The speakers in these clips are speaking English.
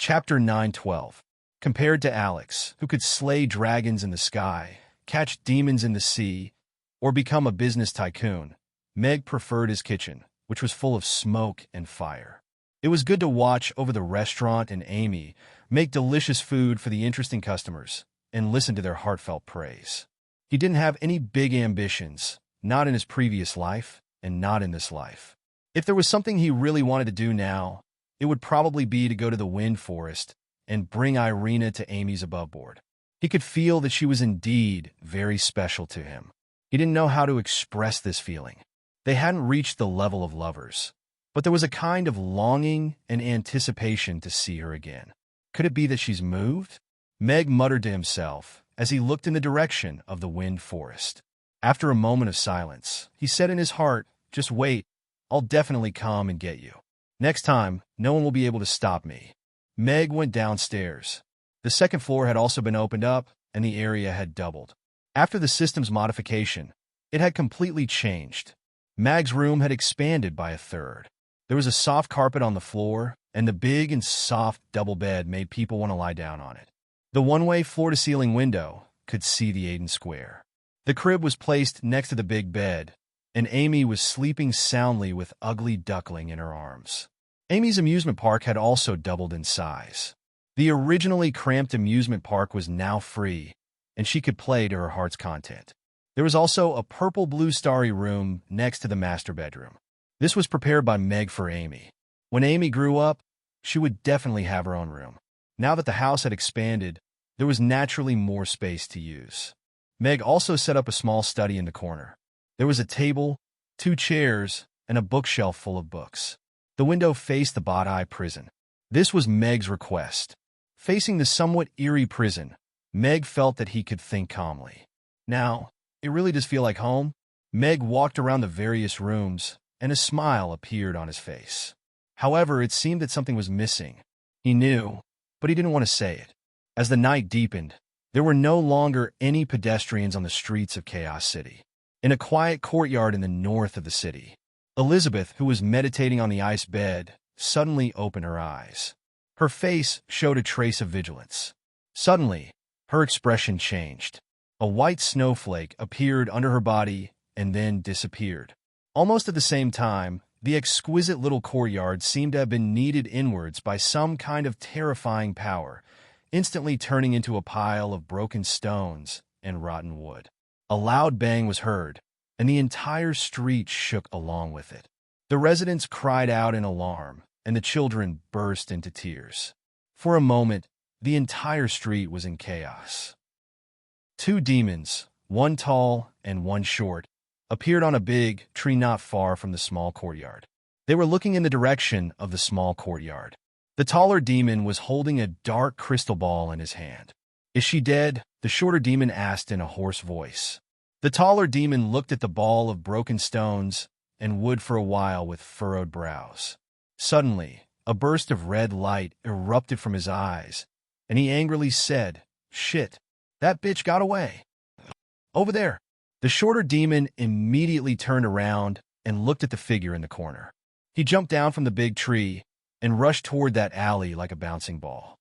Chapter 912. Compared to Alex, who could slay dragons in the sky, catch demons in the sea, or become a business tycoon, Meg preferred his kitchen, which was full of smoke and fire. It was good to watch over the restaurant and Amy make delicious food for the interesting customers and listen to their heartfelt praise. He didn't have any big ambitions, not in his previous life and not in this life. If there was something he really wanted to do now, it would probably be to go to the wind forest and bring Irina to Amy's aboveboard. He could feel that she was indeed very special to him. He didn't know how to express this feeling. They hadn't reached the level of lovers, but there was a kind of longing and anticipation to see her again. Could it be that she's moved? Meg muttered to himself as he looked in the direction of the wind forest. After a moment of silence, he said in his heart, "Just wait, I'll definitely come and get you. Next time, no one will be able to stop me." Meg went downstairs. The second floor had also been opened up, and the area had doubled. After the system's modification, it had completely changed. Meg's room had expanded by a third. There was a soft carpet on the floor, and the big and soft double bed made people want to lie down on it. The one-way floor-to-ceiling window could see the Aiden Square. The crib was placed next to the big bed, and Amy was sleeping soundly with Ugly Duckling in her arms. Amy's amusement park had also doubled in size. The originally cramped amusement park was now free, and she could play to her heart's content. There was also a purple-blue starry room next to the master bedroom. This was prepared by Meg for Amy. When Amy grew up, she would definitely have her own room. Now that the house had expanded, there was naturally more space to use. Meg also set up a small study in the corner. There was a table, 2 chairs, and a bookshelf full of books. The window faced the Badai prison. This was Meg's request. Facing the somewhat eerie prison, Meg felt that he could think calmly. Now, it really does feel like home. Meg walked around the various rooms, and a smile appeared on his face. However, it seemed that something was missing. He knew, but he didn't want to say it. As the night deepened, there were no longer any pedestrians on the streets of Chaos City. In a quiet courtyard in the north of the city, Elizabeth, who was meditating on the ice bed, suddenly opened her eyes. Her face showed a trace of vigilance. Suddenly, her expression changed. A white snowflake appeared under her body and then disappeared. Almost at the same time, the exquisite little courtyard seemed to have been kneaded inwards by some kind of terrifying power, instantly turning into a pile of broken stones and rotten wood. A loud bang was heard, and the entire street shook along with it. The residents cried out in alarm, and the children burst into tears. For a moment, the entire street was in chaos. 2 demons, one tall and one short, appeared on a big tree not far from the small courtyard. They were looking in the direction of the small courtyard. The taller demon was holding a dark crystal ball in his hand. "Is she dead?" the shorter demon asked in a hoarse voice. The taller demon looked at the ball of broken stones and wood for a while with furrowed brows. Suddenly, a burst of red light erupted from his eyes, and he angrily said, "Shit, that bitch got away. Over there." The shorter demon immediately turned around and looked at the figure in the corner. He jumped down from the big tree and rushed toward that alley like a bouncing ball.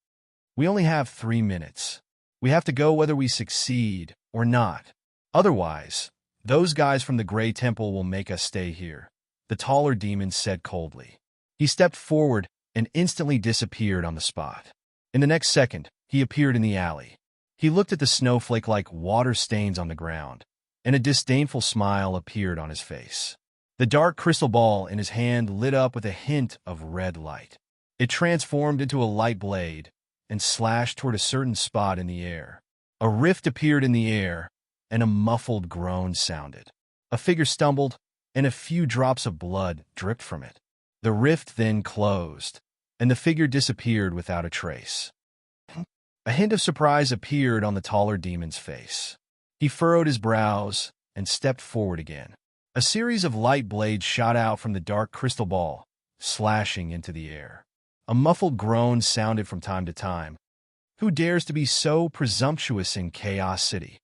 "We only have 3 minutes. We have to go whether we succeed or not. Otherwise, those guys from the Gray Temple will make us stay here," the taller demon said coldly. He stepped forward and instantly disappeared on the spot. In the next second, he appeared in the alley. He looked at the snowflake-like water stains on the ground, and a disdainful smile appeared on his face. The dark crystal ball in his hand lit up with a hint of red light. It transformed into a light blade and slashed toward a certain spot in the air. A rift appeared in the air, and a muffled groan sounded. A figure stumbled, and a few drops of blood dripped from it. The rift then closed, and the figure disappeared without a trace. A hint of surprise appeared on the taller demon's face. He furrowed his brows and stepped forward again. A series of light blades shot out from the dark crystal ball, slashing into the air. A muffled groan sounded from time to time. Who dares to be so presumptuous in Chaos City?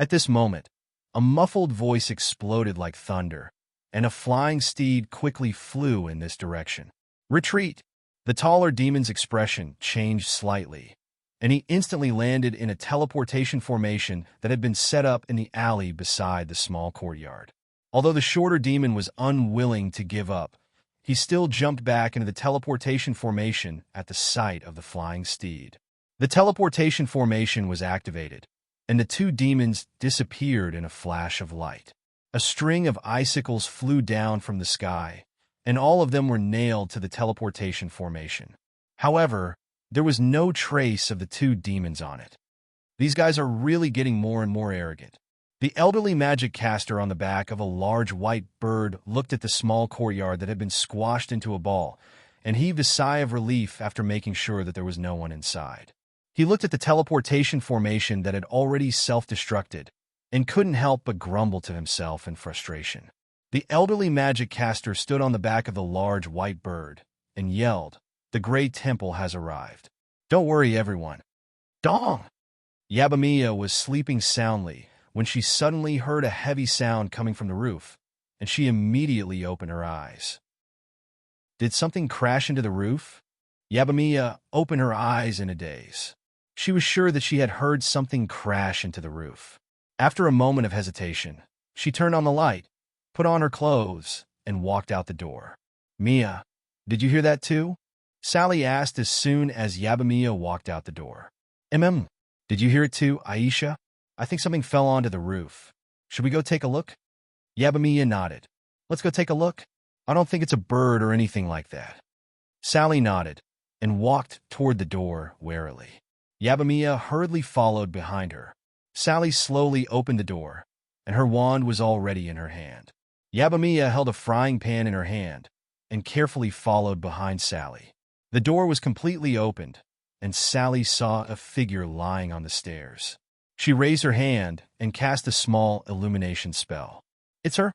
At this moment, a muffled voice exploded like thunder, and a flying steed quickly flew in this direction. "Retreat!" The taller demon's expression changed slightly, and he instantly landed in a teleportation formation that had been set up in the alley beside the small courtyard. Although the shorter demon was unwilling to give up, he still jumped back into the teleportation formation at the sight of the flying steed. The teleportation formation was activated, and the two demons disappeared in a flash of light. A string of icicles flew down from the sky, and all of them were nailed to the teleportation formation. However, there was no trace of the two demons on it. These guys are really getting more and more arrogant. The elderly magic caster on the back of a large white bird looked at the small courtyard that had been squashed into a ball and heaved a sigh of relief after making sure that there was no one inside. He looked at the teleportation formation that had already self-destructed and couldn't help but grumble to himself in frustration. The elderly magic caster stood on the back of the large white bird and yelled, "The Great Temple has arrived. Don't worry, everyone." Dong! Yabamiya was sleeping soundly when she suddenly heard a heavy sound coming from the roof, and she immediately opened her eyes. Did something crash into the roof? Yabamiya opened her eyes in a daze. She was sure that she had heard something crash into the roof. After a moment of hesitation, she turned on the light, put on her clothes, and walked out the door. "Mia, did you hear that too?" Sally asked as soon as Yabamiya walked out the door. Did you hear it too, Aisha? I think something fell onto the roof. Should we go take a look?" Yabamiya nodded. "Let's go take a look. I don't think it's a bird or anything like that." Sally nodded and walked toward the door warily. Yabamiya hurriedly followed behind her. Sally slowly opened the door, and her wand was already in her hand. Yabamiya held a frying pan in her hand and carefully followed behind Sally. The door was completely opened, and Sally saw a figure lying on the stairs. She raised her hand and cast a small illumination spell. "It's her."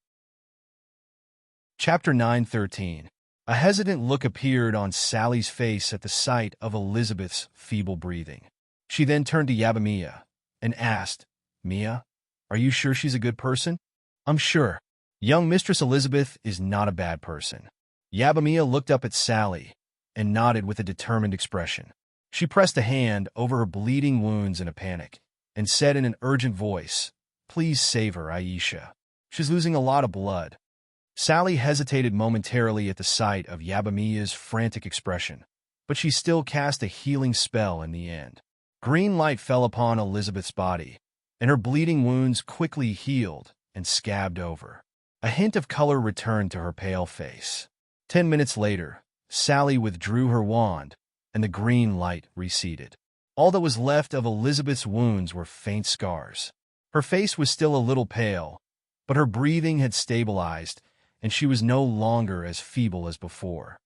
Chapter 9:13. A hesitant look appeared on Sally's face at the sight of Elizabeth's feeble breathing. She then turned to Yabamiya and asked, "Mia, are you sure she's a good person?" "I'm sure. Young Mistress Elizabeth is not a bad person." Yabamiya looked up at Sally and nodded with a determined expression. She pressed a hand over her bleeding wounds in a panic and said in an urgent voice, "Please save her, Aisha. She's losing a lot of blood." Sally hesitated momentarily at the sight of Yabamiya's frantic expression, but she still cast a healing spell in the end. Green light fell upon Elizabeth's body, and her bleeding wounds quickly healed and scabbed over. A hint of color returned to her pale face. 10 minutes later, Sally withdrew her wand, and the green light receded. All that was left of Elizabeth's wounds were faint scars. Her face was still a little pale, but her breathing had stabilized, and she was no longer as feeble as before.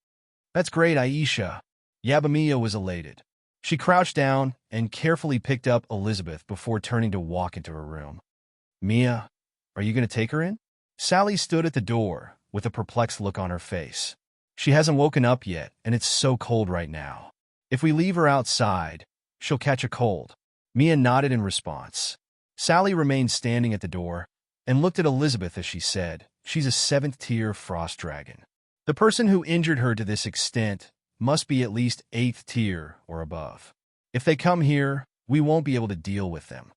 "That's great, Aisha." Yabamiya was elated. She crouched down and carefully picked up Elizabeth before turning to walk into her room. "Mia, are you going to take her in?" Sally stood at the door with a perplexed look on her face. "She hasn't woken up yet, and it's so cold right now. If we leave her outside, she'll catch a cold." Mia nodded in response. Sally remained standing at the door and looked at Elizabeth as she said, "She's a 7th-tier frost dragon. The person who injured her to this extent must be at least 8th tier or above. If they come here, we won't be able to deal with them.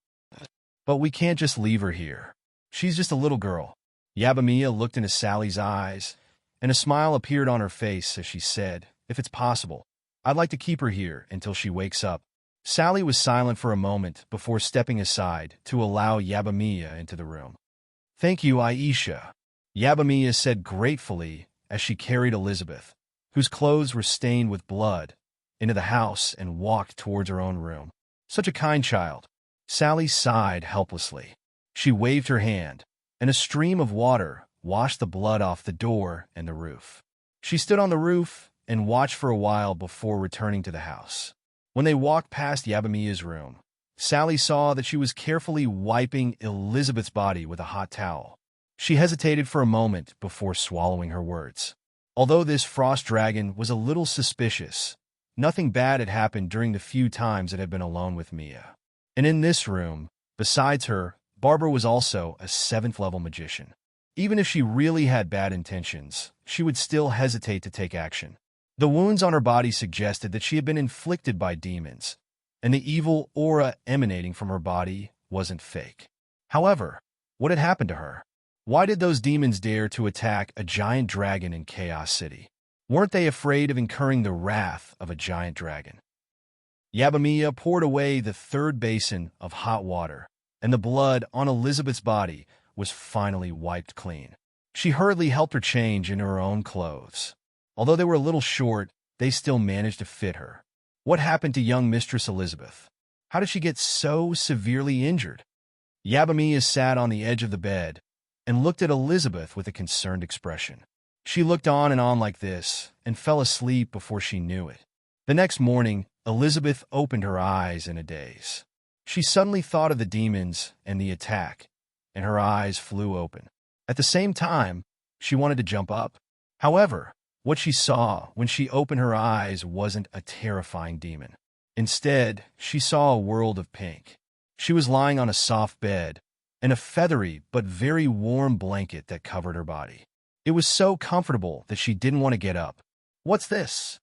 But we can't just leave her here. She's just a little girl." Yabamiya looked into Sally's eyes, and a smile appeared on her face as she said, "If it's possible, I'd like to keep her here until she wakes up." Sally was silent for a moment before stepping aside to allow Yabamiya into the room. "Thank you, Aisha," Yabamiya said gratefully as she carried Elizabeth, whose clothes were stained with blood, into the house and walked towards her own room. "Such a kind child." Sally sighed helplessly. She waved her hand, and a stream of water washed the blood off the door and the roof. She stood on the roof and watched for a while before returning to the house. When they walked past Yabamiya's room, Sally saw that she was carefully wiping Elizabeth's body with a hot towel. She hesitated for a moment before swallowing her words. Although this frost dragon was a little suspicious, nothing bad had happened during the few times it had been alone with Mia. And in this room, besides her, Barbara was also a 7th-level magician. Even if she really had bad intentions, she would still hesitate to take action. The wounds on her body suggested that she had been inflicted by demons, and the evil aura emanating from her body wasn't fake. However, what had happened to her? Why did those demons dare to attack a giant dragon in Chaos City? Weren't they afraid of incurring the wrath of a giant dragon? Yabamiya poured away the third basin of hot water, and the blood on Elizabeth's body was finally wiped clean. She hurriedly helped her change into her own clothes. Although they were a little short, they still managed to fit her. What happened to young Mistress Elizabeth? How did she get so severely injured? Yabamiya sat on the edge of the bed and looked at Elizabeth with a concerned expression. She looked on and on like this and fell asleep before she knew it. The next morning, Elizabeth opened her eyes in a daze. She suddenly thought of the demons and the attack, and her eyes flew open. At the same time, she wanted to jump up. However, what she saw when she opened her eyes wasn't a terrifying demon. Instead, she saw a world of pink. She was lying on a soft bed, and a feathery but very warm blanket that covered her body. It was so comfortable that she didn't want to get up. "What's this?"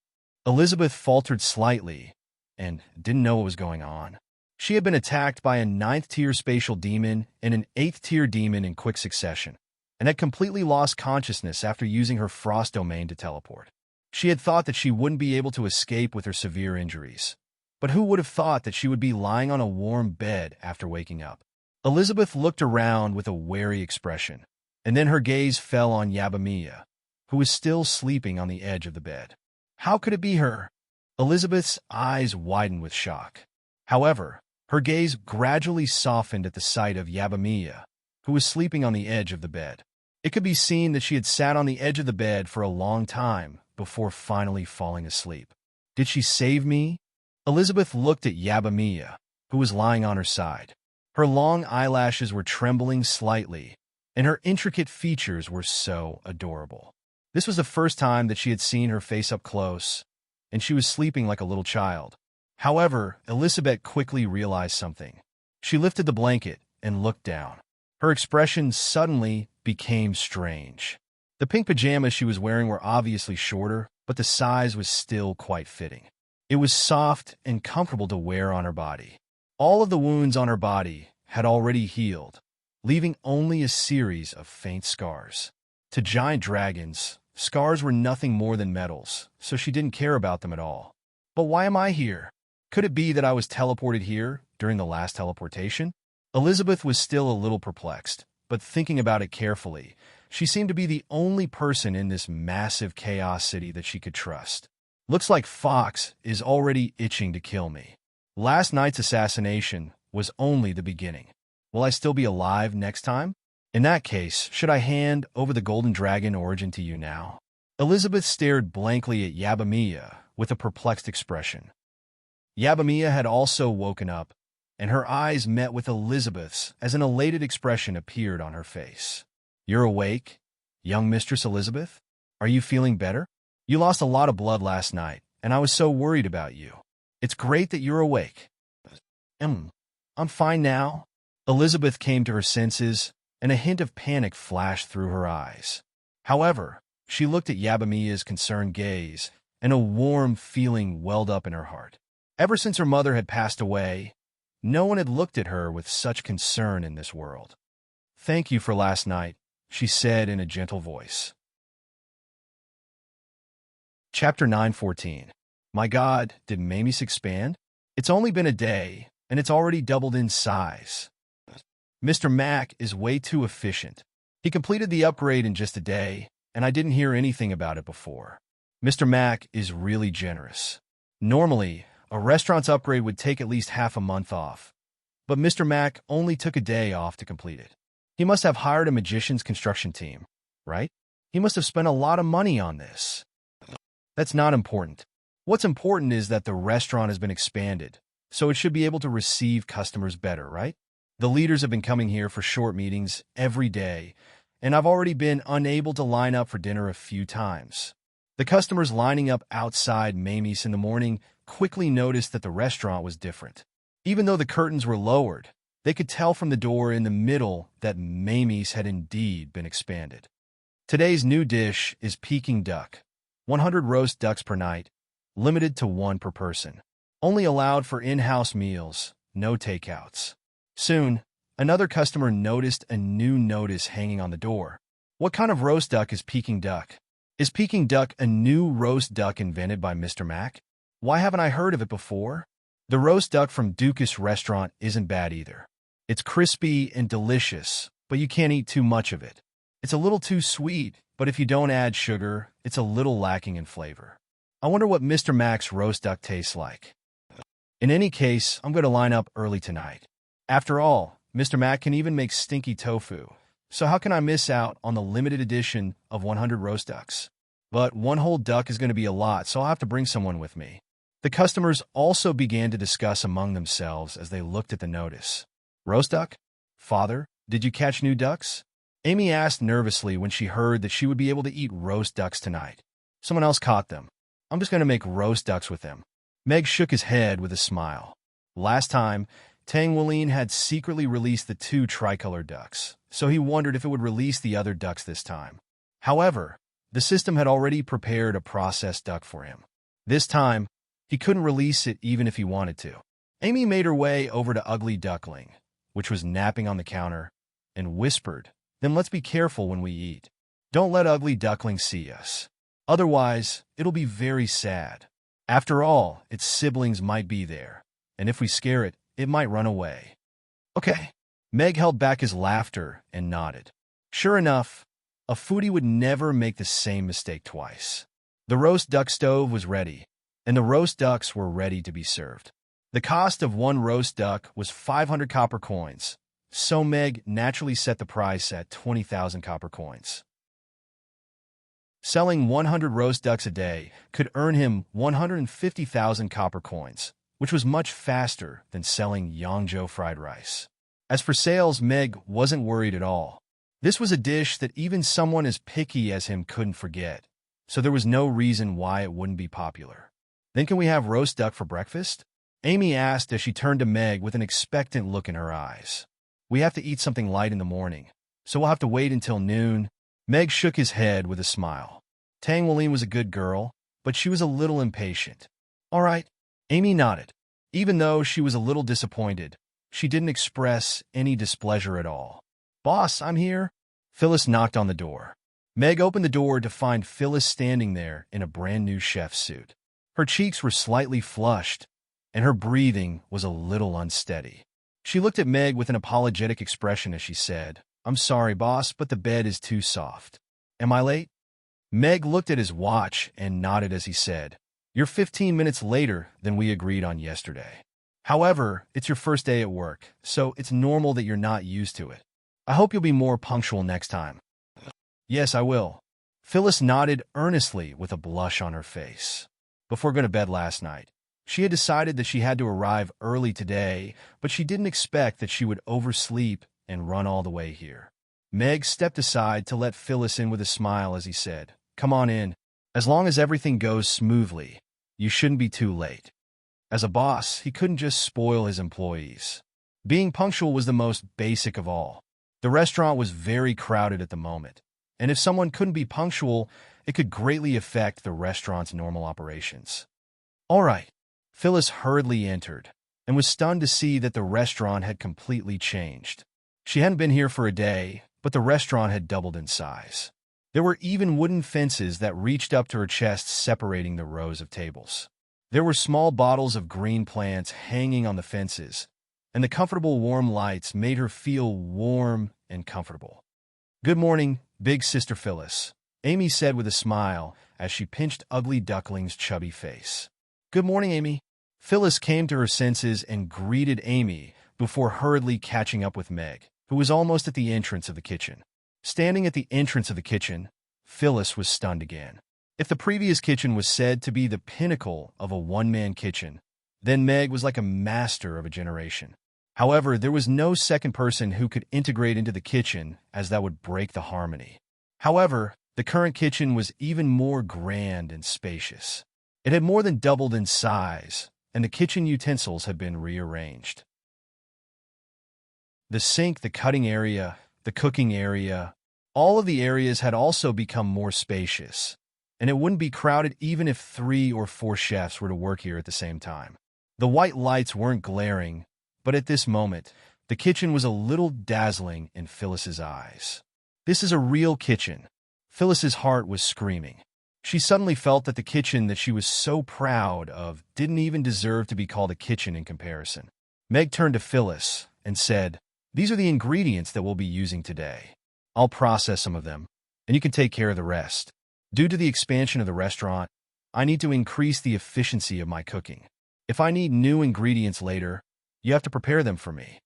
Elizabeth faltered slightly and didn't know what was going on. She had been attacked by a 9th-tier spatial demon and an 8th-tier demon in quick succession, and had completely lost consciousness after using her frost domain to teleport. She had thought that she wouldn't be able to escape with her severe injuries. But who would have thought that she would be lying on a warm bed after waking up? Elizabeth looked around with a wary expression, and then her gaze fell on Yabamiya, who was still sleeping on the edge of the bed. How could it be her? Elizabeth's eyes widened with shock. However, her gaze gradually softened at the sight of Yabamiya, who was sleeping on the edge of the bed. It could be seen that she had sat on the edge of the bed for a long time before finally falling asleep. Did she save me? Elizabeth looked at Yabamiya, who was lying on her side. Her long eyelashes were trembling slightly, and her intricate features were so adorable. This was the first time that she had seen her face up close, and she was sleeping like a little child. However, Elizabeth quickly realized something. She lifted the blanket and looked down. Her expression suddenly became strange. The pink pajamas she was wearing were obviously shorter, but the size was still quite fitting. It was soft and comfortable to wear on her body. All of the wounds on her body had already healed, leaving only a series of faint scars. To giant dragons, scars were nothing more than medals, so she didn't care about them at all. But why am I here? Could it be that I was teleported here during the last teleportation? Elizabeth was still a little perplexed, but thinking about it carefully, she seemed to be the only person in this massive chaos city that she could trust. Looks like Fox is already itching to kill me. Last night's assassination was only the beginning. Will I still be alive next time? In that case, should I hand over the Golden Dragon origin to you now? Elizabeth stared blankly at Yabamiya with a perplexed expression. Yabamiya had also woken up, and her eyes met with Elizabeth's as an elated expression appeared on her face. "You're awake, young Mistress Elizabeth? Are you feeling better? You lost a lot of blood last night, and I was so worried about you. It's great that you're awake." I'm fine now." Elizabeth came to her senses, and a hint of panic flashed through her eyes. However, she looked at Yabamiya's concerned gaze, and a warm feeling welled up in her heart. Ever since her mother had passed away, no one had looked at her with such concern in this world. "Thank you for last night," she said in a gentle voice. Chapter 9:14. My God, did Mamie's expand? It's only been a day, and it's already doubled in size. Mr. Mac is way too efficient. He completed the upgrade in just a day, and I didn't hear anything about it before. Mr. Mac is really generous. Normally, a restaurant's upgrade would take at least half a month off, but Mr. Mac only took a day off to complete it. He must have hired a magician's construction team, right? He must have spent a lot of money on this. That's not important. What's important is that the restaurant has been expanded, so it should be able to receive customers better, right? The leaders have been coming here for short meetings every day, and I've already been unable to line up for dinner a few times. The customers lining up outside Mamie's in the morning quickly noticed that the restaurant was different. Even though the curtains were lowered, they could tell from the door in the middle that Mamie's had indeed been expanded. Today's new dish is Peking duck, 100 roast ducks per night, limited to one per person. Only allowed for in-house meals, no takeouts. Soon, another customer noticed a new notice hanging on the door. What kind of roast duck is Peking duck? Is Peking duck a new roast duck invented by Mr. Mac? Why haven't I heard of it before? The roast duck from Dukas restaurant isn't bad either. It's crispy and delicious, but you can't eat too much of it. It's a little too sweet, but if you don't add sugar, it's a little lacking in flavor. I wonder what Mr. Mac's roast duck tastes like. In any case, I'm going to line up early tonight. After all, Mr. Mac can even make stinky tofu, so how can I miss out on the limited edition of 100 roast ducks? But one whole duck is going to be a lot, so I'll have to bring someone with me. The customers also began to discuss among themselves as they looked at the notice. Roast duck? Father, did you catch new ducks? Amy asked nervously when she heard that she would be able to eat roast ducks tonight. Someone else caught them. I'm just going to make roast ducks with them. Meg shook his head with a smile. Last time, Tang Walin had secretly released the 2 tricolor ducks, so he wondered if it would release the other ducks this time. However, the system had already prepared a processed duck for him. This time, he couldn't release it even if he wanted to. Amy made her way over to Ugly Duckling, which was napping on the counter, and whispered, "Then let's be careful when we eat. Don't let Ugly Duckling see us. Otherwise, it'll be very sad. After all, its siblings might be there, and if we scare it, it might run away." Okay. Meg held back his laughter and nodded. Sure enough, a foodie would never make the same mistake twice. The roast duck stove was ready, and the roast ducks were ready to be served. The cost of one roast duck was 500 copper coins, so Meg naturally set the price at 20,000 copper coins. Selling 100 roast ducks a day could earn him 150,000 copper coins, which was much faster than selling Yangzhou fried rice. As for sales, Meg wasn't worried at all. This was a dish that even someone as picky as him couldn't forget, so there was no reason why it wouldn't be popular. Then can we have roast duck for breakfast? Amy asked as she turned to Meg with an expectant look in her eyes. We have to eat something light in the morning, so we'll have to wait until noon. Meg shook his head with a smile. Tang Walin was a good girl, but she was a little impatient. All right. Amy nodded. Even though she was a little disappointed, she didn't express any displeasure at all. Boss, I'm here. Phyllis knocked on the door. Meg opened the door to find Phyllis standing there in a brand new chef's suit. Her cheeks were slightly flushed, and her breathing was a little unsteady. She looked at Meg with an apologetic expression as she said, I'm sorry, boss, but the bed is too soft. Am I late? Meg looked at his watch and nodded as he said, You're 15 minutes later than we agreed on yesterday. However, it's your first day at work, so it's normal that you're not used to it. I hope you'll be more punctual next time. Yes, I will. Phyllis nodded earnestly with a blush on her face. Before going to bed last night, she had decided that she had to arrive early today, but she didn't expect that she would oversleep and run all the way here. Meg stepped aside to let Phyllis in with a smile as he said, Come on in. As long as everything goes smoothly, you shouldn't be too late. As a boss, he couldn't just spoil his employees. Being punctual was the most basic of all. The restaurant was very crowded at the moment, and if someone couldn't be punctual, it could greatly affect the restaurant's normal operations. All right. Phyllis hurriedly entered and was stunned to see that the restaurant had completely changed. She hadn't been here for a day, but the restaurant had doubled in size. There were even wooden fences that reached up to her chest separating the rows of tables. There were small bottles of green plants hanging on the fences, and the comfortable warm lights made her feel warm and comfortable. Good morning, Big Sister Phyllis, Amy said with a smile as she pinched Ugly Duckling's chubby face. Good morning, Amy. Phyllis came to her senses and greeted Amy before hurriedly catching up with Meg, who was almost at the entrance of the kitchen. Standing at the entrance of the kitchen, Phyllis was stunned again. If the previous kitchen was said to be the pinnacle of a one-man kitchen, then Meg was like a master of a generation. However, there was no second person who could integrate into the kitchen, as that would break the harmony. However, the current kitchen was even more grand and spacious. It had more than doubled in size, and the kitchen utensils had been rearranged. The sink, the cutting area, the cooking area, all of the areas had also become more spacious, and it wouldn't be crowded even if 3 or 4 chefs were to work here at the same time. The white lights weren't glaring, but at this moment, the kitchen was a little dazzling in Phyllis's eyes. This is a real kitchen. Phyllis's heart was screaming. She suddenly felt that the kitchen that she was so proud of didn't even deserve to be called a kitchen in comparison. Meg turned to Phyllis and said, "These are the ingredients that we'll be using today. I'll process some of them, and you can take care of the rest. Due to the expansion of the restaurant, I need to increase the efficiency of my cooking. If I need new ingredients later, you have to prepare them for me."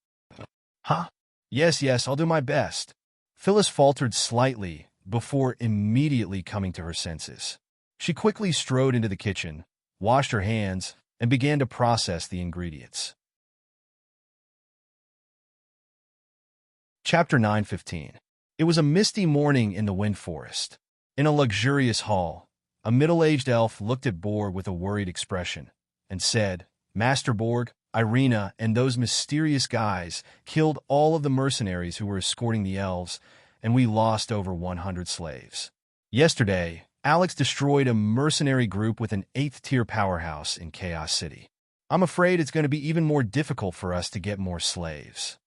"Huh? Yes, I'll do my best." Phyllis faltered slightly before immediately coming to her senses. She quickly strode into the kitchen, washed her hands, and began to process the ingredients. Chapter 9:15. It was a misty morning in the Wind Forest. In a luxurious hall, a middle-aged elf looked at Borg with a worried expression and said, "Master Borg, Irina and those mysterious guys killed all of the mercenaries who were escorting the elves, and we lost over 100 slaves. Yesterday, Alex destroyed a mercenary group with an 8th-tier powerhouse in Chaos City. I'm afraid it's going to be even more difficult for us to get more slaves."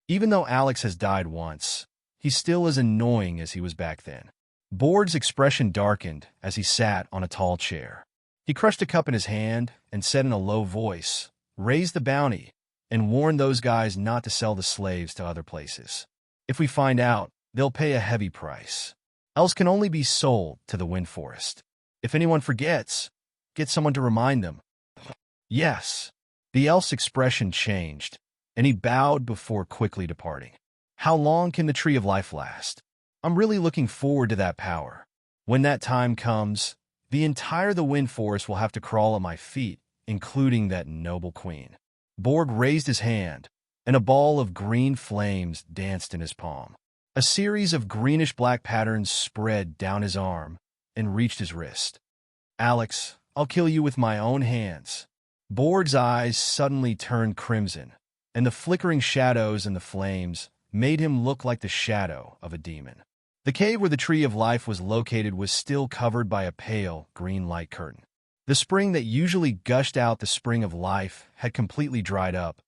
Even though Alex has died once, he's still as annoying as he was back then. Borg's expression darkened as he sat on a tall chair. He crushed a cup in his hand and said in a low voice, "Raise the bounty and warn those guys not to sell the slaves to other places. If we find out, they'll pay a heavy price. Elves can only be sold to the Wind Forest. If anyone forgets, get someone to remind them." "Yes." The elf's expression changed, and he bowed before quickly departing. "How long can the Tree of Life last? I'm really looking forward to that power. When that time comes, the entire the Wind Forest will have to crawl at my feet, including that noble queen." Borg raised his hand, and a ball of green flames danced in his palm. A series of greenish-black patterns spread down his arm and reached his wrist. "Alex, I'll kill you with my own hands." Borg's eyes suddenly turned crimson, and the flickering shadows and the flames made him look like the shadow of a demon. The cave where the Tree of Life was located was still covered by a pale green light curtain. The spring that usually gushed out the spring of life had completely dried up,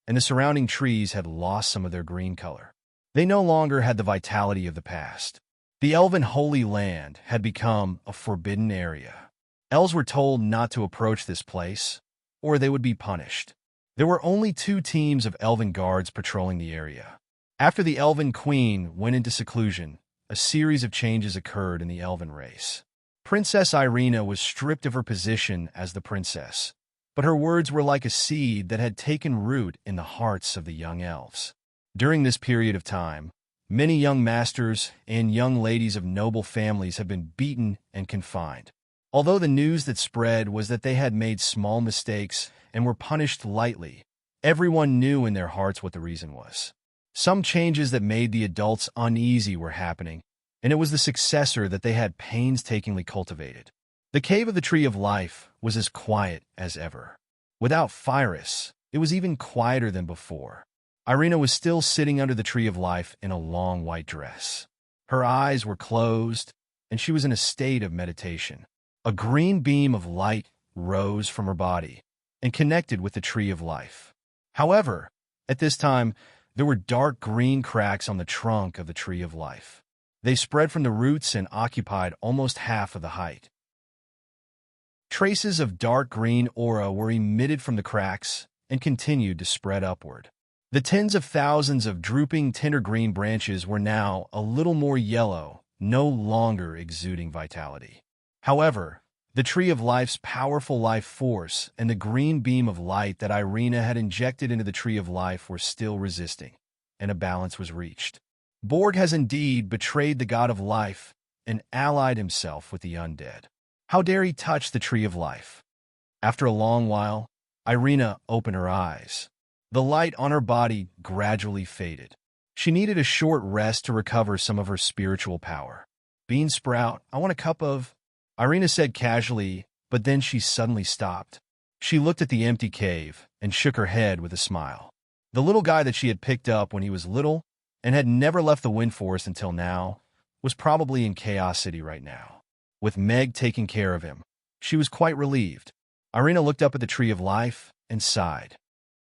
and the surrounding trees had lost some of their green color. They no longer had the vitality of the past. The elven Holy Land had become a forbidden area. Elves were told not to approach this place, or they would be punished. There were only 2 teams of elven guards patrolling the area. After the Elven Queen went into seclusion, a series of changes occurred in the elven race. Princess Irina was stripped of her position as the princess, but her words were like a seed that had taken root in the hearts of the young elves. During this period of time, many young masters and young ladies of noble families have been beaten and confined. Although the news that spread was that they had made small mistakes and were punished lightly, everyone knew in their hearts what the reason was. Some changes that made the adults uneasy were happening, and it was the successor that they had painstakingly cultivated. The Cave of the Tree of Life was as quiet as ever. Without Phyrus, it was even quieter than before. Irina was still sitting under the Tree of Life in a long white dress. Her eyes were closed, and she was in a state of meditation. A green beam of light rose from her body and connected with the Tree of Life. However, at this time, there were dark green cracks on the trunk of the Tree of Life. They spread from the roots and occupied almost half of the height. Traces of dark green aura were emitted from the cracks and continued to spread upward. The tens of thousands of drooping tender green branches were now a little more yellow, no longer exuding vitality. However, the Tree of Life's powerful life force and the green beam of light that Irina had injected into the Tree of Life were still resisting, and a balance was reached. Borg has indeed betrayed the god of life and allied himself with the undead. How dare he touch the Tree of Life? After a long while, Irina opened her eyes. The light on her body gradually faded. She needed a short rest to recover some of her spiritual power. "Bean Sprout, I want a cup of..." Irina said casually, but then she suddenly stopped. She looked at the empty cave and shook her head with a smile. The little guy that she had picked up when he was little and had never left the Wind Forest until now was probably in Chaos City right now. with Meg taking care of him. She was quite relieved. Irina looked up at the tree of life and sighed.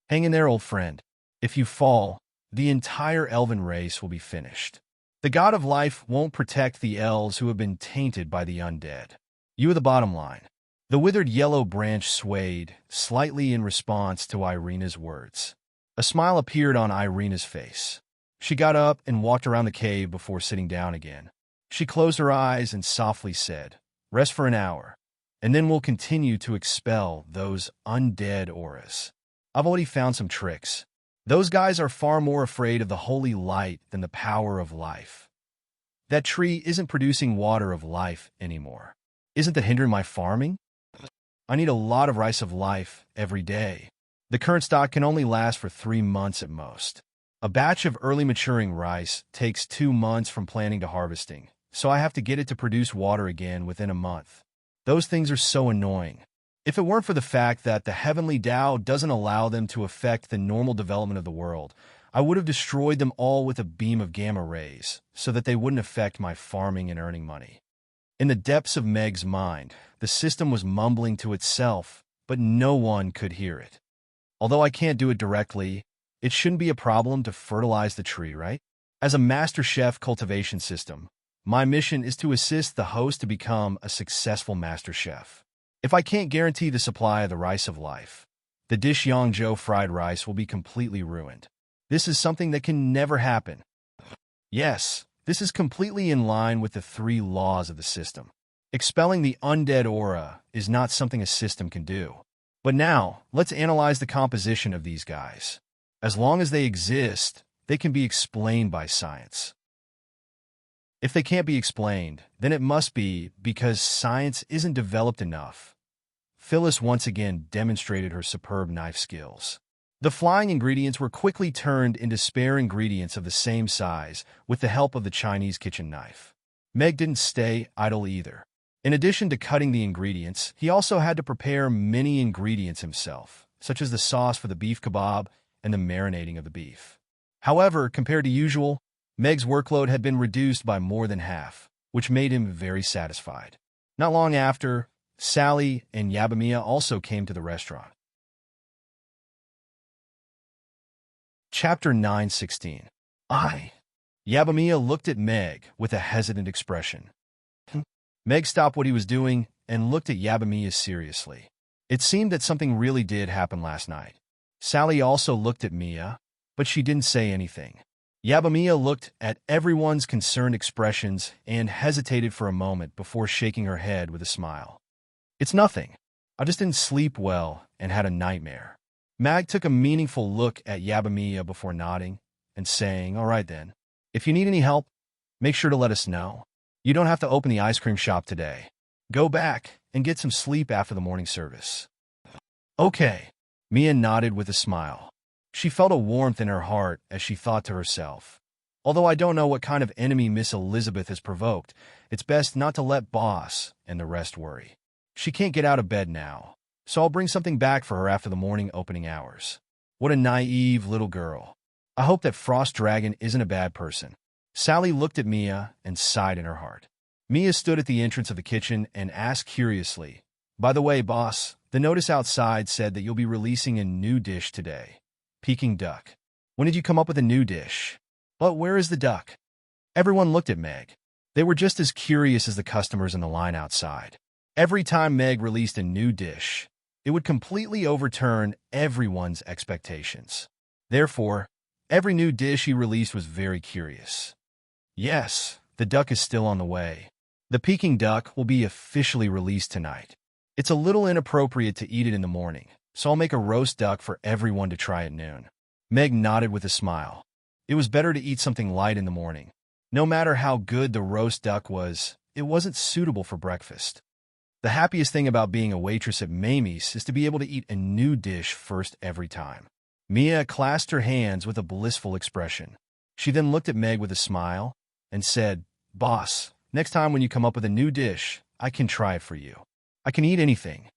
Hang in there, old friend. If you fall, the entire elven race will be finished. The god of life won't protect the elves who have been tainted by the undead. You are the bottom line. The withered yellow branch swayed, slightly in response to Irina's words. A smile appeared on Irina's face. She got up and walked around the cave before sitting down again. She closed her eyes and softly said, "Rest for an hour, and then we'll continue to expel those undead auras. I've already found some tricks. Those guys are far more afraid of the holy light than the power of life. That tree isn't producing water of life anymore. Isn't that hindering my farming? I need a lot of rice of life every day. The current stock can only last for 3 months at most. A batch of early maturing rice takes 2 months from planting to harvesting, so I have to get it to produce water again within a month. Those things are so annoying. If it weren't for the fact that the heavenly Tao doesn't allow them to affect the normal development of the world, I would have destroyed them all with a beam of gamma rays so that they wouldn't affect my farming and earning money." In the depths of Meg's mind, the system was mumbling to itself, but no one could hear it. Although I can't do it directly, it shouldn't be a problem to fertilize the tree, right? As a master chef cultivation system, my mission is to assist the host to become a successful master chef. If I can't guarantee the supply of the rice of life, the dish Yangzhou fried rice will be completely ruined. This is something that can never happen. Yes, this is completely in line with the 3 laws of the system. Expelling the undead aura is not something a system can do. But now, let's analyze the composition of these guys. As long as they exist, they can be explained by science. If they can't be explained, then it must be because science isn't developed enough. Phyllis once again demonstrated her superb knife skills. The flying ingredients were quickly turned into spare ingredients of the same size with the help of the Chinese kitchen knife. Meg didn't stay idle either. In addition to cutting the ingredients, he also had to prepare many ingredients himself, such as the sauce for the beef kebab and the marinating of the beef. However, compared to usual, Meg's workload had been reduced by more than half, which made him very satisfied. Not long after, Sally and Yabamiya also came to the restaurant. Chapter 9:16. Yabamiya looked at Meg with a hesitant expression. Meg stopped what he was doing and looked at Yabamiya seriously. It seemed that something really did happen last night. Sally also looked at Mia, but she didn't say anything. Yabamiya looked at everyone's concerned expressions and hesitated for a moment before shaking her head with a smile. "It's nothing. I just didn't sleep well and had a nightmare." Mag took a meaningful look at Yabamiya before nodding and saying, "All right then. If you need any help, make sure to let us know. You don't have to open the ice cream shop today. Go back and get some sleep after the morning service." "Okay." Mia nodded with a smile. She felt a warmth in her heart as she thought to herself, "Although I don't know what kind of enemy Miss Elizabeth has provoked, it's best not to let Boss and the rest worry. She can't get out of bed now, so I'll bring something back for her after the morning opening hours." What a naive little girl. I hope that Frost Dragon isn't a bad person. Sally looked at Mia and sighed in her heart. Mia stood at the entrance of the kitchen and asked curiously, "By the way, boss, the notice outside said that you'll be releasing a new dish today. Peking duck. When did you come up with a new dish? But where is the duck?" Everyone looked at Meg. They were just as curious as the customers in the line outside. Every time Meg released a new dish, it would completely overturn everyone's expectations. Therefore, every new dish he released was very curious. Yes, the duck is still on the way. The Peking duck will be officially released tonight. It's a little inappropriate to eat it in the morning, so I'll make a roast duck for everyone to try at noon. Meg nodded with a smile. It was better to eat something light in the morning. No matter how good the roast duck was, it wasn't suitable for breakfast. The happiest thing about being a waitress at Mamie's is to be able to eat a new dish first every time. Mia clasped her hands with a blissful expression. She then looked at Meg with a smile and said, "Boss, next time when you come up with a new dish, I can try it for you. I can eat anything."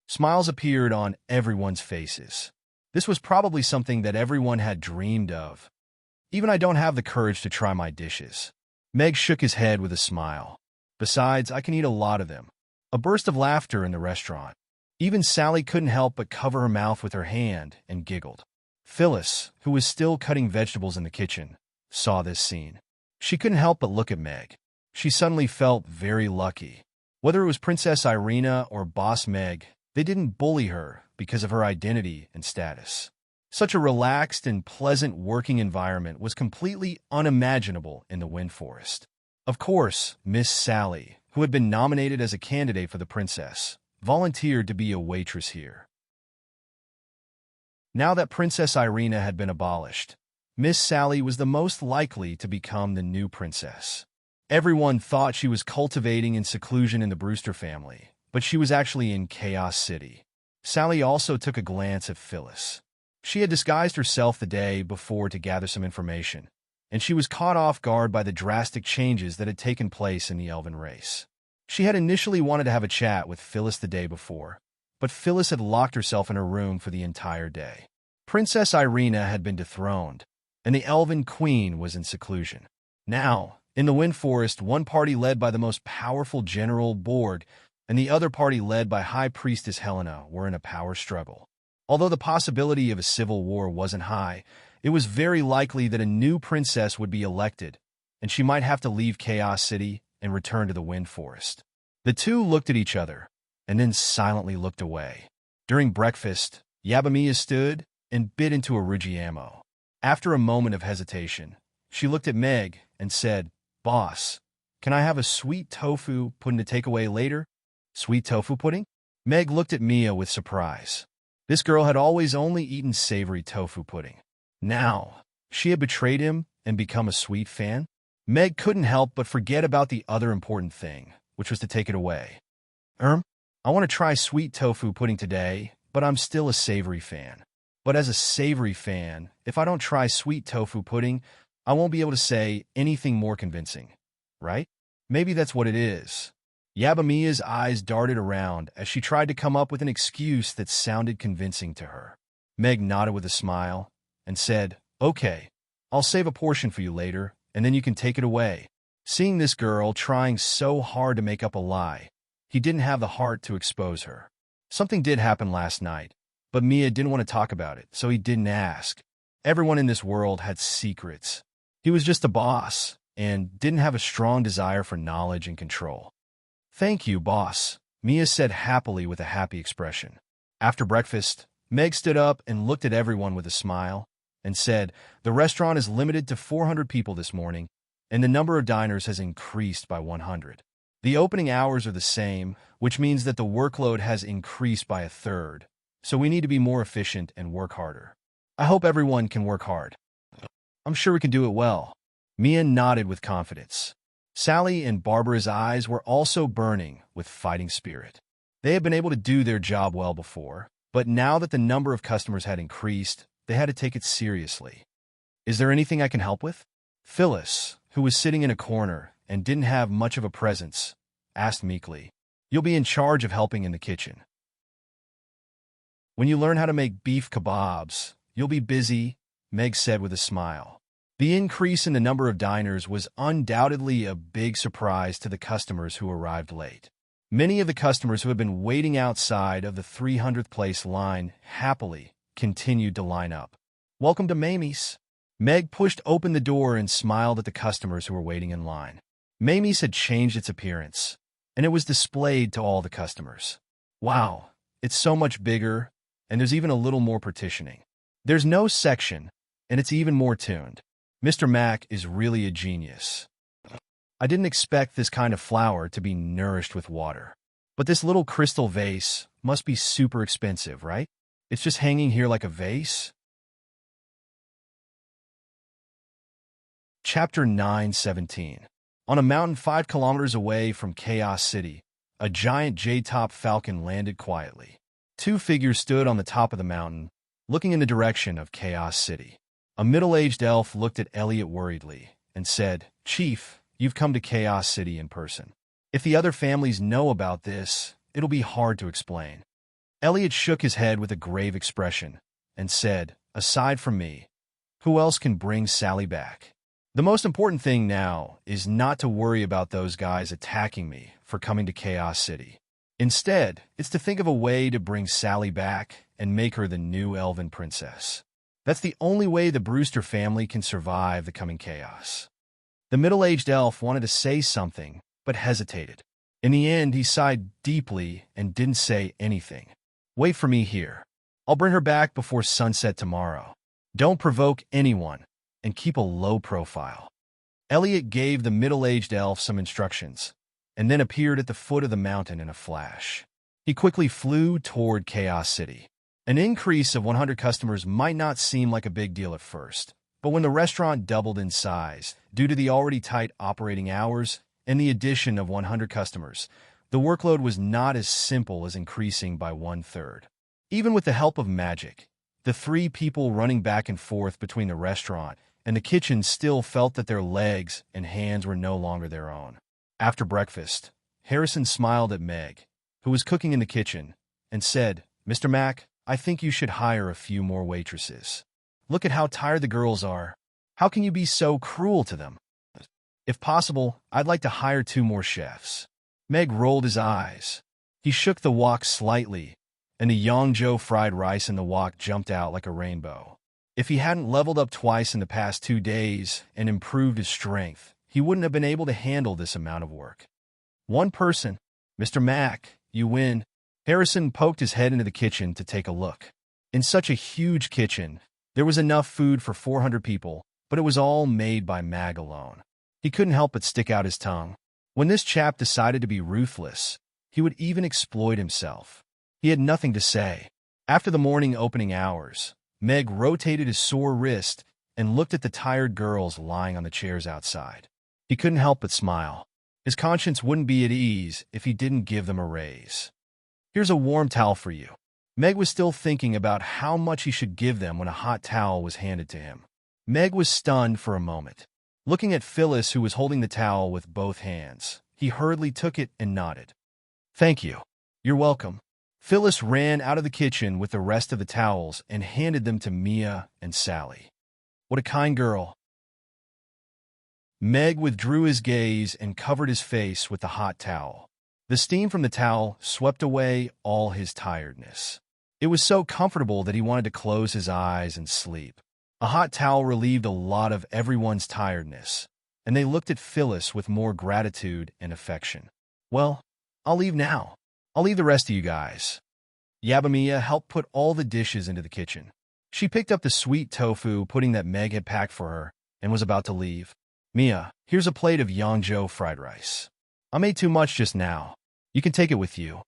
Smiles appeared on everyone's faces. This was probably something that everyone had dreamed of. Even I don't have the courage to try my dishes. Meg shook his head with a smile. Besides, I can eat a lot of them. A burst of laughter in the restaurant. Even Sally couldn't help but cover her mouth with her hand and giggled. Phyllis, who was still cutting vegetables in the kitchen, saw this scene. She couldn't help but look at Meg. She suddenly felt very lucky. Whether it was Princess Irina or Boss Meg, they didn't bully her because of her identity and status. Such a relaxed and pleasant working environment was completely unimaginable in the Wind Forest. Of course, Miss Sally, who had been nominated as a candidate for the princess, volunteered to be a waitress here. Now that Princess Irina had been abolished, Miss Sally was the most likely to become the new princess. Everyone thought she was cultivating in seclusion in the Brewster family, but she was actually in Chaos City. Sally also took a glance at Phyllis. She had disguised herself the day before to gather some information, and she was caught off guard by the drastic changes that had taken place in the elven race. She had initially wanted to have a chat with Phyllis the day before, but Phyllis had locked herself in her room for the entire day. Princess Irina had been dethroned, and the elven queen was in seclusion. Now, in the Wind Forest, one party led by the most powerful General Borg and the other party led by High Priestess Helena were in a power struggle. Although the possibility of a civil war wasn't high, it was very likely that a new princess would be elected, and she might have to leave Chaos City and return to the Wind Forest. The two looked at each other, and then silently looked away. During breakfast, Yabamiya stood and bit into a Ruggiamo. After a moment of hesitation, she looked at Meg and said, "Boss, can I have a sweet tofu pudding to take away later?" Sweet tofu pudding? Meg looked at Mia with surprise. This girl had always only eaten savory tofu pudding. Now, she had betrayed him and become a sweet fan? Meg couldn't help but forget about the other important thing, which was to take it away. I want to try sweet tofu pudding today, but I'm still a savory fan. But as a savory fan, if I don't try sweet tofu pudding, I won't be able to say anything more convincing, right? Maybe that's what it is. Yabamiya's eyes darted around as she tried to come up with an excuse that sounded convincing to her. Meg nodded with a smile and said, "Okay, I'll save a portion for you later, and then you can take it away." Seeing this girl trying so hard to make up a lie, he didn't have the heart to expose her. Something did happen last night, but Mia didn't want to talk about it, so he didn't ask. Everyone in this world had secrets. He was just a boss and didn't have a strong desire for knowledge and control. "Thank you, boss," Mia said happily with a happy expression. After breakfast, Meg stood up and looked at everyone with a smile and said, "The restaurant is limited to 400 people this morning, and the number of diners has increased by 100. The opening hours are the same, which means that the workload has increased by a third, so we need to be more efficient and work harder. I hope everyone can work hard. I'm sure we can do it well." Mia nodded with confidence. Sally and Barbara's eyes were also burning with fighting spirit. They had been able to do their job well before, but now that the number of customers had increased, they had to take it seriously. "Is there anything I can help with?" Phyllis, who was sitting in a corner and didn't have much of a presence, asked meekly. "You'll be in charge of helping in the kitchen. When you learn how to make beef kebabs, you'll be busy," Meg said with a smile. The increase in the number of diners was undoubtedly a big surprise to the customers who arrived late. Many of the customers who had been waiting outside of the 300th place line happily continued to line up. "Welcome to Mamie's." Meg pushed open the door and smiled at the customers who were waiting in line. Mamie's had changed its appearance, and it was displayed to all the customers. "Wow, it's so much bigger, and there's even a little more partitioning. There's no section, and it's even more tuned. Mr. Mac is really a genius. I didn't expect this kind of flower to be nourished with water. But this little crystal vase must be super expensive, right? It's just hanging here like a vase?" Chapter 9:17. On a mountain 5 kilometers away from Chaos City, a giant J-top falcon landed quietly. Two figures stood on the top of the mountain, looking in the direction of Chaos City. A middle-aged elf looked at Elliot worriedly and said, "Chief, you've come to Chaos City in person. If the other families know about this, it'll be hard to explain." Elliot shook his head with a grave expression and said, "Aside from me, who else can bring Sally back?" The most important thing now is not to worry about those guys attacking me for coming to Chaos City. Instead, it's to think of a way to bring Sally back and make her the new elven princess. That's the only way the Brewster family can survive the coming chaos. The middle-aged elf wanted to say something, but hesitated. In the end, he sighed deeply and didn't say anything. Wait for me here. I'll bring her back before sunset tomorrow. Don't provoke anyone, and keep a low profile. Elliot gave the middle-aged elf some instructions, and then appeared at the foot of the mountain in a flash. He quickly flew toward Chaos City. An increase of 100 customers might not seem like a big deal at first, but when the restaurant doubled in size, due to the already tight operating hours and the addition of 100 customers, the workload was not as simple as increasing by 1/3. Even with the help of magic, the 3 people running back and forth between the restaurant and the kitchen still felt that their legs and hands were no longer their own. After breakfast, Harrison smiled at Meg, who was cooking in the kitchen, and said, "Mr. Mack, I think you should hire a few more waitresses. Look at how tired the girls are. How can you be so cruel to them? If possible, I'd like to hire 2 more chefs." Meg rolled his eyes. He shook the wok slightly, and the Yangzhou fried rice in the wok jumped out like a rainbow. If he hadn't leveled up twice in the past 2 days and improved his strength, he wouldn't have been able to handle this amount of work. "One person. Mr. Mack, you win." Harrison poked his head into the kitchen to take a look. In such a huge kitchen, there was enough food for 400 people, but it was all made by Mag alone. He couldn't help but stick out his tongue. When this chap decided to be ruthless, he would even exploit himself. He had nothing to say. After the morning opening hours, Meg rotated his sore wrist and looked at the tired girls lying on the chairs outside. He couldn't help but smile. His conscience wouldn't be at ease if he didn't give them a raise. "Here's a warm towel for you." Meg was still thinking about how much he should give them when a hot towel was handed to him. Meg was stunned for a moment. Looking at Phyllis, who was holding the towel with both hands, he hurriedly took it and nodded. "Thank you. You're welcome." Phyllis ran out of the kitchen with the rest of the towels and handed them to Mia and Sally. "What a kind girl." Meg withdrew his gaze and covered his face with the hot towel. The steam from the towel swept away all his tiredness. It was so comfortable that he wanted to close his eyes and sleep. A hot towel relieved a lot of everyone's tiredness, and they looked at Phyllis with more gratitude and affection. "Well, I'll leave now. I'll leave the rest of you guys." Yabamiya helped put all the dishes into the kitchen. She picked up the sweet tofu pudding that Meg had packed for her and was about to leave. "Mia, here's a plate of Yangzhou fried rice. I made too much just now. You can take it with you."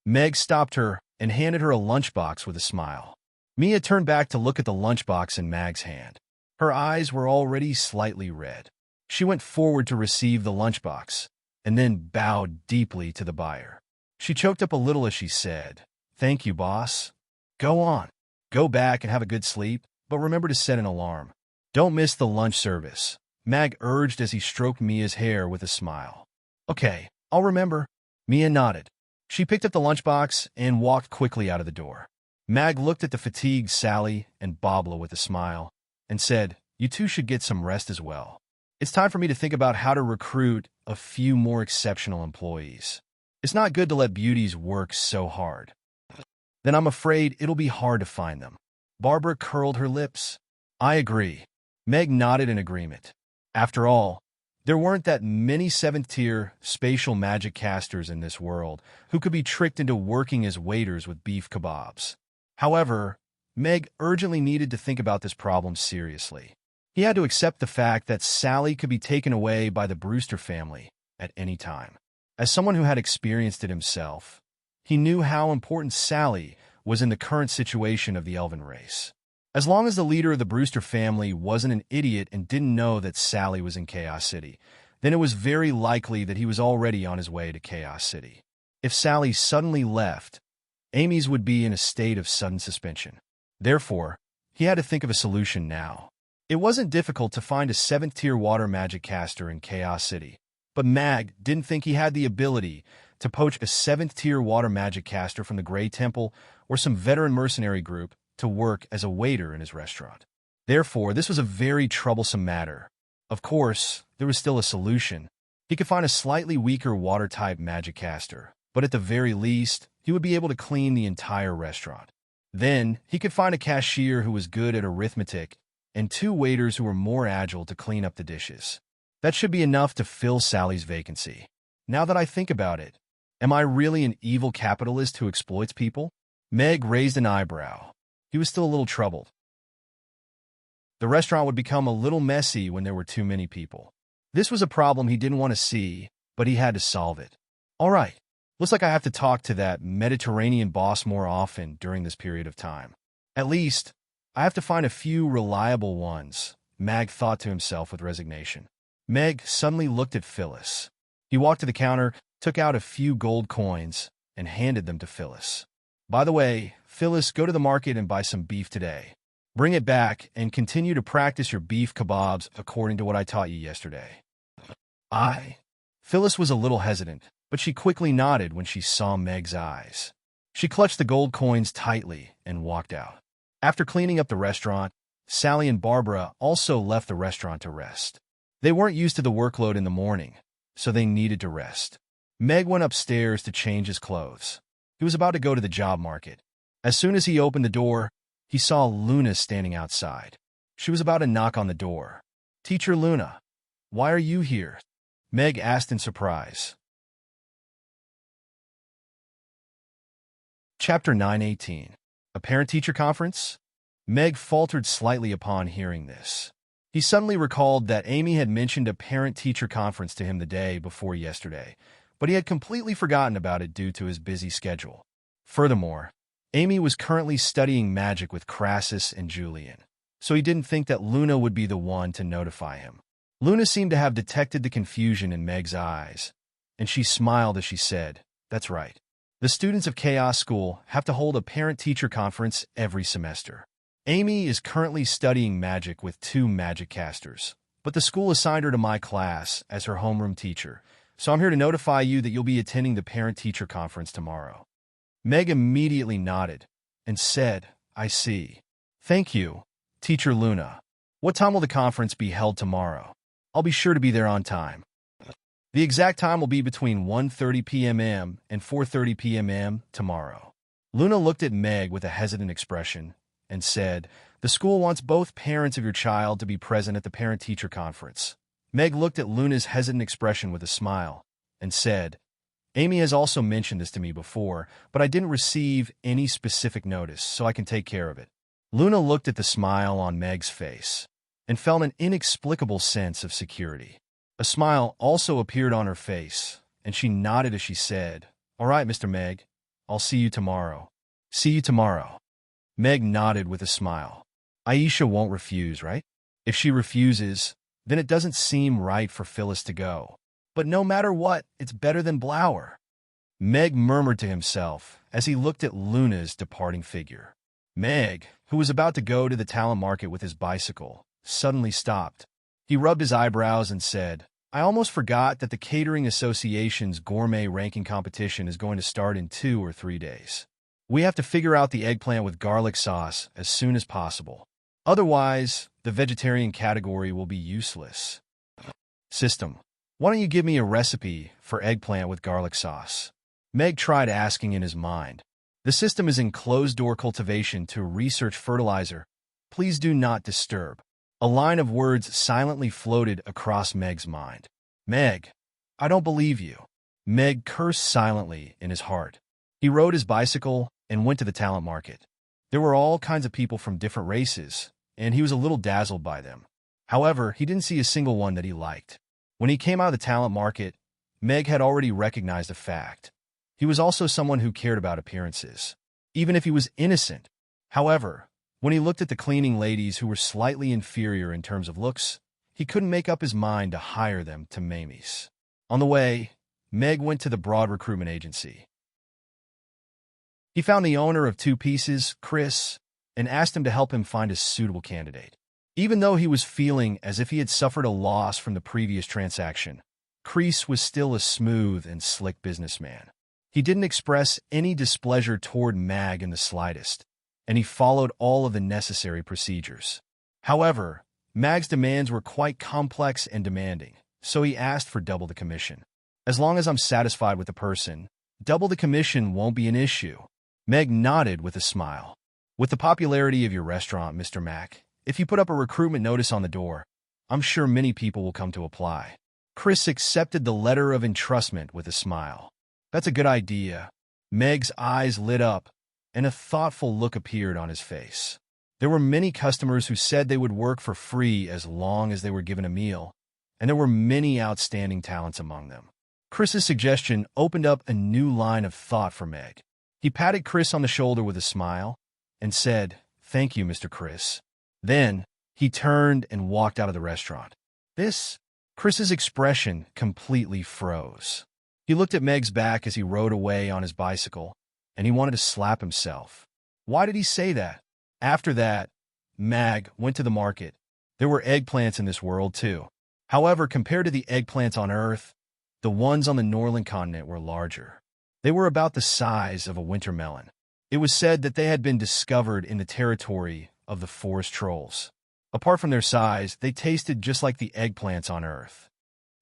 Meg stopped her and handed her a lunchbox with a smile. Mia turned back to look at the lunchbox in Mag's hand. Her eyes were already slightly red. She went forward to receive the lunchbox, and then bowed deeply to the buyer. She choked up a little as she said, "Thank you, boss. Go on. Go back and have a good sleep, but remember to set an alarm. Don't miss the lunch service," Mag urged as he stroked Mia's hair with a smile. "Okay, I'll remember." Mia nodded. She picked up the lunchbox and walked quickly out of the door. Mag looked at the fatigued Sally and Babla with a smile and said, "You two should get some rest as well. It's time for me to think about how to recruit a few more exceptional employees. It's not good to let beauties work so hard." "Then I'm afraid it'll be hard to find them." Barbara curled her lips. "I agree." Meg nodded in agreement. After all, there weren't that many 7th-tier spatial magic casters in this world who could be tricked into working as waiters with beef kebabs. However, Meg urgently needed to think about this problem seriously. He had to accept the fact that Sally could be taken away by the Brewster family at any time. As someone who had experienced it himself, he knew how important Sally was in the current situation of the elven race. As long as the leader of the Brewster family wasn't an idiot and didn't know that Sally was in Chaos City, then it was very likely that he was already on his way to Chaos City. If Sally suddenly left, Amy's would be in a state of sudden suspension. Therefore, he had to think of a solution now. It wasn't difficult to find a 7th-tier water magic caster in Chaos City, but Mag didn't think he had the ability to poach a 7th-tier water magic caster from the Grey Temple or some veteran mercenary group to work as a waiter in his restaurant. Therefore, this was a very troublesome matter. Of course, there was still a solution. He could find a slightly weaker water-type magic caster, but at the very least, he would be able to clean the entire restaurant. Then, he could find a cashier who was good at arithmetic and 2 waiters who were more agile to clean up the dishes. That should be enough to fill Sally's vacancy. Now that I think about it, am I really an evil capitalist who exploits people? Meg raised an eyebrow. He was still a little troubled. The restaurant would become a little messy when there were too many people. This was a problem he didn't want to see, but he had to solve it. All right, looks like I have to talk to that Mediterranean boss more often during this period of time. At least, I have to find a few reliable ones, Mag thought to himself with resignation. Meg suddenly looked at Phyllis. He walked to the counter, took out a few gold coins, and handed them to Phyllis. By the way, Phyllis, go to the market and buy some beef today. Bring it back and continue to practice your beef kebabs according to what I taught you yesterday. Phyllis was a little hesitant, but she quickly nodded when she saw Meg's eyes. She clutched the gold coins tightly and walked out. After cleaning up the restaurant, Sally and Barbara also left the restaurant to rest. They weren't used to the workload in the morning, so they needed to rest. Meg went upstairs to change his clothes. He was about to go to the job market. As soon as he opened the door, he saw Luna standing outside. She was about to knock on the door. "Teacher Luna, why are you here?" Meg asked in surprise. Chapter 9:18. A parent-teacher conference? Meg faltered slightly upon hearing this. He suddenly recalled that Amy had mentioned a parent-teacher conference to him the day before yesterday, but he had completely forgotten about it due to his busy schedule. Furthermore, Amy was currently studying magic with Crassus and Julian, so he didn't think that Luna would be the one to notify him. Luna seemed to have detected the confusion in Meg's eyes, and she smiled as she said, "That's right. The students of Chaos School have to hold a parent-teacher conference every semester. Amy is currently studying magic with 2 magic casters, but the school assigned her to my class as her homeroom teacher, so I'm here to notify you that you'll be attending the parent-teacher conference tomorrow." Meg immediately nodded and said, "I see. Thank you, Teacher Luna. What time will the conference be held tomorrow? I'll be sure to be there on time." "The exact time will be between 1:30 p.m. and 4:30 p.m. tomorrow." Luna looked at Meg with a hesitant expression and said, "The school wants both parents of your child to be present at the parent-teacher conference." Meg looked at Luna's hesitant expression with a smile and said, "Amy has also mentioned this to me before, but I didn't receive any specific notice, so I can take care of it." Luna looked at the smile on Meg's face and felt an inexplicable sense of security. A smile also appeared on her face, and she nodded as she said, "All right, Mr. Meg, I'll see you tomorrow." "See you tomorrow." Meg nodded with a smile. Aisha won't refuse, right? If she refuses, then it doesn't seem right for Phyllis to go. But no matter what, it's better than Blower. Meg murmured to himself as he looked at Luna's departing figure. Meg, who was about to go to the talent market with his bicycle, suddenly stopped. He rubbed his eyebrows and said, "I almost forgot that the Catering Association's gourmet ranking competition is going to start in 2 or 3 days. We have to figure out the eggplant with garlic sauce as soon as possible. Otherwise, the vegetarian category will be useless." "System, why don't you give me a recipe for eggplant with garlic sauce?" Meg tried asking in his mind. "The system is in closed-door cultivation to research fertilizer. Please do not disturb." A line of words silently floated across Meg's mind. "Meg, I don't believe you." Meg cursed silently in his heart. He rode his bicycle and went to the talent market. There were all kinds of people from different races, and he was a little dazzled by them. However, he didn't see a single one that he liked. When he came out of the talent market, Meg had already recognized a fact. He was also someone who cared about appearances, even if he was innocent. However, when he looked at the cleaning ladies who were slightly inferior in terms of looks, he couldn't make up his mind to hire them to Mamie's. On the way, Meg went to the Broad recruitment agency. He found the owner of Two Pieces, Chris, and asked him to help him find a suitable candidate. Even though he was feeling as if he had suffered a loss from the previous transaction, Chris was still a smooth and slick businessman. He didn't express any displeasure toward Mag in the slightest, and he followed all of the necessary procedures. However, Mag's demands were quite complex and demanding, so he asked for double the commission. As long as I'm satisfied with the person, double the commission won't be an issue. Meg nodded with a smile. With the popularity of your restaurant, Mr. Mac, if you put up a recruitment notice on the door, I'm sure many people will come to apply. Chris accepted the letter of entrustment with a smile. That's a good idea. Meg's eyes lit up, and a thoughtful look appeared on his face. There were many customers who said they would work for free as long as they were given a meal, and there were many outstanding talents among them. Chris's suggestion opened up a new line of thought for Meg. He patted Chris on the shoulder with a smile and said, "Thank you, Mr. Chris." Then, he turned and walked out of the restaurant. Chris's expression completely froze. He looked at Meg's back as he rode away on his bicycle, and he wanted to slap himself. Why did he say that? After that, Meg went to the market. There were eggplants in this world, too. However, compared to the eggplants on Earth, the ones on the northern continent were larger. They were about the size of a winter melon. It was said that they had been discovered in the territory of the forest trolls. Apart from their size, they tasted just like the eggplants on Earth.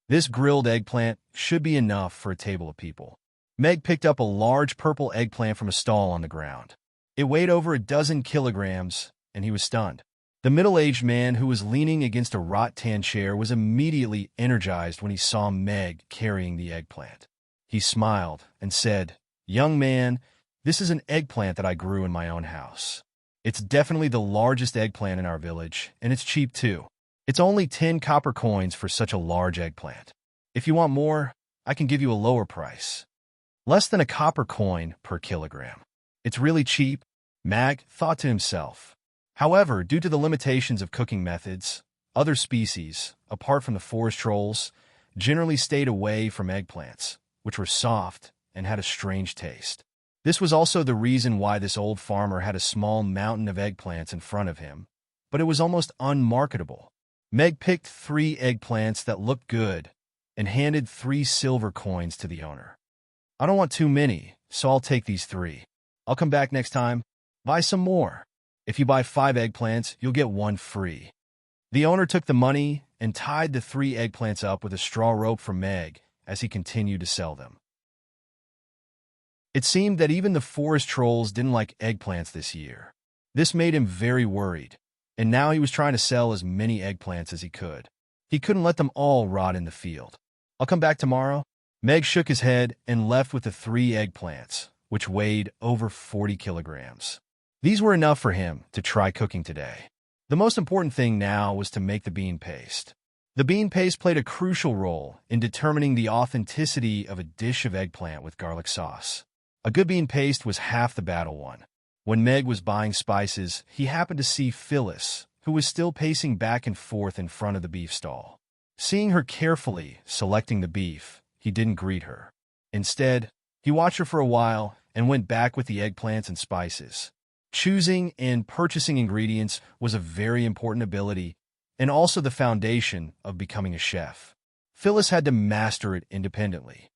This grilled eggplant should be enough for a table of people. Meg picked up a large purple eggplant from a stall on the ground. It weighed over a dozen kilograms, and he was stunned. The middle-aged man who was leaning against a wrought-tan chair was immediately energized when he saw Meg carrying the eggplant. He smiled and said, "Young man, this is an eggplant that I grew in my own house. It's definitely the largest eggplant in our village, and it's cheap too. It's only 10 copper coins for such a large eggplant. If you want more, I can give you a lower price. Less than a copper coin per kilogram. It's really cheap," Mag thought to himself. However, due to the limitations of cooking methods, other species, apart from the forest trolls, generally stayed away from eggplants, which were soft and had a strange taste. This was also the reason why this old farmer had a small mountain of eggplants in front of him, but it was almost unmarketable. Meg picked 3 eggplants that looked good and handed 3 silver coins to the owner. "I don't want too many, so I'll take these 3. I'll come back next time. Buy some more. If you buy 5 eggplants, you'll get 1 free." The owner took the money and tied the 3 eggplants up with a straw rope for Meg as he continued to sell them. It seemed that even the forest trolls didn't like eggplants this year. This made him very worried, and now he was trying to sell as many eggplants as he could. He couldn't let them all rot in the field. "I'll come back tomorrow." Meg shook his head and left with the 3 eggplants, which weighed over 40 kilograms. These were enough for him to try cooking today. The most important thing now was to make the bean paste. The bean paste played a crucial role in determining the authenticity of a dish of eggplant with garlic sauce. A good bean paste was half the battle won. When Meg was buying spices, he happened to see Phyllis, who was still pacing back and forth in front of the beef stall. Seeing her carefully selecting the beef, he didn't greet her. Instead, he watched her for a while and went back with the eggplants and spices. Choosing and purchasing ingredients was a very important ability and also the foundation of becoming a chef. Phyllis had to master it independently.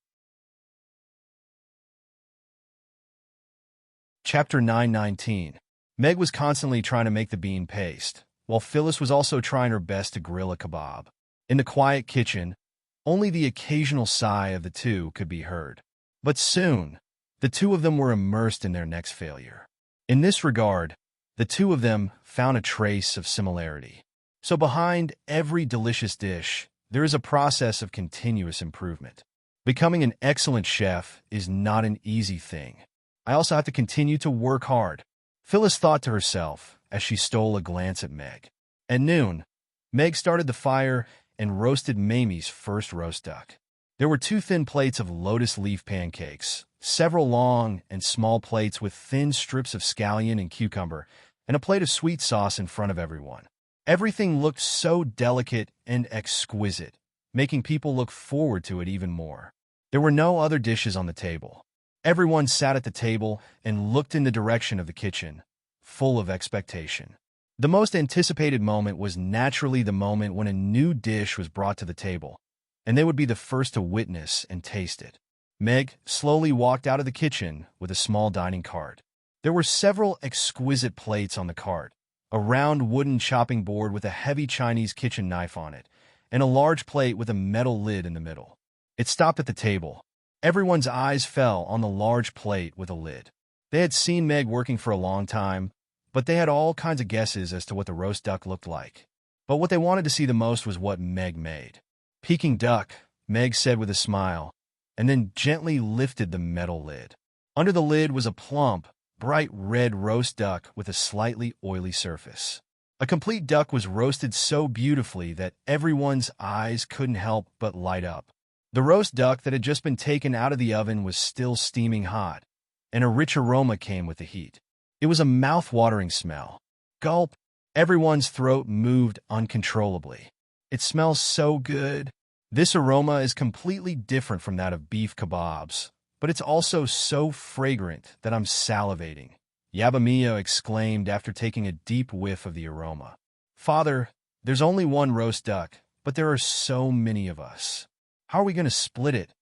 Chapter 919. Meg was constantly trying to make the bean paste, while Phyllis was also trying her best to grill a kebab. In the quiet kitchen, only the occasional sigh of the two could be heard. But soon, the two of them were immersed in their next failure. In this regard, the two of them found a trace of similarity. So behind every delicious dish, there is a process of continuous improvement. Becoming an excellent chef is not an easy thing. I also have to continue to work hard, Phyllis thought to herself as she stole a glance at Meg. At noon, Meg started the fire and roasted Mamie's first roast duck. There were 2 thin plates of lotus leaf pancakes, several long and small plates with thin strips of scallion and cucumber, and a plate of sweet sauce in front of everyone. Everything looked so delicate and exquisite, making people look forward to it even more. There were no other dishes on the table. Everyone sat at the table and looked in the direction of the kitchen, full of expectation. The most anticipated moment was naturally the moment when a new dish was brought to the table, and they would be the first to witness and taste it. Meg slowly walked out of the kitchen with a small dining cart. There were several exquisite plates on the cart, a round wooden chopping board with a heavy Chinese kitchen knife on it, and a large plate with a metal lid in the middle. It stopped at the table. Everyone's eyes fell on the large plate with a lid. They had seen Meg working for a long time, but they had all kinds of guesses as to what the roast duck looked like. But what they wanted to see the most was what Meg made. "Peking duck," Meg said with a smile, and then gently lifted the metal lid. Under the lid was a plump, bright red roast duck with a slightly oily surface. A complete duck was roasted so beautifully that everyone's eyes couldn't help but light up. The roast duck that had just been taken out of the oven was still steaming hot, and a rich aroma came with the heat. It was a mouth-watering smell. Gulp! Everyone's throat moved uncontrollably. "It smells so good." This aroma is completely different from that of beef kebabs, but it's also so fragrant that I'm salivating, Yabamiya exclaimed after taking a deep whiff of the aroma. "Father, there's only one roast duck, but there are so many of us. How are we going to split it?"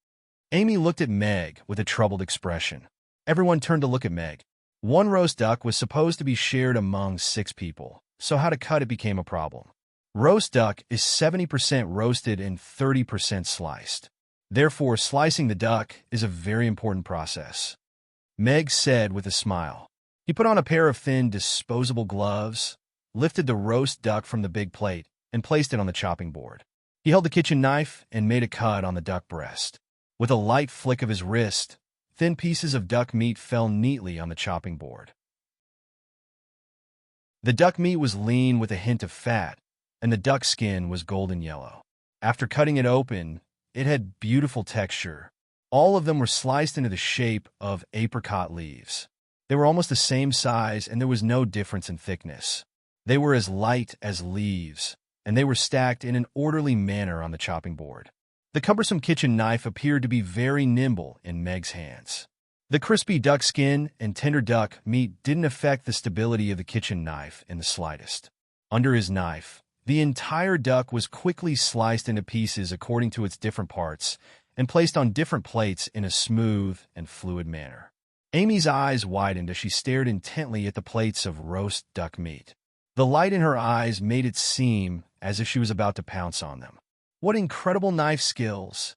Amy looked at Meg with a troubled expression. Everyone turned to look at Meg. One roast duck was supposed to be shared among 6 people, so how to cut it became a problem. Roast duck is 70% roasted and 30% sliced. Therefore, slicing the duck is a very important process, Meg said with a smile. He put on a pair of thin, disposable gloves, lifted the roast duck from the big plate, and placed it on the chopping board. He held the kitchen knife and made a cut on the duck breast. With a light flick of his wrist, thin pieces of duck meat fell neatly on the chopping board. The duck meat was lean with a hint of fat, and the duck skin was golden yellow. After cutting it open, it had beautiful texture. All of them were sliced into the shape of apricot leaves. They were almost the same size, and there was no difference in thickness. They were as light as leaves, and they were stacked in an orderly manner on the chopping board. The cumbersome kitchen knife appeared to be very nimble in Meg's hands. The crispy duck skin and tender duck meat didn't affect the stability of the kitchen knife in the slightest. Under his knife, the entire duck was quickly sliced into pieces according to its different parts and placed on different plates in a smooth and fluid manner. Amy's eyes widened as she stared intently at the plates of roast duck meat. The light in her eyes made it seem as if she was about to pounce on them. What incredible knife skills!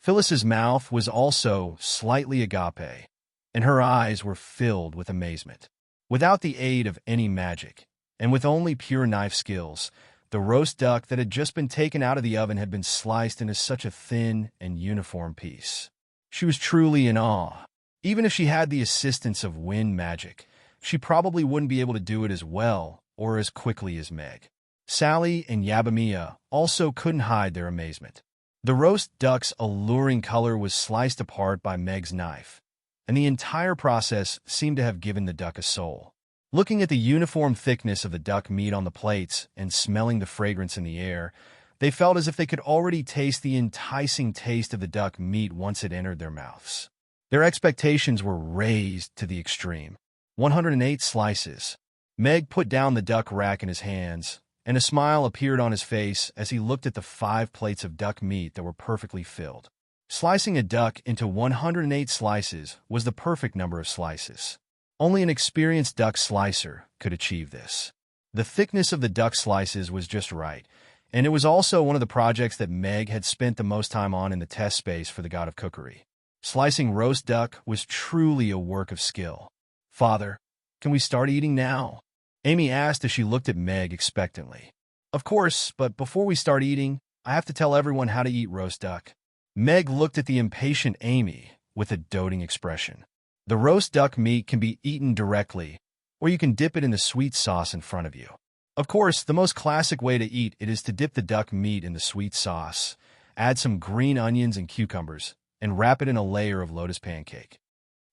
Phyllis's mouth was also slightly agape, and her eyes were filled with amazement. Without the aid of any magic, and with only pure knife skills, the roast duck that had just been taken out of the oven had been sliced into such a thin and uniform piece. She was truly in awe. Even if she had the assistance of wind magic, she probably wouldn't be able to do it as well or as quickly as Meg. Sally and Yabamiya also couldn't hide their amazement. The roast duck's alluring color was sliced apart by Meg's knife, and the entire process seemed to have given the duck a soul. Looking at the uniform thickness of the duck meat on the plates and smelling the fragrance in the air, they felt as if they could already taste the enticing taste of the duck meat once it entered their mouths. Their expectations were raised to the extreme. 108 slices. Meg put down the duck rack in his hands, and a smile appeared on his face as he looked at the 5 plates of duck meat that were perfectly filled. Slicing a duck into 108 slices was the perfect number of slices. Only an experienced duck slicer could achieve this. The thickness of the duck slices was just right, and it was also one of the projects that Meg had spent the most time on in the test space for the God of Cookery. Slicing roast duck was truly a work of skill. "Father, can we start eating now?" Amy asked as she looked at Meg expectantly. "Of course, but before we start eating, I have to tell everyone how to eat roast duck." Meg looked at the impatient Amy with a doting expression. The roast duck meat can be eaten directly, or you can dip it in the sweet sauce in front of you. Of course, the most classic way to eat it is to dip the duck meat in the sweet sauce, add some green onions and cucumbers, and wrap it in a layer of lotus pancake.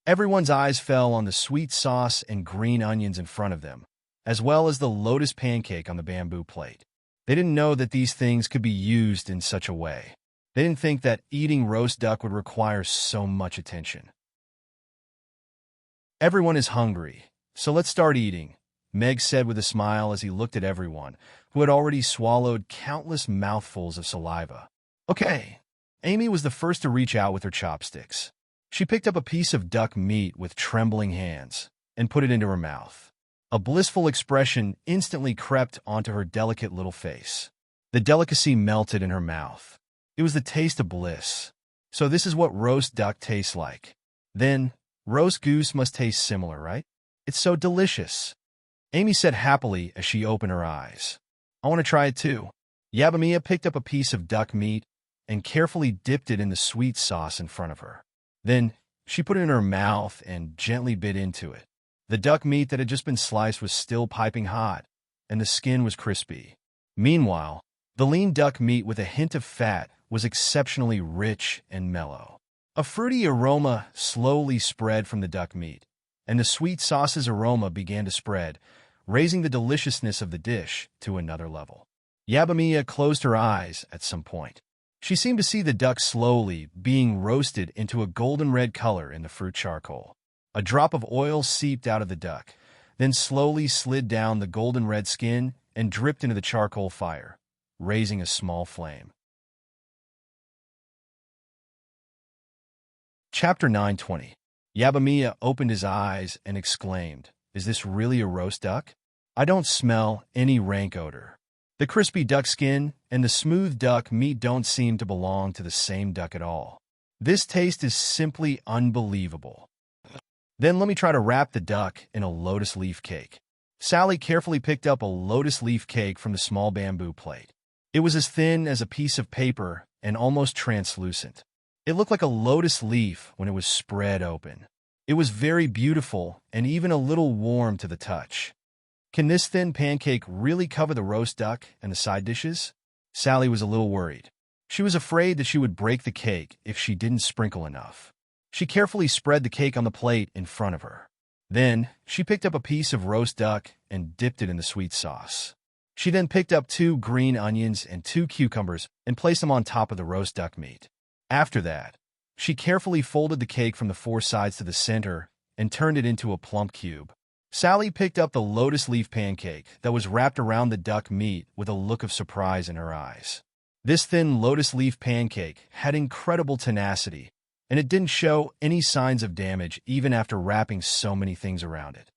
Everyone's eyes fell on the sweet sauce and green onions in front of them, as well as the lotus pancake on the bamboo plate. They didn't know that these things could be used in such a way. They didn't think that eating roast duck would require so much attention. "Everyone is hungry, so let's start eating," Meg said with a smile as he looked at everyone, who had already swallowed countless mouthfuls of saliva. "Okay." Amy was the first to reach out with her chopsticks. She picked up a piece of duck meat with trembling hands and put it into her mouth. A blissful expression instantly crept onto her delicate little face. The delicacy melted in her mouth. It was the taste of bliss. So this is what roast duck tastes like. Then, roast goose must taste similar, right? It's so delicious. Amy said happily as she opened her eyes. I want to try it too. Yabamiya picked up a piece of duck meat and carefully dipped it in the sweet sauce in front of her. Then, she put it in her mouth and gently bit into it. The duck meat that had just been sliced was still piping hot, and the skin was crispy. Meanwhile, the lean duck meat with a hint of fat was exceptionally rich and mellow. A fruity aroma slowly spread from the duck meat, and the sweet sauce's aroma began to spread, raising the deliciousness of the dish to another level. Yabamiya closed her eyes at some point. She seemed to see the duck slowly being roasted into a golden red color in the fruit charcoal. A drop of oil seeped out of the duck, then slowly slid down the golden red skin and dripped into the charcoal fire, raising a small flame. Chapter 9:20. Yabamiya opened his eyes and exclaimed, "Is this really a roast duck? I don't smell any rank odor. The crispy duck skin and the smooth duck meat don't seem to belong to the same duck at all. This taste is simply unbelievable." Then let me try to wrap the duck in a lotus leaf cake. Sally carefully picked up a lotus leaf cake from the small bamboo plate. It was as thin as a piece of paper and almost translucent. It looked like a lotus leaf when it was spread open. It was very beautiful and even a little warm to the touch. Can this thin pancake really cover the roast duck and the side dishes? Sally was a little worried. She was afraid that she would break the cake if she didn't sprinkle enough. She carefully spread the cake on the plate in front of her. Then, she picked up a piece of roast duck and dipped it in the sweet sauce. She then picked up 2 green onions and 2 cucumbers and placed them on top of the roast duck meat. After that, she carefully folded the cake from the 4 sides to the center and turned it into a plump cube. Sally picked up the lotus leaf pancake that was wrapped around the duck meat with a look of surprise in her eyes. This thin lotus leaf pancake had incredible tenacity, and it didn't show any signs of damage even after wrapping so many things around it.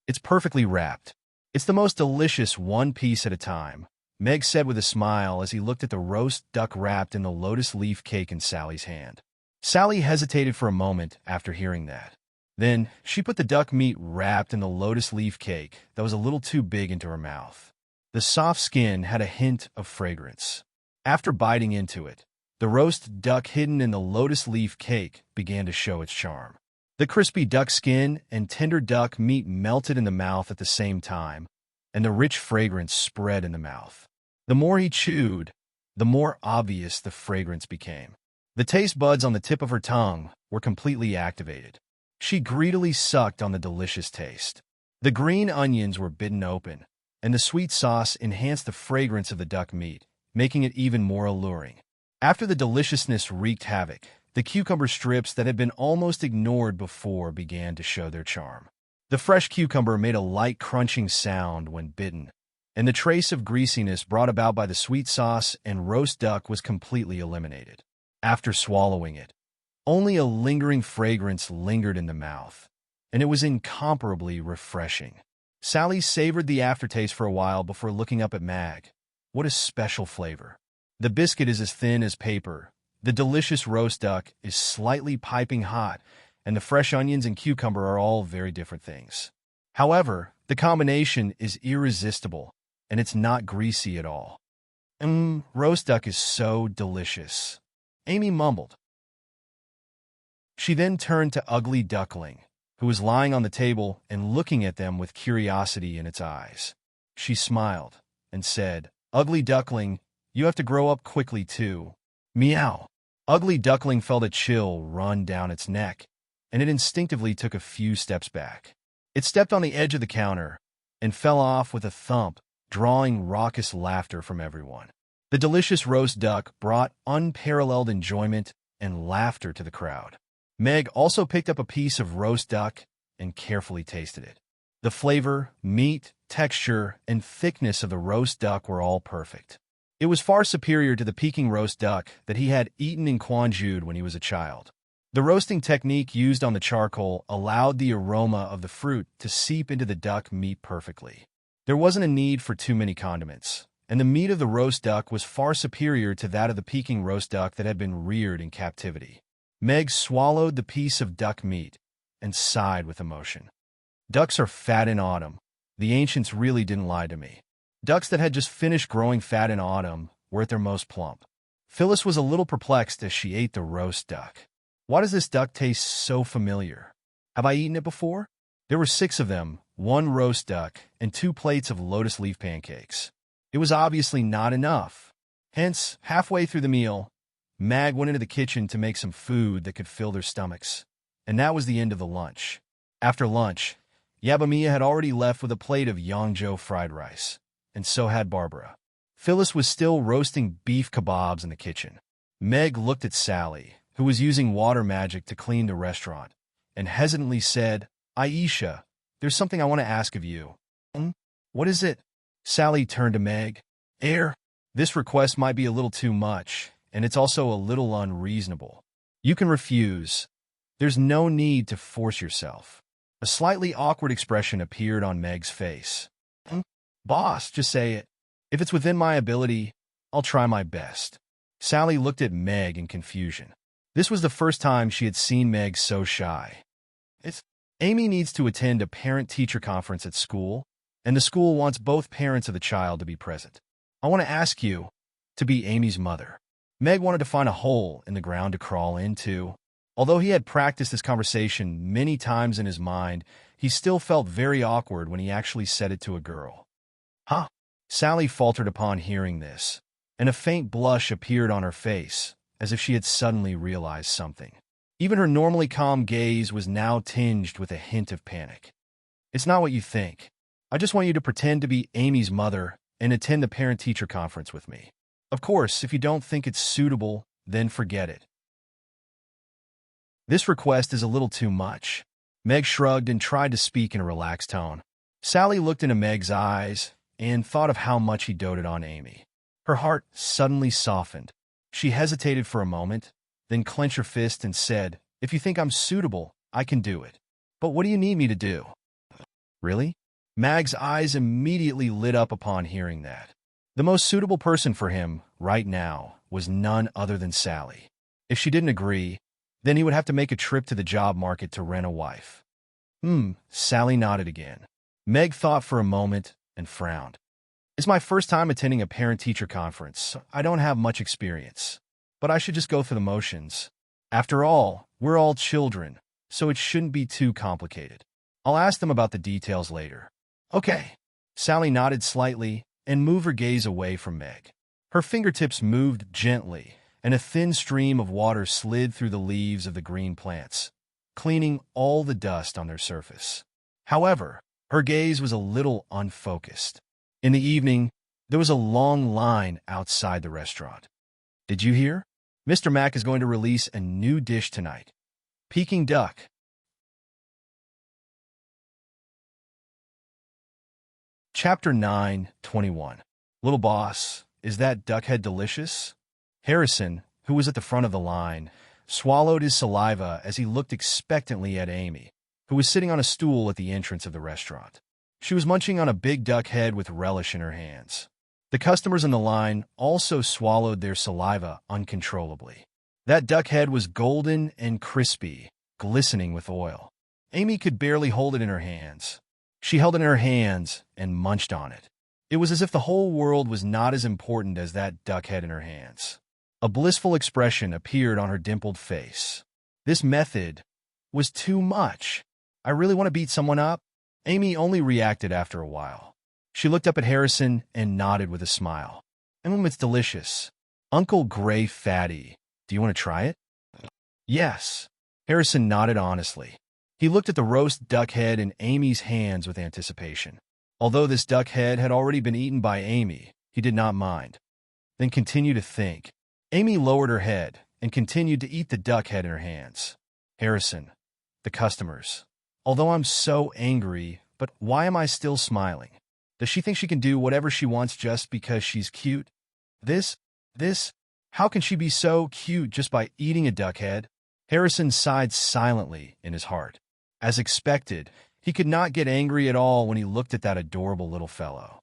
It's perfectly wrapped. It's the most delicious one piece at a time, Meg said with a smile as he looked at the roast duck wrapped in the lotus leaf cake in Sally's hand. Sally hesitated for a moment after hearing that. Then, she put the duck meat wrapped in the lotus leaf cake that was a little too big into her mouth. The soft skin had a hint of fragrance. After biting into it, the roast duck hidden in the lotus leaf cake began to show its charm. The crispy duck skin and tender duck meat melted in the mouth at the same time, and the rich fragrance spread in the mouth. The more he chewed, the more obvious the fragrance became. The taste buds on the tip of her tongue were completely activated. She greedily sucked on the delicious taste. The green onions were bitten open, and the sweet sauce enhanced the fragrance of the duck meat, making it even more alluring. After the deliciousness wreaked havoc, the cucumber strips that had been almost ignored before began to show their charm. The fresh cucumber made a light crunching sound when bitten, and the trace of greasiness brought about by the sweet sauce and roast duck was completely eliminated. After swallowing it, only a lingering fragrance lingered in the mouth, and it was incomparably refreshing. Sally savored the aftertaste for a while before looking up at Mag. What a special flavor. The biscuit is as thin as paper, the delicious roast duck is slightly piping hot, and the fresh onions and cucumber are all very different things. However, the combination is irresistible, and it's not greasy at all. Roast duck is so delicious, Amy mumbled. She then turned to Ugly Duckling, who was lying on the table and looking at them with curiosity in its eyes. She smiled and said, "Ugly Duckling, you have to grow up quickly too." Meow. Ugly Duckling felt a chill run down its neck, and it instinctively took a few steps back. It stepped on the edge of the counter and fell off with a thump, drawing raucous laughter from everyone. The delicious roast duck brought unparalleled enjoyment and laughter to the crowd. Meg also picked up a piece of roast duck and carefully tasted it. The flavor, meat, texture, and thickness of the roast duck were all perfect. It was far superior to the Peking roast duck that he had eaten in Quanjude when he was a child. The roasting technique used on the charcoal allowed the aroma of the fruit to seep into the duck meat perfectly. There wasn't a need for too many condiments, and the meat of the roast duck was far superior to that of the Peking roast duck that had been reared in captivity. Meg swallowed the piece of duck meat and sighed with emotion. Ducks are fat in autumn. The ancients really didn't lie to me. Ducks that had just finished growing fat in autumn were at their most plump. Phyllis was a little perplexed as she ate the roast duck. Why does this duck taste so familiar? Have I eaten it before? There were 6 of them, 1 roast duck, and 2 plates of lotus leaf pancakes. It was obviously not enough. Hence, halfway through the meal, Mag went into the kitchen to make some food that could fill their stomachs. And that was the end of the lunch. After lunch, Yabamiya had already left with a plate of Yangzhou fried rice, and so had Barbara. Phyllis was still roasting beef kebabs in the kitchen. Meg looked at Sally, who was using water magic to clean the restaurant, and hesitantly said, Aisha, there's something I want to ask of you. What is it? Sally turned to Meg. This request might be a little too much, and it's also a little unreasonable. You can refuse. There's no need to force yourself. A slightly awkward expression appeared on Meg's face. Boss, just say it. If it's within my ability, I'll try my best. Sally looked at Meg in confusion. This was the first time she had seen Meg so shy. Amy needs to attend a parent-teacher conference at school, and the school wants both parents of the child to be present. I want to ask you to be Amy's mother. Meg wanted to find a hole in the ground to crawl into. Although he had practiced this conversation many times in his mind, he still felt very awkward when he actually said it to a girl. Huh? Sally faltered upon hearing this, and a faint blush appeared on her face, as if she had suddenly realized something. Even her normally calm gaze was now tinged with a hint of panic. It's not what you think. I just want you to pretend to be Amy's mother and attend the parent-teacher conference with me. Of course, if you don't think it's suitable, then forget it. This request is a little too much. Meg shrugged and tried to speak in a relaxed tone. Sally looked into Meg's eyes and thought of how much he doted on Amy. Her heart suddenly softened. She hesitated for a moment, then clenched her fist and said, If you think I'm suitable, I can do it. But what do you need me to do? Really? Meg's eyes immediately lit up upon hearing that. The most suitable person for him, right now, was none other than Sally. If she didn't agree, then he would have to make a trip to the job market to rent a wife. Sally nodded again. Meg thought for a moment and frowned. It's my first time attending a parent-teacher conference, so I don't have much experience. But I should just go through the motions. After all, we're all children, so it shouldn't be too complicated. I'll ask them about the details later. Okay. Sally nodded slightly and moved her gaze away from Meg. Her fingertips moved gently, and a thin stream of water slid through the leaves of the green plants, cleaning all the dust on their surface. However, her gaze was a little unfocused. In the evening, there was a long line outside the restaurant. Did you hear? Mr. Mac is going to release a new dish tonight. Peking duck. Chapter 9:21. Little boss, is that duck head delicious? Harrison, who was at the front of the line, swallowed his saliva as he looked expectantly at Amy, who was sitting on a stool at the entrance of the restaurant. She was munching on a big duck head with relish in her hands. The customers in the line also swallowed their saliva uncontrollably. That duck head was golden and crispy, glistening with oil. Amy could barely hold it in her hands. She held it in her hands and munched on it. It was as if the whole world was not as important as that duck head in her hands. A blissful expression appeared on her dimpled face. This method was too much. I really want to beat someone up? Amy only reacted after a while. She looked up at Harrison and nodded with a smile. It's delicious. Uncle Gray Fatty, do you want to try it? Yes. Harrison nodded honestly. He looked at the roast duck head in Amy's hands with anticipation. Although this duck head had already been eaten by Amy, he did not mind. Then continued to think. Amy lowered her head and continued to eat the duck head in her hands. Harrison, the customers. Although I'm so angry, but why am I still smiling? Does she think she can do whatever she wants just because she's cute? How can she be so cute just by eating a duck head? Harrison sighed silently in his heart. As expected, he could not get angry at all when he looked at that adorable little fellow.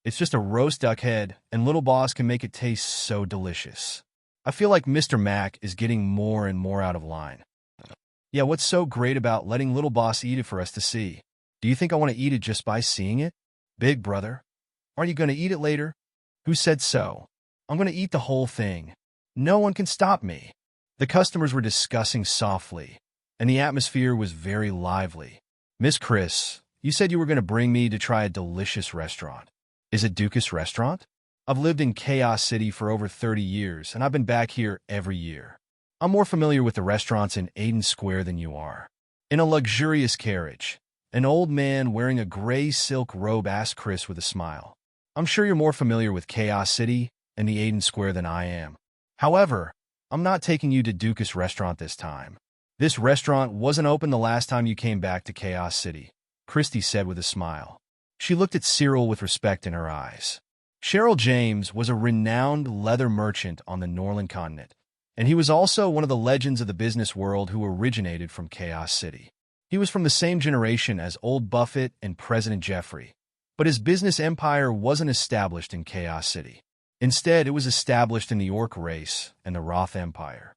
It's just a roast duck head, and Little Boss can make it taste so delicious. I feel like Mr. Mac is getting more and more out of line. Yeah, what's so great about letting Little Boss eat it for us to see? Do you think I want to eat it just by seeing it? Big brother, aren't you going to eat it later? Who said so? I'm going to eat the whole thing. No one can stop me. The customers were discussing softly, and the atmosphere was very lively. Miss Chris, you said you were going to bring me to try a delicious restaurant. Is it Dukas Restaurant? I've lived in Chaos City for over 30 years, and I've been back here every year. I'm more familiar with the restaurants in Aiden Square than you are. In a luxurious carriage, an old man wearing a gray silk robe asked Chris with a smile. I'm sure you're more familiar with Chaos City and the Aiden Square than I am. However, I'm not taking you to Dukas Restaurant this time. This restaurant wasn't open the last time you came back to Chaos City, Christy said with a smile. She looked at Cyril with respect in her eyes. Cheryl James was a renowned leather merchant on the Northern continent, and he was also one of the legends of the business world who originated from Chaos City. He was from the same generation as Old Buffett and President Jeffrey, but his business empire wasn't established in Chaos City. Instead, it was established in the Orc race and the Roth Empire.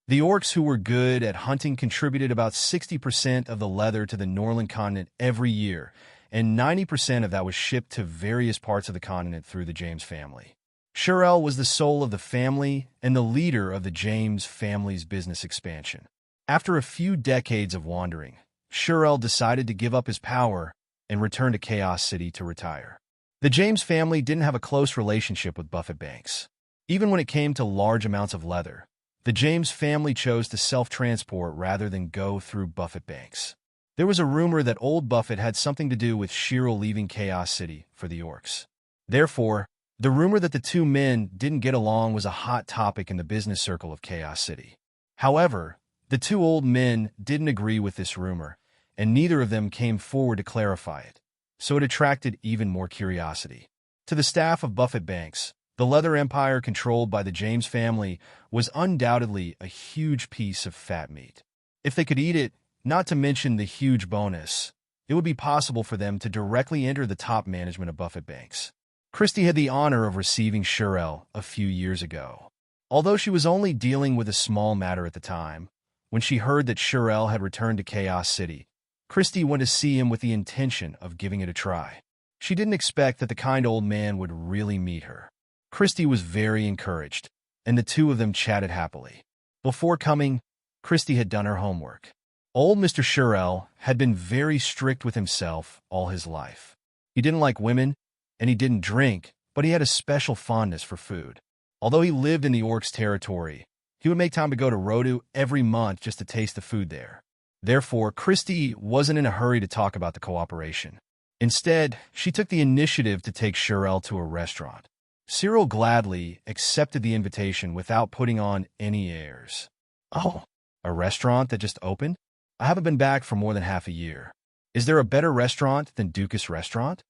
The orcs who were good at hunting contributed about 60% of the leather to the Northern continent every year, and 90% of that was shipped to various parts of the continent through the James family. Shirel was the soul of the family and the leader of the James family's business expansion. After a few decades of wandering, Shirel decided to give up his power and return to Chaos City to retire. The James family didn't have a close relationship with Buffett Banks. Even when it came to large amounts of leather, the James family chose to self-transport rather than go through Buffett Banks. There was a rumor that old Buffett had something to do with Shirel leaving Chaos City for the orcs. Therefore, the rumor that the two men didn't get along was a hot topic in the business circle of Chaos City. However, the two old men didn't agree with this rumor, and neither of them came forward to clarify it, so it attracted even more curiosity. To the staff of Buffett Banks, the leather empire controlled by the James family was undoubtedly a huge piece of fat meat. If they could eat it, not to mention the huge bonus, it would be possible for them to directly enter the top management of Buffett Banks. Christie had the honor of receiving Shirel a few years ago. Although she was only dealing with a small matter at the time, when she heard that Shirel had returned to Chaos City, Christie went to see him with the intention of giving it a try. She didn't expect that the kind old man would really meet her. Christie was very encouraged, and the two of them chatted happily. Before coming, Christie had done her homework. Old Mr. Shirel had been very strict with himself all his life. He didn't like women, and he didn't drink, but he had a special fondness for food. Although he lived in the Orcs' territory, he would make time to go to Rodu every month just to taste the food there. Therefore, Christie wasn't in a hurry to talk about the cooperation. Instead, she took the initiative to take Shirel to a restaurant. Cyril gladly accepted the invitation without putting on any airs. Oh, a restaurant that just opened? I haven't been back for more than half a year. Is there a better restaurant than Dukas Restaurant?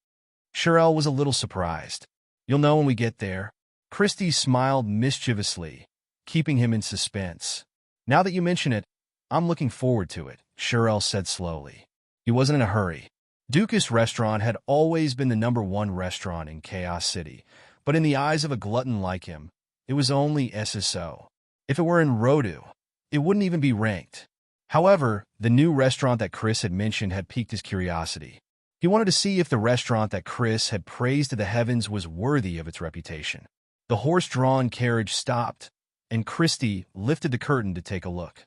Shirel was a little surprised. You'll know when we get there. Christie smiled mischievously, keeping him in suspense. Now that you mention it, I'm looking forward to it, Shirel said slowly. He wasn't in a hurry. Dukas Restaurant had always been the #1 restaurant in Chaos City, but in the eyes of a glutton like him, it was only SSO. If it were in Rodu, it wouldn't even be ranked. However, the new restaurant that Chris had mentioned had piqued his curiosity. He wanted to see if the restaurant that Chris had praised to the heavens was worthy of its reputation. The horse-drawn carriage stopped, and Christie lifted the curtain to take a look.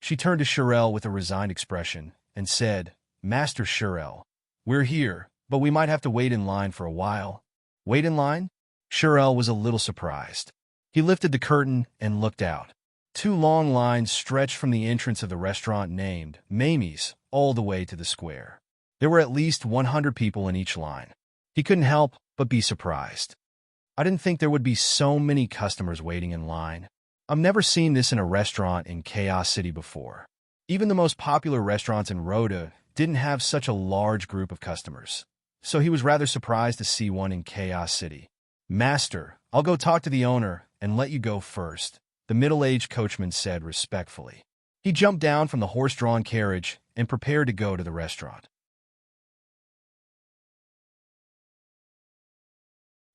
She turned to Shirel with a resigned expression and said, Master Shirel, we're here, but we might have to wait in line for a while. Wait in line? Shirel was a little surprised. He lifted the curtain and looked out. 2 long lines stretched from the entrance of the restaurant named Mamie's all the way to the square. There were at least 100 people in each line. He couldn't help but be surprised. I didn't think there would be so many customers waiting in line. I've never seen this in a restaurant in Chaos City before. Even the most popular restaurants in Rhoda didn't have such a large group of customers, so he was rather surprised to see one in Chaos City. Master, I'll go talk to the owner, and let you go first," the middle-aged coachman said respectfully. He jumped down from the horse-drawn carriage and prepared to go to the restaurant.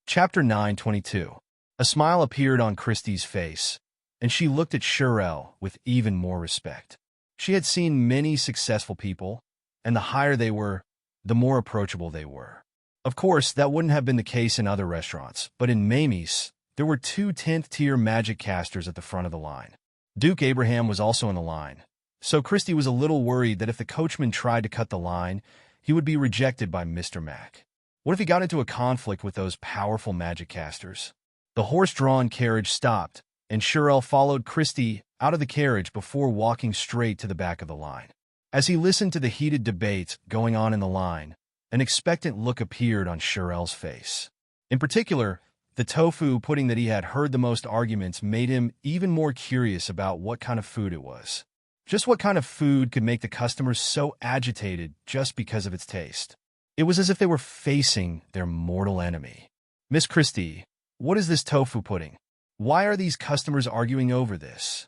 Chapter 9:22. A smile appeared on Christie's face, and she looked at Shirelle with even more respect. She had seen many successful people, and the higher they were, the more approachable they were. Of course, that wouldn't have been the case in other restaurants, but in Mamie's, there were 2 10th-tier magic casters at the front of the line. Duke Abraham was also in the line, so Christie was a little worried that if the coachman tried to cut the line, he would be rejected by Mr. Mac. What if he got into a conflict with those powerful magic casters? The horse-drawn carriage stopped, and Shirelle followed Christie out of the carriage before walking straight to the back of the line. As he listened to the heated debates going on in the line, an expectant look appeared on Shirelle's face. In particular, the tofu pudding that he had heard the most arguments made him even more curious about what kind of food it was. Just what kind of food could make the customers so agitated just because of its taste? It was as if they were facing their mortal enemy. "Miss Christie, what is this tofu pudding? Why are these customers arguing over this?"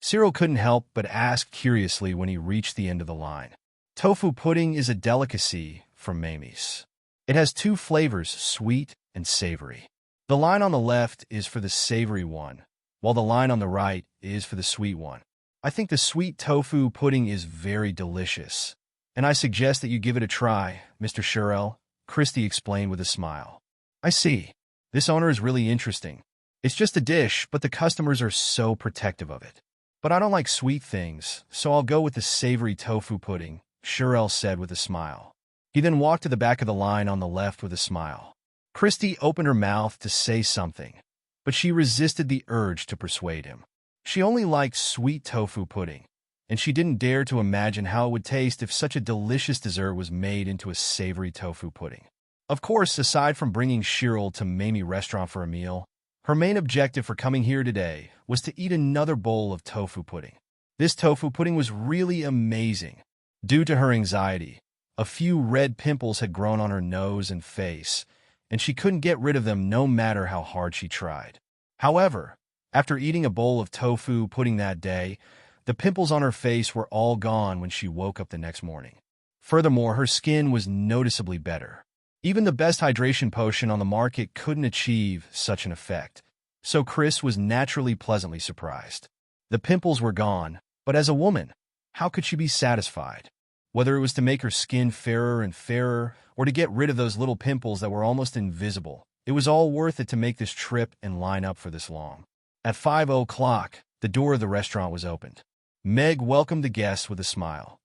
Cyril couldn't help but ask curiously when he reached the end of the line. Tofu pudding is a delicacy from Mamie's. It has 2 flavors, sweet and savory. The line on the left is for the savory one, while the line on the right is for the sweet one. "I think the sweet tofu pudding is very delicious, and I suggest that you give it a try, Mr. Shirelle," Christie explained with a smile. "I see. This owner is really interesting. It's just a dish, but the customers are so protective of it. But I don't like sweet things, so I'll go with the savory tofu pudding," Shirelle said with a smile. He then walked to the back of the line on the left with a smile. Christie opened her mouth to say something, but she resisted the urge to persuade him. She only liked sweet tofu pudding, and she didn't dare to imagine how it would taste if such a delicious dessert was made into a savory tofu pudding. Of course, aside from bringing Shirelle to Mamie Restaurant for a meal, her main objective for coming here today was to eat another bowl of tofu pudding. This tofu pudding was really amazing. Due to her anxiety, a few red pimples had grown on her nose and face, and she couldn't get rid of them no matter how hard she tried. However, after eating a bowl of tofu pudding that day, the pimples on her face were all gone when she woke up the next morning. Furthermore, her skin was noticeably better. Even the best hydration potion on the market couldn't achieve such an effect, so Chris was naturally pleasantly surprised. The pimples were gone, but as a woman, how could she be satisfied? Whether it was to make her skin fairer and fairer, or to get rid of those little pimples that were almost invisible, it was all worth it to make this trip and line up for this long. At 5 o'clock, the door of the restaurant was opened. Meg welcomed the guests with a smile.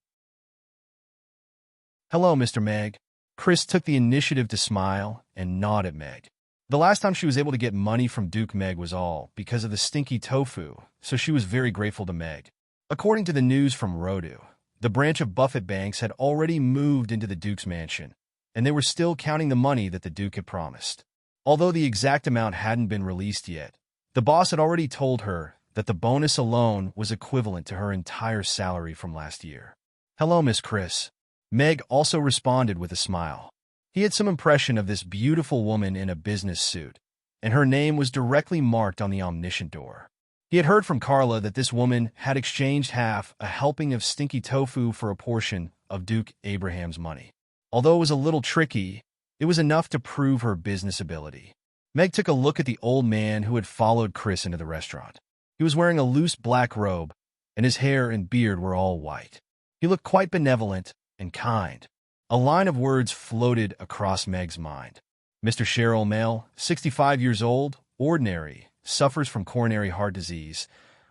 "Hello, Mr. Meg." Chris took the initiative to smile and nod at Meg. The last time she was able to get money from Duke Meg was all because of the stinky tofu, so she was very grateful to Meg. According to the news from Rodu, the branch of Buffett Banks had already moved into the Duke's mansion, and they were still counting the money that the Duke had promised. Although the exact amount hadn't been released yet, the boss had already told her that the bonus alone was equivalent to her entire salary from last year. "Hello, Miss Chris." Meg also responded with a smile. He had some impression of this beautiful woman in a business suit, and her name was directly marked on the omniscient door. He had heard from Carla that this woman had exchanged half a helping of stinky tofu for a portion of Duke Abraham's money. Although it was a little tricky, it was enough to prove her business ability. Meg took a look at the old man who had followed Chris into the restaurant. He was wearing a loose black robe, and his hair and beard were all white. He looked quite benevolent and kind. A line of words floated across Meg's mind. "Mr. Cheryl Male, 65 years old, ordinary, suffers from coronary heart disease,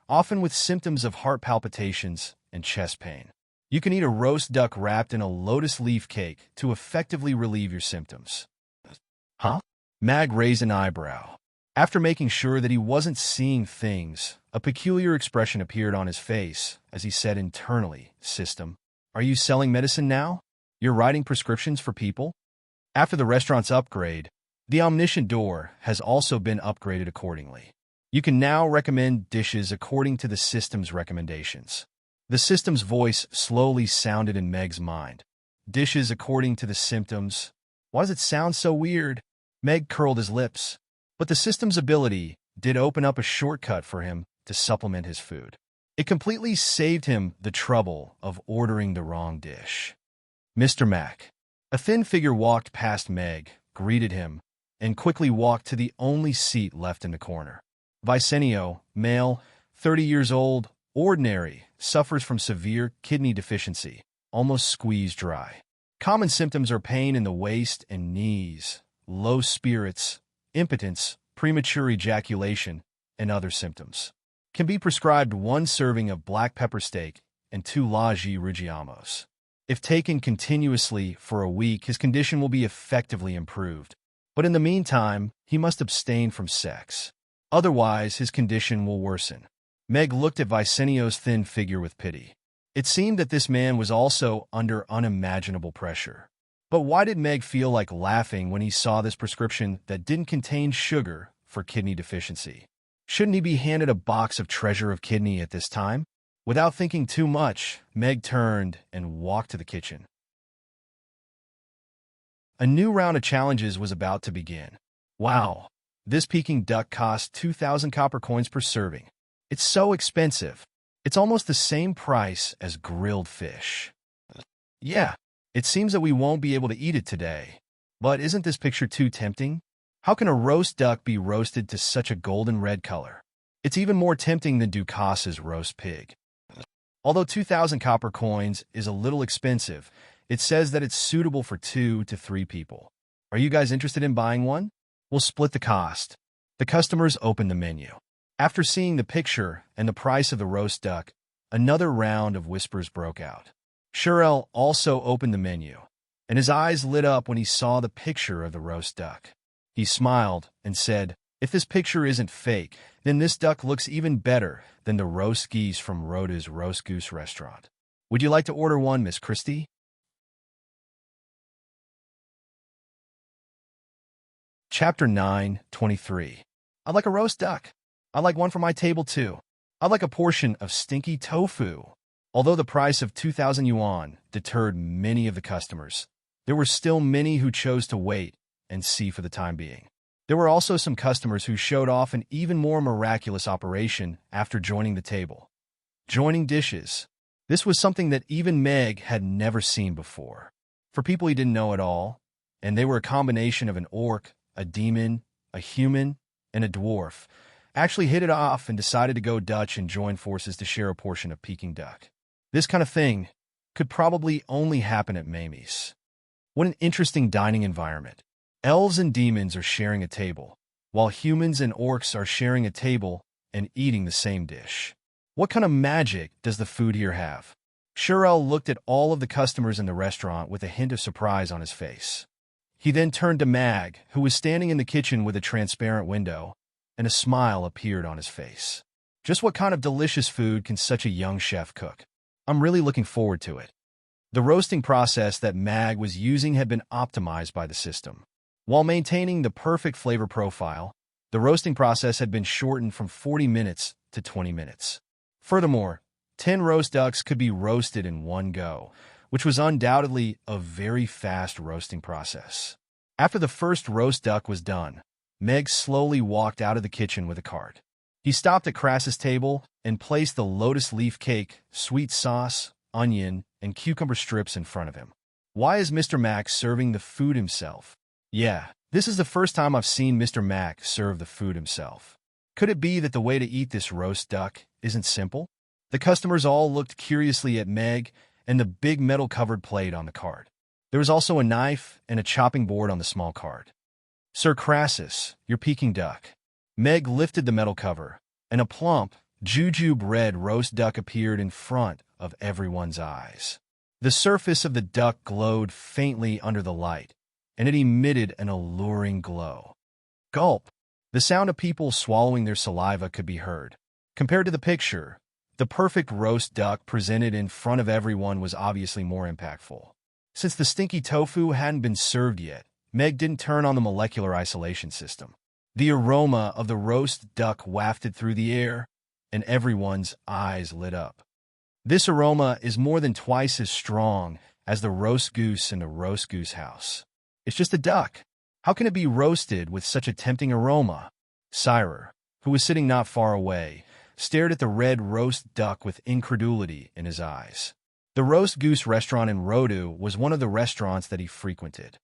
often with symptoms of heart palpitations and chest pain. You can eat a roast duck wrapped in a lotus leaf cake to effectively relieve your symptoms." Huh? Mag raised an eyebrow. After making sure that he wasn't seeing things, a peculiar expression appeared on his face as he said internally, "System, are you selling medicine now? You're writing prescriptions for people?" After the restaurant's upgrade, the omniscient door has also been upgraded accordingly. You can now recommend dishes according to the system's recommendations. The system's voice slowly sounded in Meg's mind. Dishes according to the symptoms. Why does it sound so weird? Meg curled his lips. But the system's ability did open up a shortcut for him to supplement his food. It completely saved him the trouble of ordering the wrong dish. Mr. Mac. A thin figure walked past Meg, greeted him, and quickly walked to the only seat left in the corner. Vicenio, male, 30 years old, ordinary, suffers from severe kidney deficiency, almost squeezed dry. Common symptoms are pain in the waist and knees, low spirits, impotence, premature ejaculation, and other symptoms. Can be prescribed 1 serving of black pepper steak and 2 Lagi Ruggiamos. If taken continuously for a week, his condition will be effectively improved. But in the meantime, he must abstain from sex. Otherwise, his condition will worsen. Meg looked at Vicenio's thin figure with pity. It seemed that this man was also under unimaginable pressure. But why did Meg feel like laughing when he saw this prescription that didn't contain sugar for kidney deficiency? Shouldn't he be handed a box of Treasure of Kidney at this time? Without thinking too much, Meg turned and walked to the kitchen. A new round of challenges was about to begin. Wow! This Peking duck cost 2,000 copper coins per serving. It's so expensive. It's almost the same price as grilled fish. Yeah, it seems that we won't be able to eat it today. But isn't this picture too tempting? How can a roast duck be roasted to such a golden red color? It's even more tempting than Ducas's roast pig. Although 2,000 copper coins is a little expensive, it says that it's suitable for 2 to 3 people. Are you guys interested in buying one? We'll split the cost. The customers opened the menu. After seeing the picture and the price of the roast duck, another round of whispers broke out. Shurel also opened the menu, and his eyes lit up when he saw the picture of the roast duck. He smiled and said, "If this picture isn't fake, then this duck looks even better than the roast geese from Rhoda's Roast Goose restaurant. Would you like to order one, Miss Christie?" Chapter 9:23. I'd like a roast duck. I'd like one for my table, too. I'd like a portion of stinky tofu. Although the price of 2,000 yuan deterred many of the customers, there were still many who chose to wait and see for the time being. There were also some customers who showed off an even more miraculous operation after joining the table. Joining dishes. This was something that even Meg had never seen before. For people he didn't know at all, and they were a combination of an orc, a demon, a human, and a dwarf, actually hit it off and decided to go Dutch and join forces to share a portion of Peking duck. This kind of thing could probably only happen at Mamie's. What an interesting dining environment. Elves and demons are sharing a table, while humans and orcs are sharing a table and eating the same dish. What kind of magic does the food here have? Shurel looked at all of the customers in the restaurant with a hint of surprise on his face. He then turned to Mag, who was standing in the kitchen with a transparent window, and a smile appeared on his face. Just what kind of delicious food can such a young chef cook? I'm really looking forward to it. The roasting process that Mag was using had been optimized by the system. While maintaining the perfect flavor profile, the roasting process had been shortened from 40 minutes to 20 minutes. Furthermore, 10 roast ducks could be roasted in one go, which was undoubtedly a very fast roasting process. After the first roast duck was done, Meg slowly walked out of the kitchen with a cart. He stopped at Crass's table and placed the lotus leaf cake, sweet sauce, onion, and cucumber strips in front of him. Why is Mr. Mac serving the food himself? Yeah, this is the first time I've seen Mr. Mac serve the food himself. Could it be that the way to eat this roast duck isn't simple? The customers all looked curiously at Meg and the big metal-covered plate on the cart. There was also a knife and a chopping board on the small cart. "Sir Crassus, your Peking duck." Meg lifted the metal cover, and a plump, jujube red roast duck appeared in front of everyone's eyes. The surface of the duck glowed faintly under the light, and it emitted an alluring glow. Gulp! The sound of people swallowing their saliva could be heard. Compared to the picture, the perfect roast duck presented in front of everyone was obviously more impactful. Since the stinky tofu hadn't been served yet, Meg didn't turn on the molecular isolation system. The aroma of the roast duck wafted through the air, and everyone's eyes lit up. This aroma is more than twice as strong as the roast goose in the roast goose house. It's just a duck. How can it be roasted with such a tempting aroma? Sire, who was sitting not far away, stared at the red roast duck with incredulity in his eyes. The roast goose restaurant in Rodu was one of the restaurants that he frequented.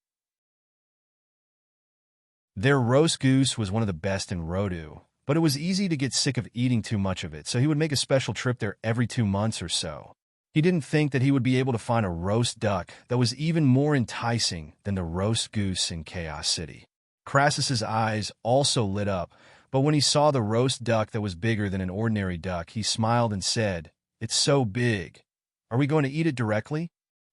Their roast goose was one of the best in Rodu, but it was easy to get sick of eating too much of it, so he would make a special trip there every 2 months or so. He didn't think that he would be able to find a roast duck that was even more enticing than the roast goose in Chaos City. Crassus's eyes also lit up, but when he saw the roast duck that was bigger than an ordinary duck, he smiled and said, "It's so big. Are we going to eat it directly?"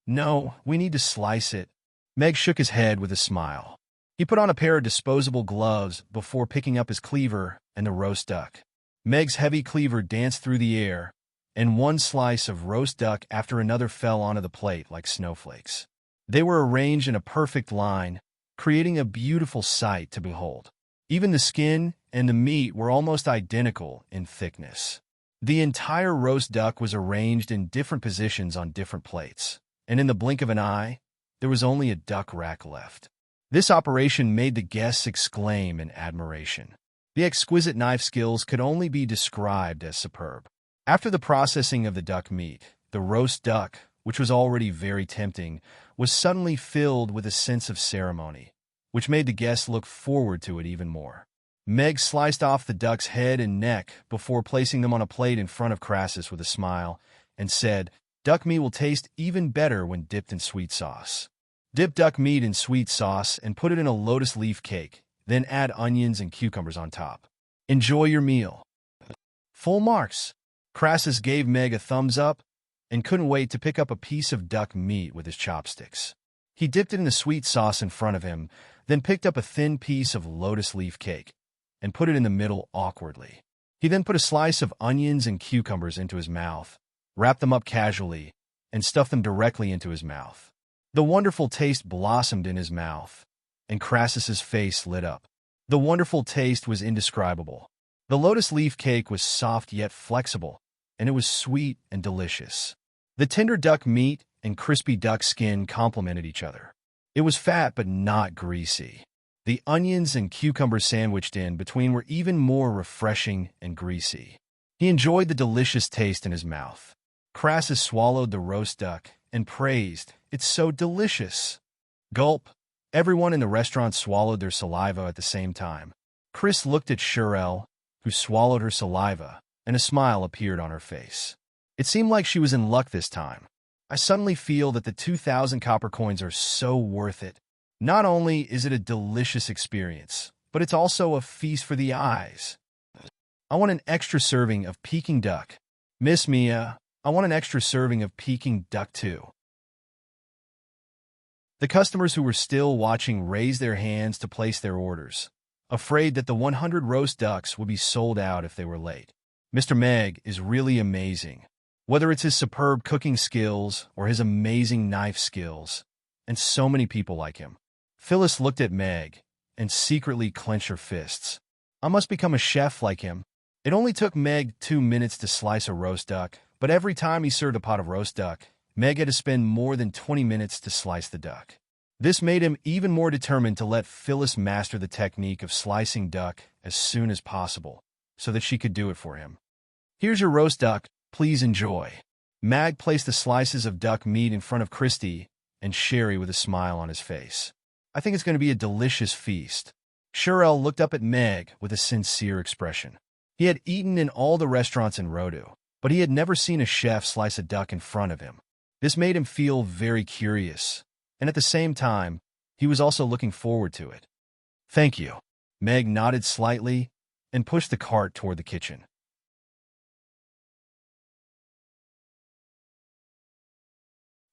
"No, we need to slice it." Meg shook his head with a smile. He put on a pair of disposable gloves before picking up his cleaver and the roast duck. Meg's heavy cleaver danced through the air, and one slice of roast duck after another fell onto the plate like snowflakes. They were arranged in a perfect line, creating a beautiful sight to behold. Even the skin and the meat were almost identical in thickness. The entire roast duck was arranged in different positions on different plates, and in the blink of an eye, there was only a duck rack left. This operation made the guests exclaim in admiration. The exquisite knife skills could only be described as superb. After the processing of the duck meat, the roast duck, which was already very tempting, was suddenly filled with a sense of ceremony, which made the guests look forward to it even more. Meg sliced off the duck's head and neck before placing them on a plate in front of Crassus with a smile, and said, "Duck meat will taste even better when dipped in sweet sauce. Dip duck meat in sweet sauce and put it in a lotus leaf cake, then add onions and cucumbers on top. Enjoy your meal." Full marks. Crassus gave Meg a thumbs up and couldn't wait to pick up a piece of duck meat with his chopsticks. He dipped it in the sweet sauce in front of him, then picked up a thin piece of lotus leaf cake and put it in the middle awkwardly. He then put a slice of onions and cucumbers into his mouth, wrapped them up casually, and stuffed them directly into his mouth. The wonderful taste blossomed in his mouth, and Crassus's face lit up. The wonderful taste was indescribable. The lotus leaf cake was soft yet flexible, and it was sweet and delicious. The tender duck meat and crispy duck skin complemented each other. It was fat but not greasy. The onions and cucumbers sandwiched in between were even more refreshing and greasy. He enjoyed the delicious taste in his mouth. Crassus swallowed the roast duck and praised, "It's so delicious." Gulp. Everyone in the restaurant swallowed their saliva at the same time. Chris looked at Shirelle, who swallowed her saliva, and a smile appeared on her face. It seemed like she was in luck this time. "I suddenly feel that the 2,000 copper coins are so worth it. Not only is it a delicious experience, but it's also a feast for the eyes. I want an extra serving of Peking duck. Miss Mia, I want an extra serving of Peking duck too." The customers who were still watching raised their hands to place their orders, afraid that the 100 roast ducks would be sold out if they were late. Mr. Meg is really amazing. Whether it's his superb cooking skills or his amazing knife skills, and so many people like him. Phyllis looked at Meg and secretly clenched her fists. "I must become a chef like him." It only took Meg 2 minutes to slice a roast duck, but every time he served a pot of roast duck, Meg had to spend more than 20 minutes to slice the duck. This made him even more determined to let Phyllis master the technique of slicing duck as soon as possible, so that she could do it for him. "Here's your roast duck, please enjoy." Mag placed the slices of duck meat in front of Christy and Sherry with a smile on his face. "I think it's going to be a delicious feast." Shirelle looked up at Meg with a sincere expression. He had eaten in all the restaurants in Rodu, but he had never seen a chef slice a duck in front of him. This made him feel very curious, and at the same time, he was also looking forward to it. "Thank you." Meg nodded slightly and pushed the cart toward the kitchen.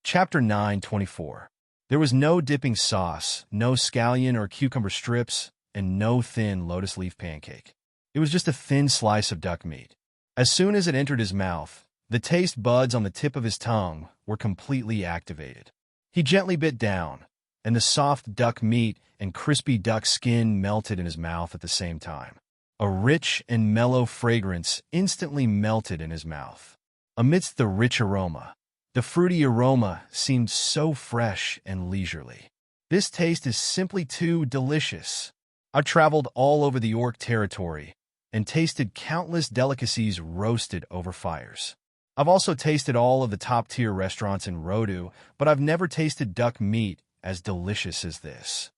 Chapter 9:24. There was no dipping sauce, no scallion or cucumber strips, and no thin lotus leaf pancake. It was just a thin slice of duck meat. As soon as it entered his mouth, the taste buds on the tip of his tongue were completely activated. He gently bit down, and the soft duck meat and crispy duck skin melted in his mouth at the same time. A rich and mellow fragrance instantly melted in his mouth. Amidst the rich aroma, the fruity aroma seemed so fresh and leisurely. "This taste is simply too delicious. I've traveled all over the York territory, and tasted countless delicacies roasted over fires. I've also tasted all of the top-tier restaurants in Rodu, but I've never tasted duck meat as delicious as this.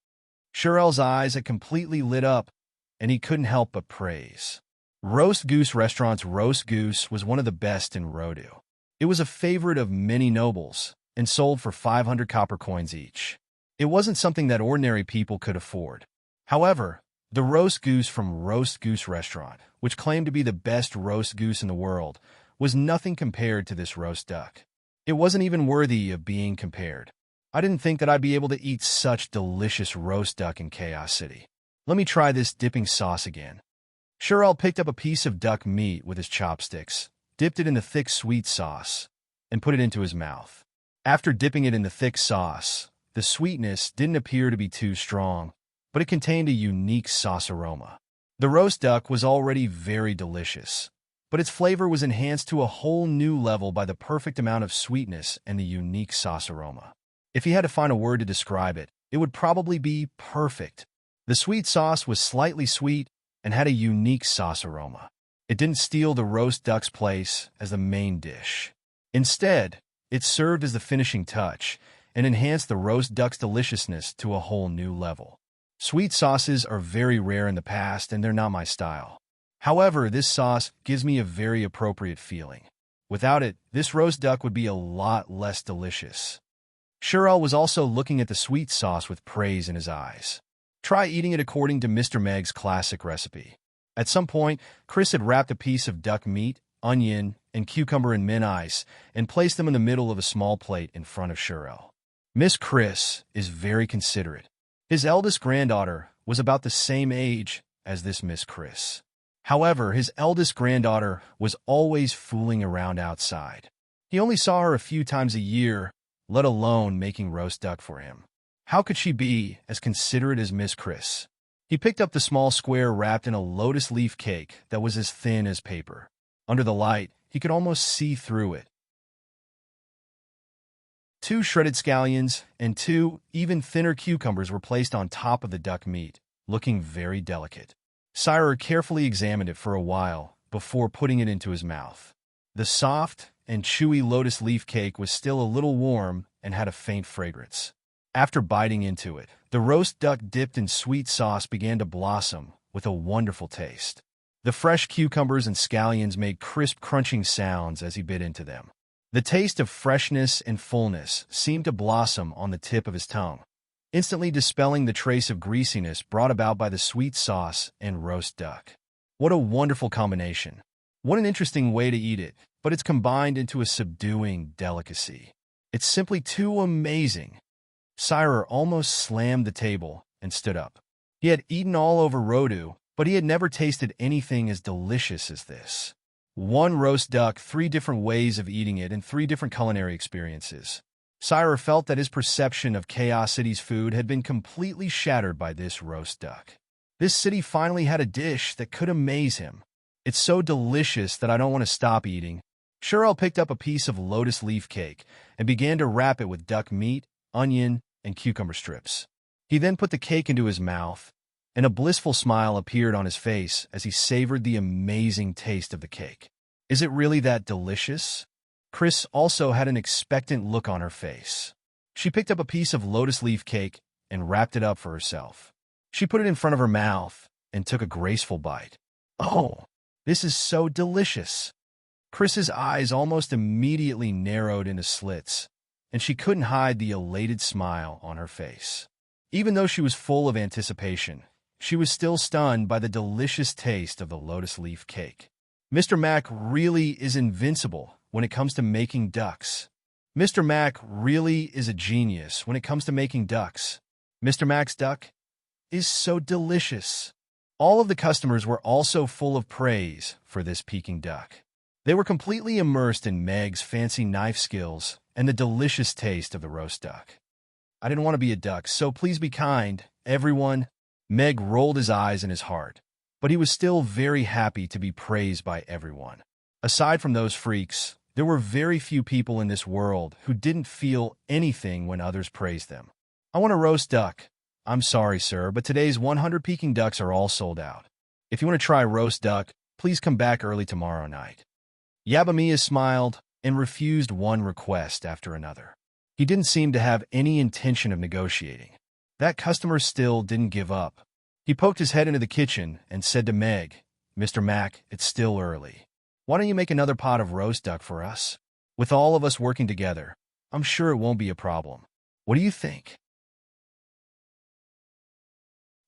Shirel's eyes had completely lit up, and he couldn't help but praise. Roast Goose Restaurant's roast goose was one of the best in Rodu. It was a favorite of many nobles and sold for 500 copper coins each. It wasn't something that ordinary people could afford. However, the roast goose from Roast Goose Restaurant, which claimed to be the best roast goose in the world, was nothing compared to this roast duck. It wasn't even worthy of being compared. I didn't think that I'd be able to eat such delicious roast duck in Chaos City. Let me try this dipping sauce again. Shirel picked up a piece of duck meat with his chopsticks, dipped it in the thick sweet sauce, and put it into his mouth. After dipping it in the thick sauce, the sweetness didn't appear to be too strong, but it contained a unique sauce aroma. The roast duck was already very delicious, but its flavor was enhanced to a whole new level by the perfect amount of sweetness and the unique sauce aroma. If he had to find a word to describe it, it would probably be perfect. The sweet sauce was slightly sweet and had a unique sauce aroma. It didn't steal the roast duck's place as the main dish. Instead, it served as the finishing touch and enhanced the roast duck's deliciousness to a whole new level. Sweet sauces are very rare in the past and they're not my style. However, this sauce gives me a very appropriate feeling. Without it, this roast duck would be a lot less delicious. Shirel was also looking at the sweet sauce with praise in his eyes. Try eating it according to Mr. Meg's classic recipe. At some point, Chris had wrapped a piece of duck meat, onion, and cucumber in mint ice and placed them in the middle of a small plate in front of Shirel. Miss Chris is very considerate. His eldest granddaughter was about the same age as this Miss Chris. However, his eldest granddaughter was always fooling around outside. He only saw her a few times a year, let alone making roast duck for him. How could she be as considerate as Miss Chris? He picked up the small square wrapped in a lotus leaf cake that was as thin as paper. Under the light, he could almost see through it. 2 shredded scallions and 2 even thinner cucumbers were placed on top of the duck meat, looking very delicate. Sire carefully examined it for a while before putting it into his mouth. The soft and chewy lotus leaf cake was still a little warm and had a faint fragrance. After biting into it, the roast duck dipped in sweet sauce began to blossom with a wonderful taste. The fresh cucumbers and scallions made crisp crunching sounds as he bit into them. The taste of freshness and fullness seemed to blossom on the tip of his tongue, instantly dispelling the trace of greasiness brought about by the sweet sauce and roast duck. What a wonderful combination. What an interesting way to eat it, but it's combined into a subduing delicacy. It's simply too amazing. Sire almost slammed the table and stood up. He had eaten all over Rodu, but he had never tasted anything as delicious as this. 1 roast duck, 3 different ways of eating it, and 3 different culinary experiences. Sire felt that his perception of Chaos City's food had been completely shattered by this roast duck. This city finally had a dish that could amaze him. It's so delicious that I don't want to stop eating. Shirel picked up a piece of lotus leaf cake and began to wrap it with duck meat, onion, and cucumber strips. He then put the cake into his mouth, and a blissful smile appeared on his face as he savored the amazing taste of the cake. Is it really that delicious? Chris also had an expectant look on her face. She picked up a piece of lotus leaf cake and wrapped it up for herself. She put it in front of her mouth and took a graceful bite. Oh, this is so delicious. Chris's eyes almost immediately narrowed into slits, and she couldn't hide the elated smile on her face. Even though she was full of anticipation, she was still stunned by the delicious taste of the lotus leaf cake. Mr. Mac really is invincible when it comes to making ducks. Mr. Mac really is a genius when it comes to making ducks. Mr. Mac's duck is so delicious. All of the customers were also full of praise for this Peking duck. They were completely immersed in Meg's fancy knife skills and the delicious taste of the roast duck. I didn't want to be a duck, so please be kind, everyone. Meg rolled his eyes in his heart, but he was still very happy to be praised by everyone. Aside from those freaks, there were very few people in this world who didn't feel anything when others praised them. I want a roast duck. I'm sorry, sir, but today's 100 Peking ducks are all sold out. If you want to try roast duck, please come back early tomorrow night. Yabamiya smiled and refused one request after another. He didn't seem to have any intention of negotiating. That customer still didn't give up. He poked his head into the kitchen and said to Meg, "Mr. Mac, it's still early. Why don't you make another pot of roast duck for us? With all of us working together, I'm sure it won't be a problem. What do you think?"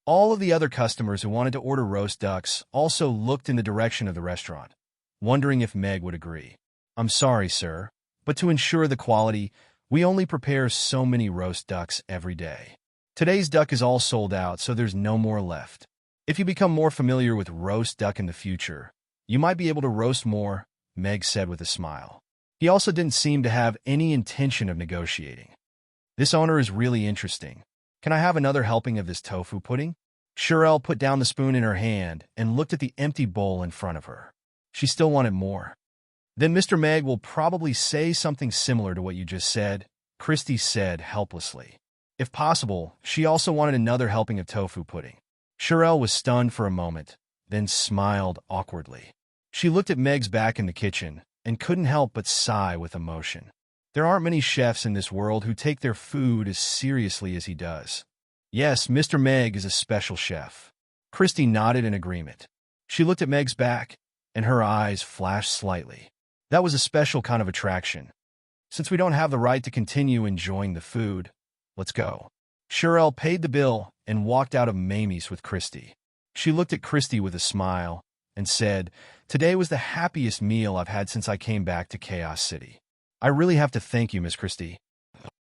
All of the other customers who wanted to order roast ducks also looked in the direction of the restaurant, wondering if Meg would agree. "I'm sorry, sir, but to ensure the quality, we only prepare so many roast ducks every day. Today's duck is all sold out, so there's no more left. If you become more familiar with roast duck in the future, you might be able to roast more," Meg said with a smile. He also didn't seem to have any intention of negotiating. "This owner is really interesting. Can I have another helping of this tofu pudding?" Shirelle put down the spoon in her hand and looked at the empty bowl in front of her. She still wanted more. "Then Mr. Meg will probably say something similar to what you just said," Christy said helplessly. If possible, she also wanted another helping of tofu pudding. Shirelle was stunned for a moment, then smiled awkwardly. She looked at Meg's back in the kitchen and couldn't help but sigh with emotion. There aren't many chefs in this world who take their food as seriously as he does. Yes, Mr. Meg is a special chef. Christy nodded in agreement. She looked at Meg's back, and her eyes flashed slightly. That was a special kind of attraction. "Since we don't have the right to continue enjoying the food, let's go." Shirelle paid the bill and walked out of Mamie's with Christy. She looked at Christy with a smile and said, "Today was the happiest meal I've had since I came back to Chaos City. I really have to thank you, Miss Christy.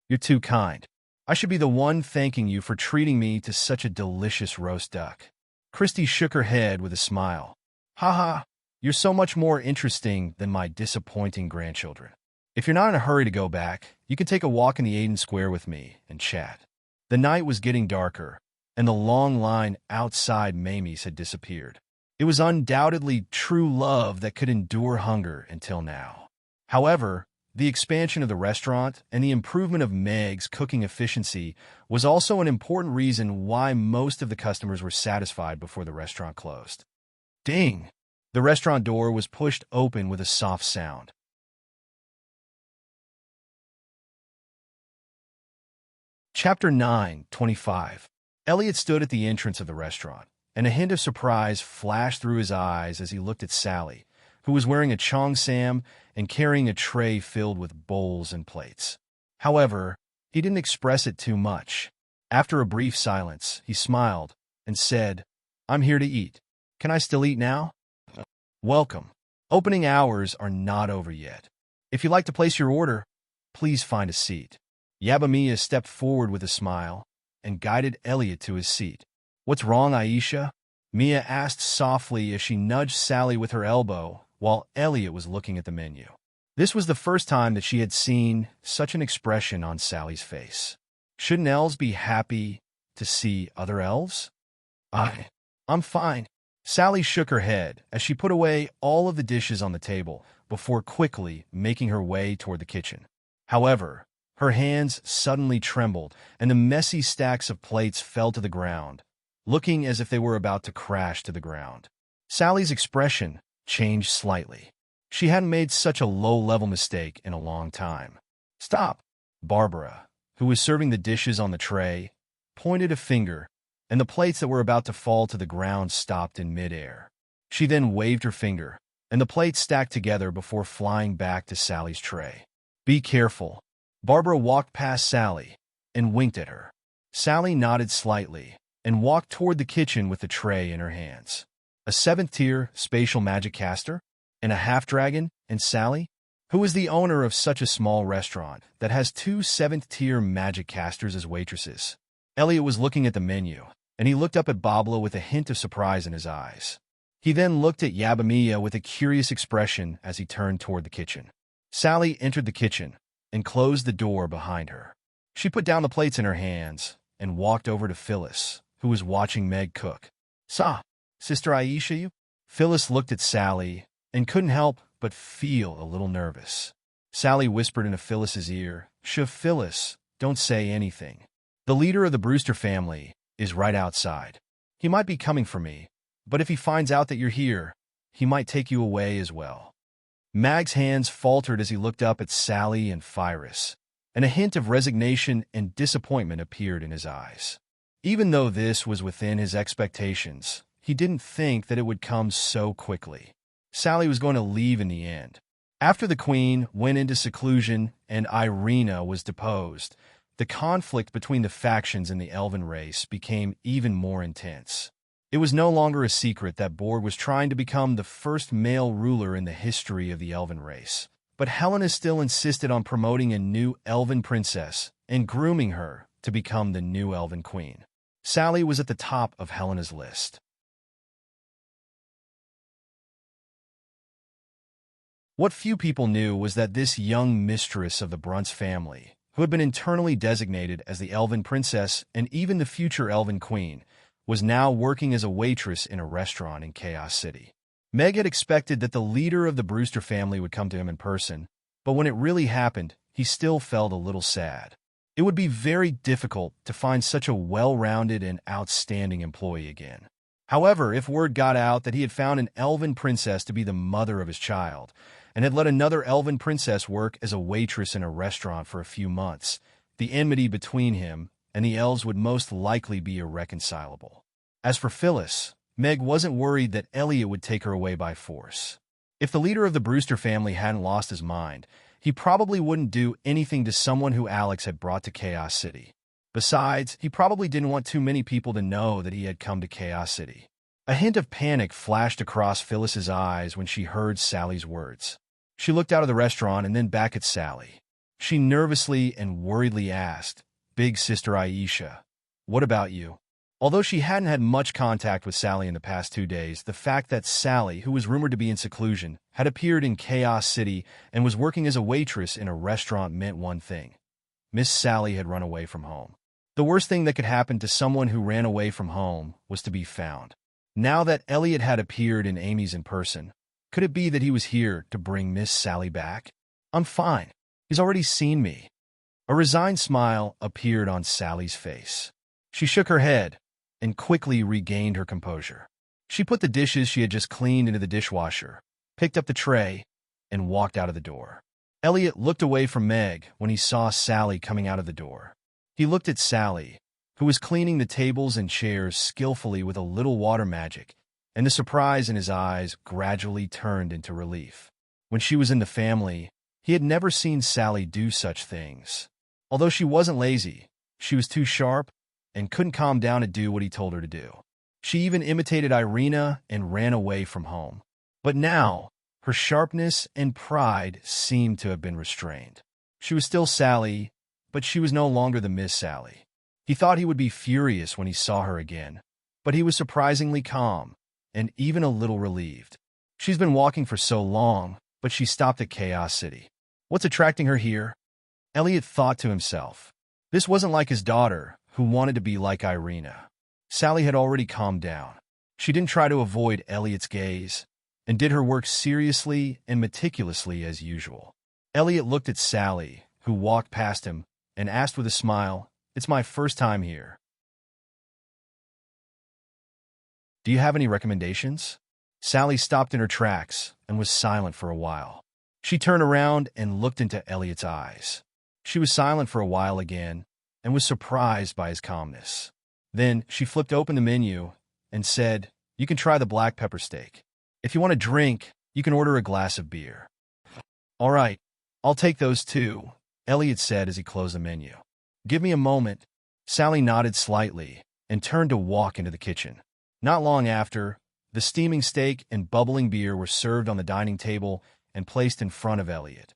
You're too kind. I should be the one thanking you for treating me to such a delicious roast duck." Christy shook her head with a smile. "Haha, you're so much more interesting than my disappointing grandchildren. If you're not in a hurry to go back, you can take a walk in the Aiden Square with me and chat." The night was getting darker, and the long line outside Mamie's had disappeared. It was undoubtedly true love that could endure hunger until now. However, the expansion of the restaurant and the improvement of Meg's cooking efficiency was also an important reason why most of the customers were satisfied before the restaurant closed. Ding! The restaurant door was pushed open with a soft sound. Chapter 9:25. Elliot stood at the entrance of the restaurant, and a hint of surprise flashed through his eyes as he looked at Sally, who was wearing a cheongsam and carrying a tray filled with bowls and plates. However, he didn't express it too much. After a brief silence, he smiled and said, "I'm here to eat. Can I still eat now?" "Welcome. Opening hours are not over yet. If you'd like to place your order, please find a seat." Yabamiya stepped forward with a smile and guided Elliot to his seat. "What's wrong, Aisha?" Mia asked softly as she nudged Sally with her elbow while Elliot was looking at the menu. This was the first time that she had seen such an expression on Sally's face. Shouldn't elves be happy to see other elves? I'm fine." Sally shook her head as she put away all of the dishes on the table before quickly making her way toward the kitchen. However, her hands suddenly trembled and the messy stacks of plates fell to the ground, looking as if they were about to crash to the ground. Sally's expression changed slightly. She hadn't made such a low-level mistake in a long time. "Stop!" Barbara, who was serving the dishes on the tray, pointed a finger, and the plates that were about to fall to the ground stopped in midair. She then waved her finger, and the plates stacked together before flying back to Sally's tray. "Be careful." Barbara walked past Sally and winked at her. Sally nodded slightly and walked toward the kitchen with the tray in her hands. A 7th-tier spatial magic caster? And a half-dragon? And Sally? Who is the owner of such a small restaurant that has 2 7th-tier magic casters as waitresses? Elliot was looking at the menu, and he looked up at Babla with a hint of surprise in his eyes. He then looked at Yabamiya with a curious expression as he turned toward the kitchen. Sally entered the kitchen and closed the door behind her. She put down the plates in her hands and walked over to Phyllis, who was watching Meg cook. Sister Aisha, you?" Phyllis looked at Sally and couldn't help but feel a little nervous. Sally whispered into Phyllis's ear, Phyllis, don't say anything. The leader of the Brewster family is right outside. He might be coming for me, But if he finds out that you're here, he might take you away as well. Mag's hands faltered as he looked up at Sally and Phyrus, and a hint of resignation and disappointment appeared in his eyes. Even though this was within his expectations, he didn't think that it would come so quickly. Sally was going to leave in the end. After the queen went into seclusion and Irina was deposed, the conflict between the factions in the elven race became even more intense. It was no longer a secret that Borg was trying to become the first male ruler in the history of the elven race. But Helena still insisted on promoting a new elven princess and grooming her to become the new elven queen. Sally was at the top of Helena's list. What few people knew was that this young mistress of the Brunt's family, who had been internally designated as the elven princess and even the future elven queen, was now working as a waitress in a restaurant in Chaos City. Meg had expected that the leader of the Brewster family would come to him in person, but when it really happened, he still felt a little sad. It would be very difficult to find such a well-rounded and outstanding employee again. However, if word got out that he had found an elven princess to be the mother of his child, and had let another elven princess work as a waitress in a restaurant for a few months, the enmity between him and the elves would most likely be irreconcilable. As for Phyllis, Meg wasn't worried that Elliot would take her away by force. If the leader of the Brewster family hadn't lost his mind, he probably wouldn't do anything to someone who Alex had brought to Chaos City. Besides, he probably didn't want too many people to know that he had come to Chaos City. A hint of panic flashed across Phyllis's eyes when she heard Sally's words. She looked out of the restaurant and then back at Sally. She nervously and worriedly asked, "Big Sister Aisha, what about you?" Although she hadn't had much contact with Sally in the past 2 days, the fact that Sally, who was rumored to be in seclusion, had appeared in Chaos City and was working as a waitress in a restaurant meant one thing. Miss Sally had run away from home. The worst thing that could happen to someone who ran away from home was to be found. Now that Elliot had appeared in Amy's in person, could it be that he was here to bring Miss Sally back? "I'm fine. He's already seen me." A resigned smile appeared on Sally's face. She shook her head and quickly regained her composure. She put the dishes she had just cleaned into the dishwasher, picked up the tray, and walked out of the door. Elliot looked away from Meg when he saw Sally coming out of the door. He looked at Sally, who was cleaning the tables and chairs skillfully with a little water magic, and the surprise in his eyes gradually turned into relief. When she was in the family, he had never seen Sally do such things. Although she wasn't lazy, she was too sharp and couldn't calm down to do what he told her to do. She even imitated Irina and ran away from home. But now, her sharpness and pride seemed to have been restrained. She was still Sally, but she was no longer the Miss Sally. He thought he would be furious when he saw her again, but he was surprisingly calm and even a little relieved. She's been walking for so long, but she stopped at Chaos City. What's attracting her here? Elliot thought to himself. This wasn't like his daughter, who wanted to be like Irina. Sally had already calmed down. She didn't try to avoid Elliot's gaze, and did her work seriously and meticulously as usual. Elliot looked at Sally, who walked past him, and asked with a smile, "It's my first time here. Do you have any recommendations?" Sally stopped in her tracks and was silent for a while. She turned around and looked into Elliot's eyes. She was silent for a while again and was surprised by his calmness. Then she flipped open the menu and said, "You can try the black pepper steak. If you want a drink, you can order a glass of beer." "All right, I'll take those too," Elliot said as he closed the menu. "Give me a moment." Sally nodded slightly and turned to walk into the kitchen. Not long after, the steaming steak and bubbling beer were served on the dining table and placed in front of Elliot.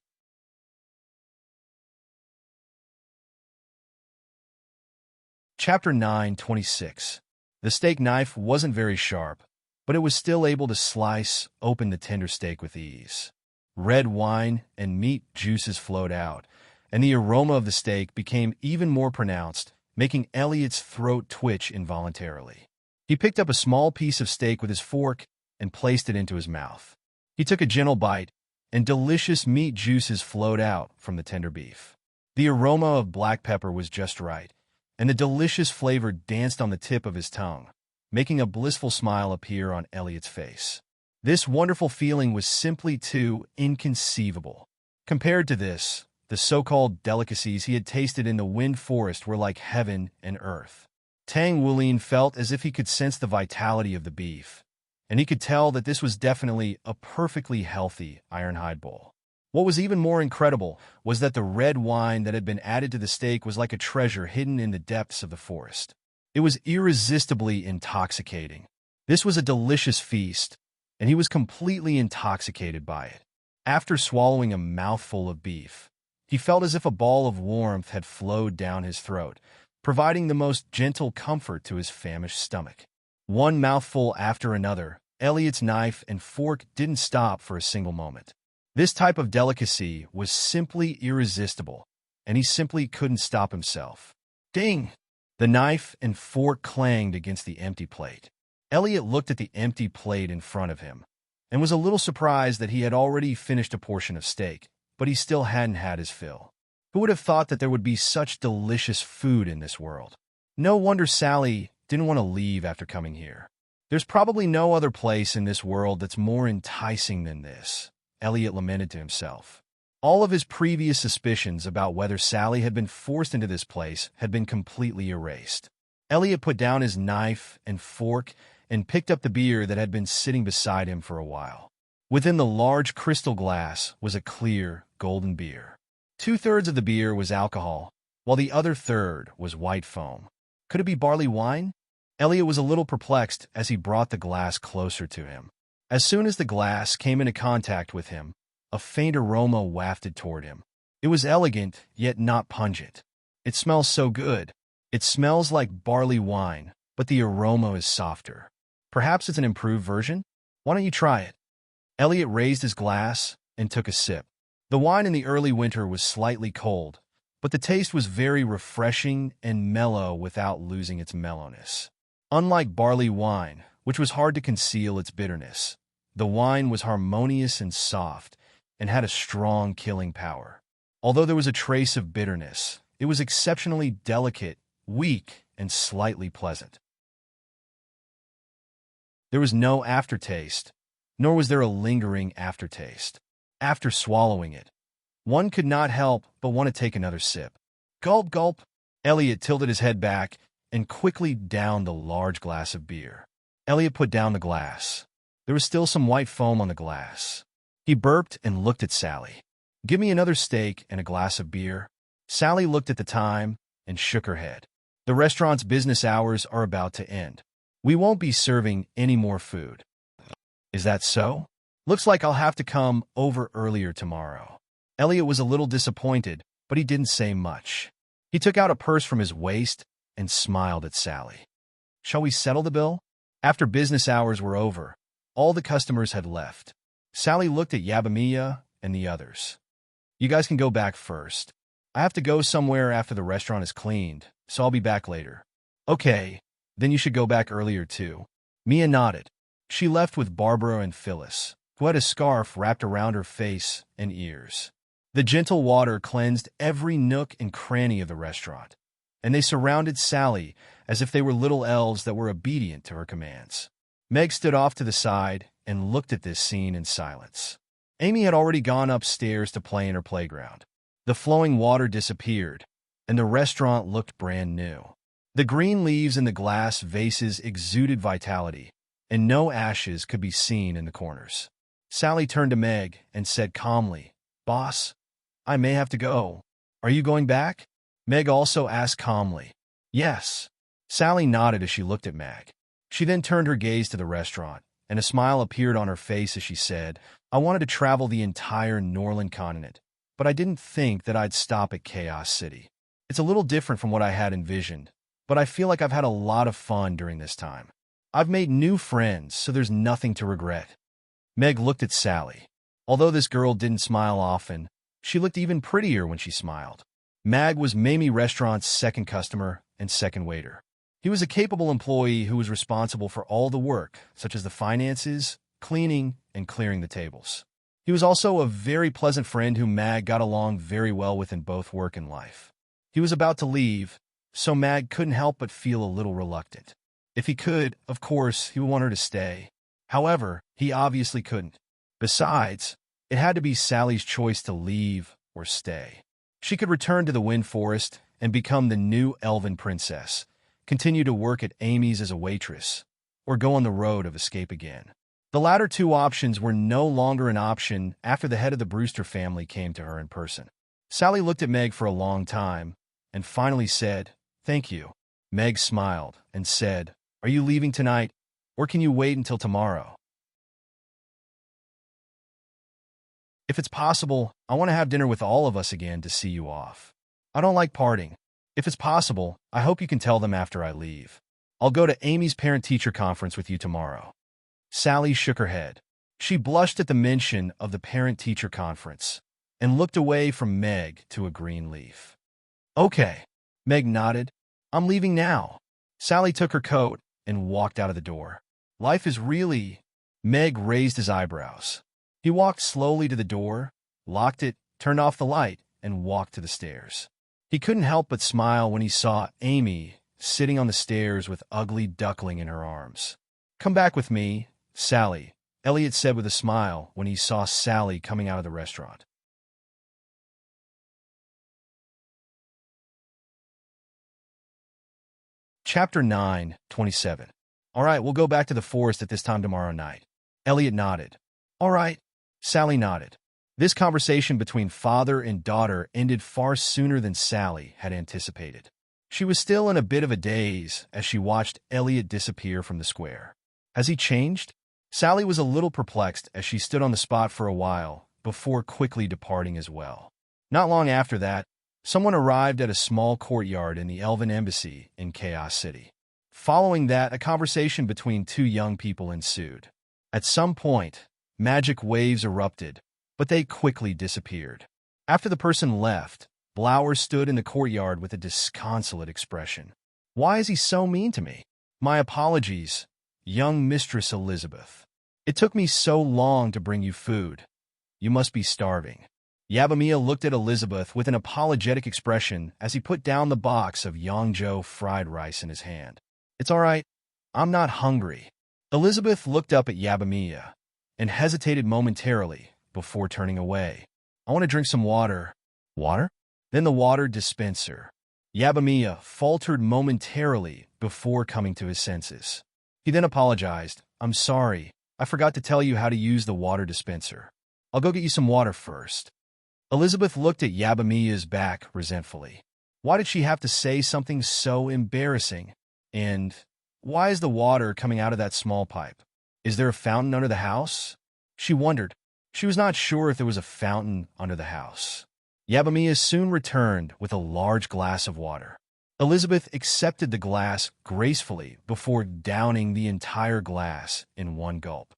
Chapter 9:26. The steak knife wasn't very sharp, but it was still able to slice open the tender steak with ease. Red wine and meat juices flowed out, and the aroma of the steak became even more pronounced, making Elliot's throat twitch involuntarily. He picked up a small piece of steak with his fork and placed it into his mouth. He took a gentle bite, and delicious meat juices flowed out from the tender beef. The aroma of black pepper was just right, and the delicious flavor danced on the tip of his tongue. making a blissful smile appear on Elliot's face. This wonderful feeling was simply too inconceivable. Compared to this, the so-called delicacies he had tasted in the Wind Forest were like heaven and earth. Tang Wulin felt as if he could sense the vitality of the beef, and he could tell that this was definitely a perfectly healthy ironhide bowl. What was even more incredible was that the red wine that had been added to the steak was like a treasure hidden in the depths of the forest. It was irresistibly intoxicating. This was a delicious feast, and he was completely intoxicated by it. After swallowing a mouthful of beef, he felt as if a ball of warmth had flowed down his throat, providing the most gentle comfort to his famished stomach. One mouthful after another, Elliot's knife and fork didn't stop for a single moment. This type of delicacy was simply irresistible, and he simply couldn't stop himself. Ding! The knife and fork clanged against the empty plate. Elliot looked at the empty plate in front of him and was a little surprised that he had already finished a portion of steak, but he still hadn't had his fill. Who would have thought that there would be such delicious food in this world? No wonder Sally didn't want to leave after coming here. There's probably no other place in this world that's more enticing than this, Elliot lamented to himself. All of his previous suspicions about whether Sally had been forced into this place had been completely erased. Elliot put down his knife and fork and picked up the beer that had been sitting beside him for a while. Within the large crystal glass was a clear, golden beer. 2/3 of the beer was alcohol, while the other third was white foam. Could it be barley wine? Elliot was a little perplexed as he brought the glass closer to him. As soon as the glass came into contact with him, a faint aroma wafted toward him. It was elegant, yet not pungent. It smells so good. It smells like barley wine, but the aroma is softer. Perhaps it's an improved version? Why don't you try it? Elliot raised his glass and took a sip. The wine in the early winter was slightly cold, but the taste was very refreshing and mellow without losing its mellowness. Unlike barley wine, which was hard to conceal its bitterness, the wine was harmonious and soft and had a strong killing power. Although there was a trace of bitterness, it was exceptionally delicate, weak, and slightly pleasant. There was no aftertaste, nor was there a lingering aftertaste. After swallowing it, one could not help but want to take another sip. Gulp, gulp! Elliot tilted his head back and quickly downed the large glass of beer. Elliot put down the glass. There was still some white foam on the glass. He burped and looked at Sally. "Give me another steak and a glass of beer." Sally looked at the time and shook her head. "The restaurant's business hours are about to end. We won't be serving any more food." "Is that so? Looks like I'll have to come over earlier tomorrow." Elliot was a little disappointed, but he didn't say much. He took out a purse from his waist and smiled at Sally. "Shall we settle the bill?" After business hours were over, all the customers had left. Sally looked at Yabamiya and the others. "You guys can go back first. I have to go somewhere after the restaurant is cleaned, so I'll be back later." "Okay, then you should go back earlier too." Mia nodded. She left with Barbara and Phyllis, who had a scarf wrapped around her face and ears. The gentle water cleansed every nook and cranny of the restaurant, and they surrounded Sally as if they were little elves that were obedient to her commands. Meg stood off to the side and looked at this scene in silence. Amy had already gone upstairs to play in her playground. The flowing water disappeared, and the restaurant looked brand new. The green leaves in the glass vases exuded vitality, and no ashes could be seen in the corners. Sally turned to Meg and said calmly, "Boss, I may have to go. Are you going back?" Meg also asked calmly. "Yes." Sally nodded as she looked at Meg. She then turned her gaze to the restaurant, and a smile appeared on her face as she said, "I wanted to travel the entire Norland continent, but I didn't think that I'd stop at Chaos City. It's a little different from what I had envisioned, but I feel like I've had a lot of fun during this time. I've made new friends, so there's nothing to regret." Meg looked at Sally. Although this girl didn't smile often, she looked even prettier when she smiled. Mag was Mamie Restaurant's second customer and second waiter. He was a capable employee who was responsible for all the work, such as the finances, cleaning, and clearing the tables. He was also a very pleasant friend whom Mag got along very well with in both work and life. He was about to leave, so Mag couldn't help but feel a little reluctant. If he could, of course, he would want her to stay. However, he obviously couldn't. Besides, it had to be Sally's choice to leave or stay. She could return to the Wind Forest and become the new elven princess, continue to work at Amy's as a waitress, or go on the road of escape again. The latter two options were no longer an option after the head of the Brewster family came to her in person. Sally looked at Meg for a long time and finally said, "Thank you." Meg smiled and said, "Are you leaving tonight, or can you wait until tomorrow?" "If it's possible, I want to have dinner with all of us again to see you off. I don't like parting. If it's possible, I hope you can tell them after I leave. I'll go to Amy's parent-teacher conference with you tomorrow." Sally shook her head. She blushed at the mention of the parent-teacher conference and looked away from Meg to a green leaf. "Okay." Meg nodded. "I'm leaving now." Sally took her coat and walked out of the door. "Life is really—" Meg raised his eyebrows. He walked slowly to the door, locked it, turned off the light, and walked to the stairs. He couldn't help but smile when he saw Amy sitting on the stairs with ugly duckling in her arms. "Come back with me, Sally," Elliot said with a smile when he saw Sally coming out of the restaurant. Chapter 9:27. "All right, we'll go back to the forest at this time tomorrow night." Elliot nodded. "All right." Sally nodded. This conversation between father and daughter ended far sooner than Sally had anticipated. She was still in a bit of a daze as she watched Elliot disappear from the square. Has he changed? Sally was a little perplexed as she stood on the spot for a while before quickly departing as well. Not long after that, someone arrived at a small courtyard in the Elven Embassy in Chaos City. Following that, a conversation between two young people ensued. At some point, magic waves erupted, but they quickly disappeared. After the person left, Blower stood in the courtyard with a disconsolate expression. "Why is he so mean to me? My apologies, young Mistress Elizabeth. It took me so long to bring you food. You must be starving." Yabamiya looked at Elizabeth with an apologetic expression as he put down the box of Yangzhou fried rice in his hand. "It's all right. I'm not hungry." Elizabeth looked up at Yabamiya and hesitated momentarily before turning away. "I want to drink some water." "Water?" "Then the water dispenser." Yabamiya faltered momentarily before coming to his senses. He then apologized. "I'm sorry. I forgot to tell you how to use the water dispenser. I'll go get you some water first." Elizabeth looked at Yabamiya's back resentfully. Why did she have to say something so embarrassing? And why is the water coming out of that small pipe? Is there a fountain under the house? She wondered. She was not sure if there was a fountain under the house. Yabamiya soon returned with a large glass of water. Elizabeth accepted the glass gracefully before downing the entire glass in one gulp.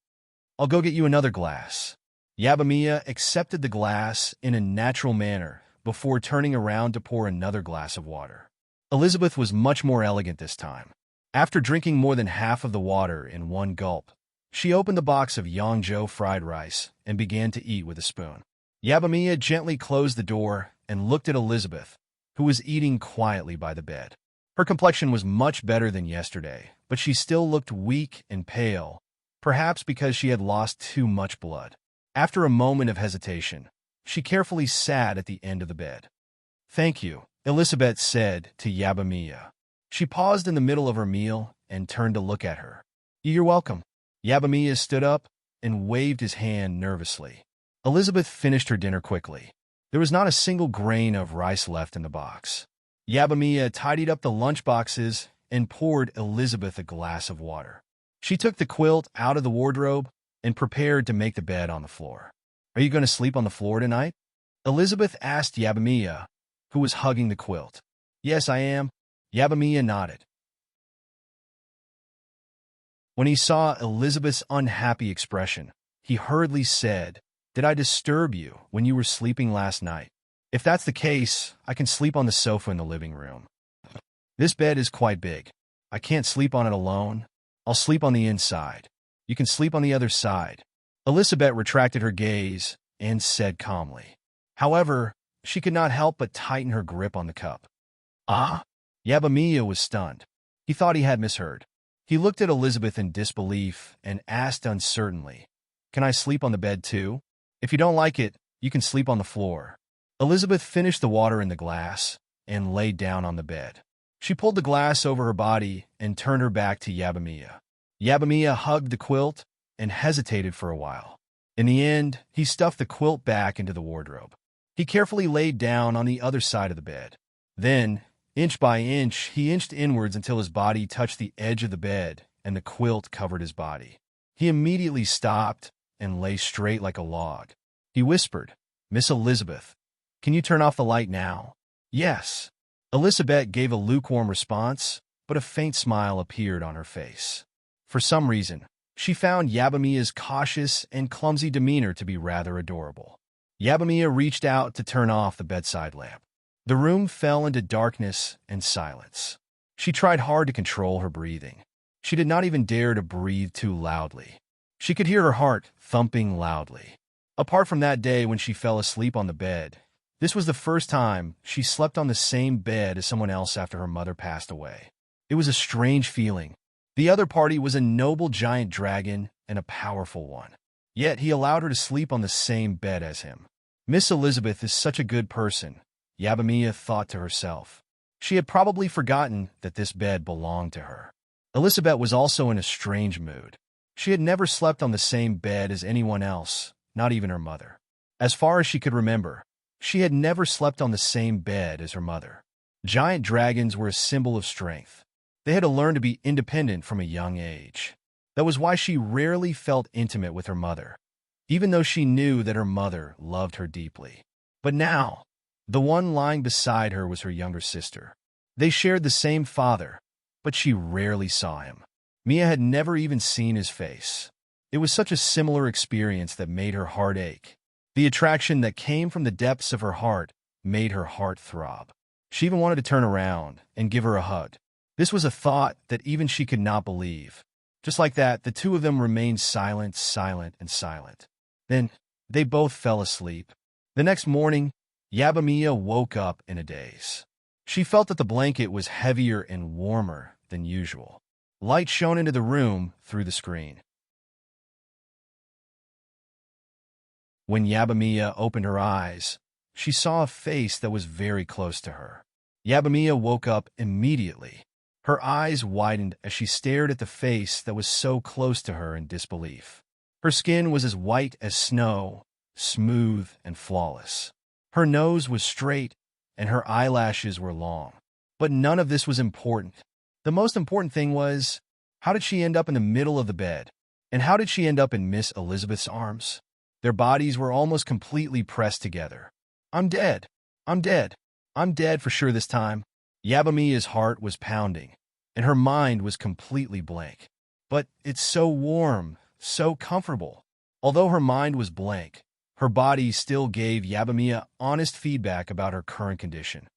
"I'll go get you another glass." Yabamiya accepted the glass in a natural manner before turning around to pour another glass of water. Elizabeth was much more elegant this time. After drinking more than half of the water in one gulp, she opened the box of Yangzhou fried rice and began to eat with a spoon. Yabamiya gently closed the door and looked at Elizabeth, who was eating quietly by the bed. Her complexion was much better than yesterday, but she still looked weak and pale, perhaps because she had lost too much blood. After a moment of hesitation, she carefully sat at the end of the bed. "Thank you," Elizabeth said to Yabamiya. She paused in the middle of her meal and turned to look at her. "You're welcome." Yabamiya stood up and waved his hand nervously. Elizabeth finished her dinner quickly. There was not a single grain of rice left in the box. Yabamiya tidied up the lunch boxes and poured Elizabeth a glass of water. She took the quilt out of the wardrobe and prepared to make the bed on the floor. "Are you going to sleep on the floor tonight?" Elizabeth asked Yabamiya, who was hugging the quilt. "Yes, I am." Yabamiya nodded. When he saw Elizabeth's unhappy expression, he hurriedly said, "Did I disturb you when you were sleeping last night? If that's the case, I can sleep on the sofa in the living room. This bed is quite big. I can't sleep on it alone. I'll sleep on the inside. You can sleep on the other side." Elizabeth retracted her gaze and said calmly. However, she could not help but tighten her grip on the cup. "Ah?" Yabamiya was stunned. He thought he had misheard. He looked at Elizabeth in disbelief and asked uncertainly, "Can I sleep on the bed too? If you don't like it, you can sleep on the floor." Elizabeth finished the water in the glass and lay down on the bed. She pulled the glass over her body and turned her back to Yabamia. Yabamia hugged the quilt and hesitated for a while. In the end, he stuffed the quilt back into the wardrobe. He carefully laid down on the other side of the bed. Then, inch by inch, he inched inwards until his body touched the edge of the bed and the quilt covered his body. He immediately stopped and lay straight like a log. He whispered, "Miss Elizabeth, can you turn off the light now?" "Yes." Elizabeth gave a lukewarm response, but a faint smile appeared on her face. For some reason, she found Yabamia's cautious and clumsy demeanor to be rather adorable. Yabamia reached out to turn off the bedside lamp. The room fell into darkness and silence. She tried hard to control her breathing. She did not even dare to breathe too loudly. She could hear her heart thumping loudly. Apart from that day when she fell asleep on the bed, this was the first time she slept on the same bed as someone else after her mother passed away. It was a strange feeling. The other party was a noble giant dragon and a powerful one. Yet he allowed her to sleep on the same bed as him. Miss Elizabeth is such a good person, Yabamia thought to herself. She had probably forgotten that this bed belonged to her. Elizabeth was also in a strange mood. She had never slept on the same bed as anyone else, not even her mother. As far as she could remember, she had never slept on the same bed as her mother. Giant dragons were a symbol of strength. They had to learn to be independent from a young age. That was why she rarely felt intimate with her mother, even though she knew that her mother loved her deeply. But now, the one lying beside her was her younger sister. They shared the same father, but she rarely saw him. Mia had never even seen his face. It was such a similar experience that made her heart ache. The attraction that came from the depths of her heart made her heart throb. She even wanted to turn around and give her a hug. This was a thought that even she could not believe. Just like that, the two of them remained silent. Then, they both fell asleep. The next morning, Yabamia woke up in a daze. She felt that the blanket was heavier and warmer than usual. Light shone into the room through the screen. When Yabamia opened her eyes, she saw a face that was very close to her. Yabamia woke up immediately. Her eyes widened as she stared at the face that was so close to her in disbelief. Her skin was as white as snow, smooth and flawless. Her nose was straight, and her eyelashes were long. But none of this was important. The most important thing was, how did she end up in the middle of the bed? And how did she end up in Miss Elizabeth's arms? Their bodies were almost completely pressed together. "I'm dead. I'm dead. I'm dead for sure this time." Yabamia's heart was pounding, and her mind was completely blank. But it's so warm, so comfortable. Although her mind was blank, her body still gave Yabamia honest feedback about her current condition.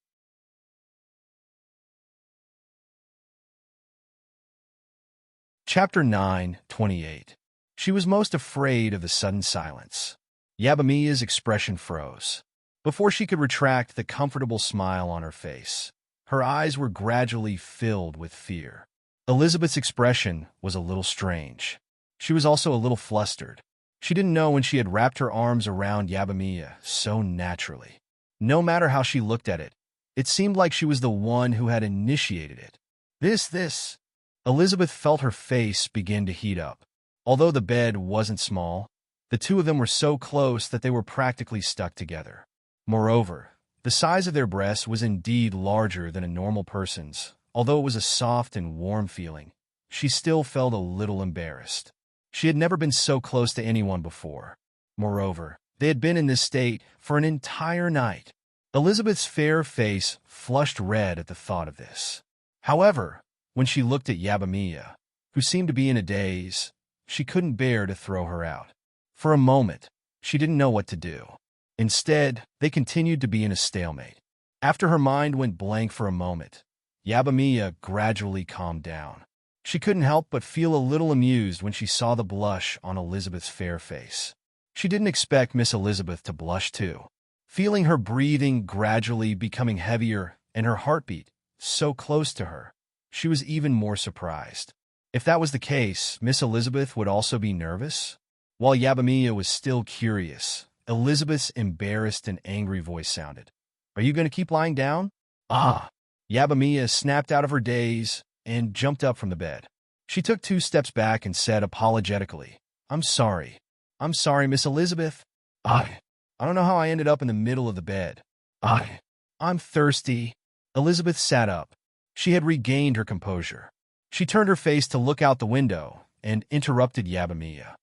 Chapter 9:28. She was most afraid of the sudden silence. Yabamia's expression froze. Before she could retract the comfortable smile on her face, her eyes were gradually filled with fear. Elizabeth's expression was a little strange. She was also a little flustered. She didn't know when she had wrapped her arms around Yabamia so naturally. No matter how she looked at it, it seemed like she was the one who had initiated it. This. Elizabeth felt her face begin to heat up. Although the bed wasn't small, the two of them were so close that they were practically stuck together. Moreover, the size of their breasts was indeed larger than a normal person's. Although it was a soft and warm feeling, she still felt a little embarrassed. She had never been so close to anyone before. Moreover, they had been in this state for an entire night. Elizabeth's fair face flushed red at the thought of this. However, when she looked at Yabamia, who seemed to be in a daze, she couldn't bear to throw her out. For a moment, she didn't know what to do. Instead, they continued to be in a stalemate. After her mind went blank for a moment, Yabamia gradually calmed down. She couldn't help but feel a little amused when she saw the blush on Elizabeth's fair face. She didn't expect Miss Elizabeth to blush too. Feeling her breathing gradually becoming heavier and her heartbeat so close to her, she was even more surprised. If that was the case, Miss Elizabeth would also be nervous? While Yabamiya was still curious, Elizabeth's embarrassed and angry voice sounded. Are you going to keep lying down? Ah! Yabamiya snapped out of her daze and jumped up from the bed. She took 2 steps back and said apologetically, I'm sorry. I'm sorry, Miss Elizabeth. I don't know how I ended up in the middle of the bed. I'm thirsty. Elizabeth sat up. She had regained her composure. She turned her face to look out the window and interrupted Yabamiya.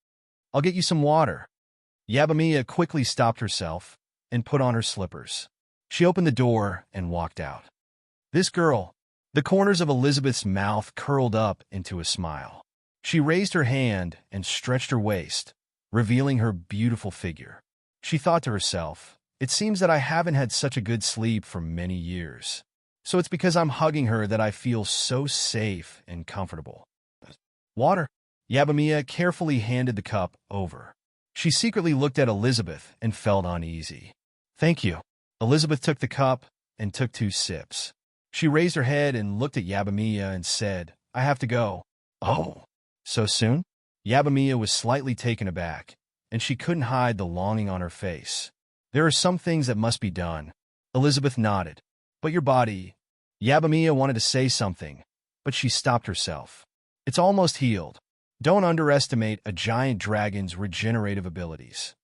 I'll get you some water. Yabamiya quickly stopped herself and put on her slippers. She opened the door and walked out. This girl. The corners of Elizabeth's mouth curled up into a smile. She raised her hand and stretched her waist, revealing her beautiful figure. She thought to herself, it seems that I haven't had such a good sleep for many years. So it's because I'm hugging her that I feel so safe and comfortable. Water. Yabamiya carefully handed the cup over. She secretly looked at Elizabeth and felt uneasy. Thank you. Elizabeth took the cup and took 2 sips. She raised her head and looked at Yabamiya and said, I have to go. Oh, so soon? Yabamiya was slightly taken aback, and she couldn't hide the longing on her face. There are some things that must be done. Elizabeth nodded. But your body... Yabamiya wanted to say something, but she stopped herself. It's almost healed. Don't underestimate a giant dragon's regenerative abilities.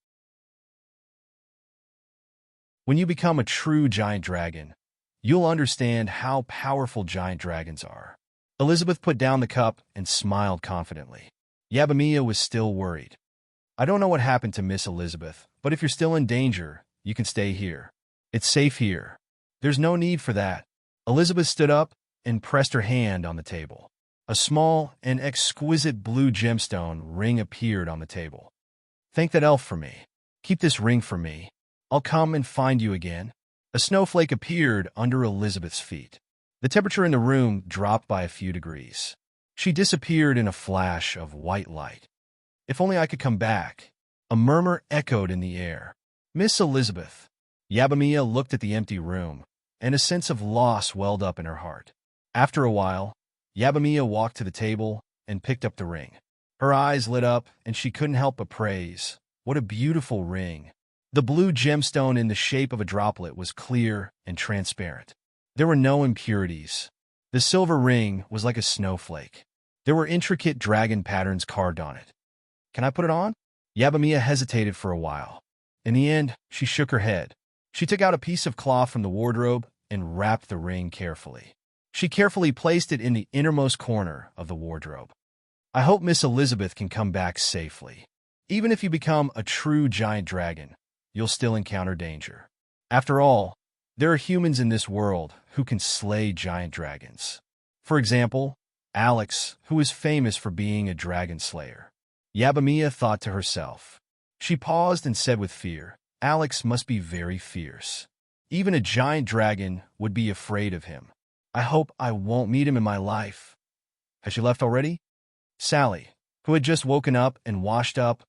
When you become a true giant dragon, you'll understand how powerful giant dragons are. Elizabeth put down the cup and smiled confidently. Yabamiya was still worried. I don't know what happened to Miss Elizabeth, but if you're still in danger, you can stay here. It's safe here. There's no need for that. Elizabeth stood up and pressed her hand on the table. A small and exquisite blue gemstone ring appeared on the table. Thank that elf for me. Keep this ring for me. I'll come and find you again. A snowflake appeared under Elizabeth's feet. The temperature in the room dropped by a few degrees. She disappeared in a flash of white light. If only I could come back. A murmur echoed in the air. Miss Elizabeth. Yabamiya looked at the empty room, and a sense of loss welled up in her heart. After a while, Yabamiya walked to the table and picked up the ring. Her eyes lit up, and she couldn't help but praise. What a beautiful ring. The blue gemstone in the shape of a droplet was clear and transparent. There were no impurities. The silver ring was like a snowflake. There were intricate dragon patterns carved on it. Can I put it on? Yabamiya hesitated for a while. In the end, she shook her head. She took out a piece of cloth from the wardrobe and wrapped the ring carefully. She carefully placed it in the innermost corner of the wardrobe. I hope Miss Elizabeth can come back safely. Even if you become a true giant dragon, you'll still encounter danger. After all, there are humans in this world who can slay giant dragons. For example, Alex, who is famous for being a dragon slayer. Yabamiya thought to herself. She paused and said with fear, Alex must be very fierce. Even a giant dragon would be afraid of him. I hope I won't meet him in my life. Has she left already? Sally, who had just woken up and washed up,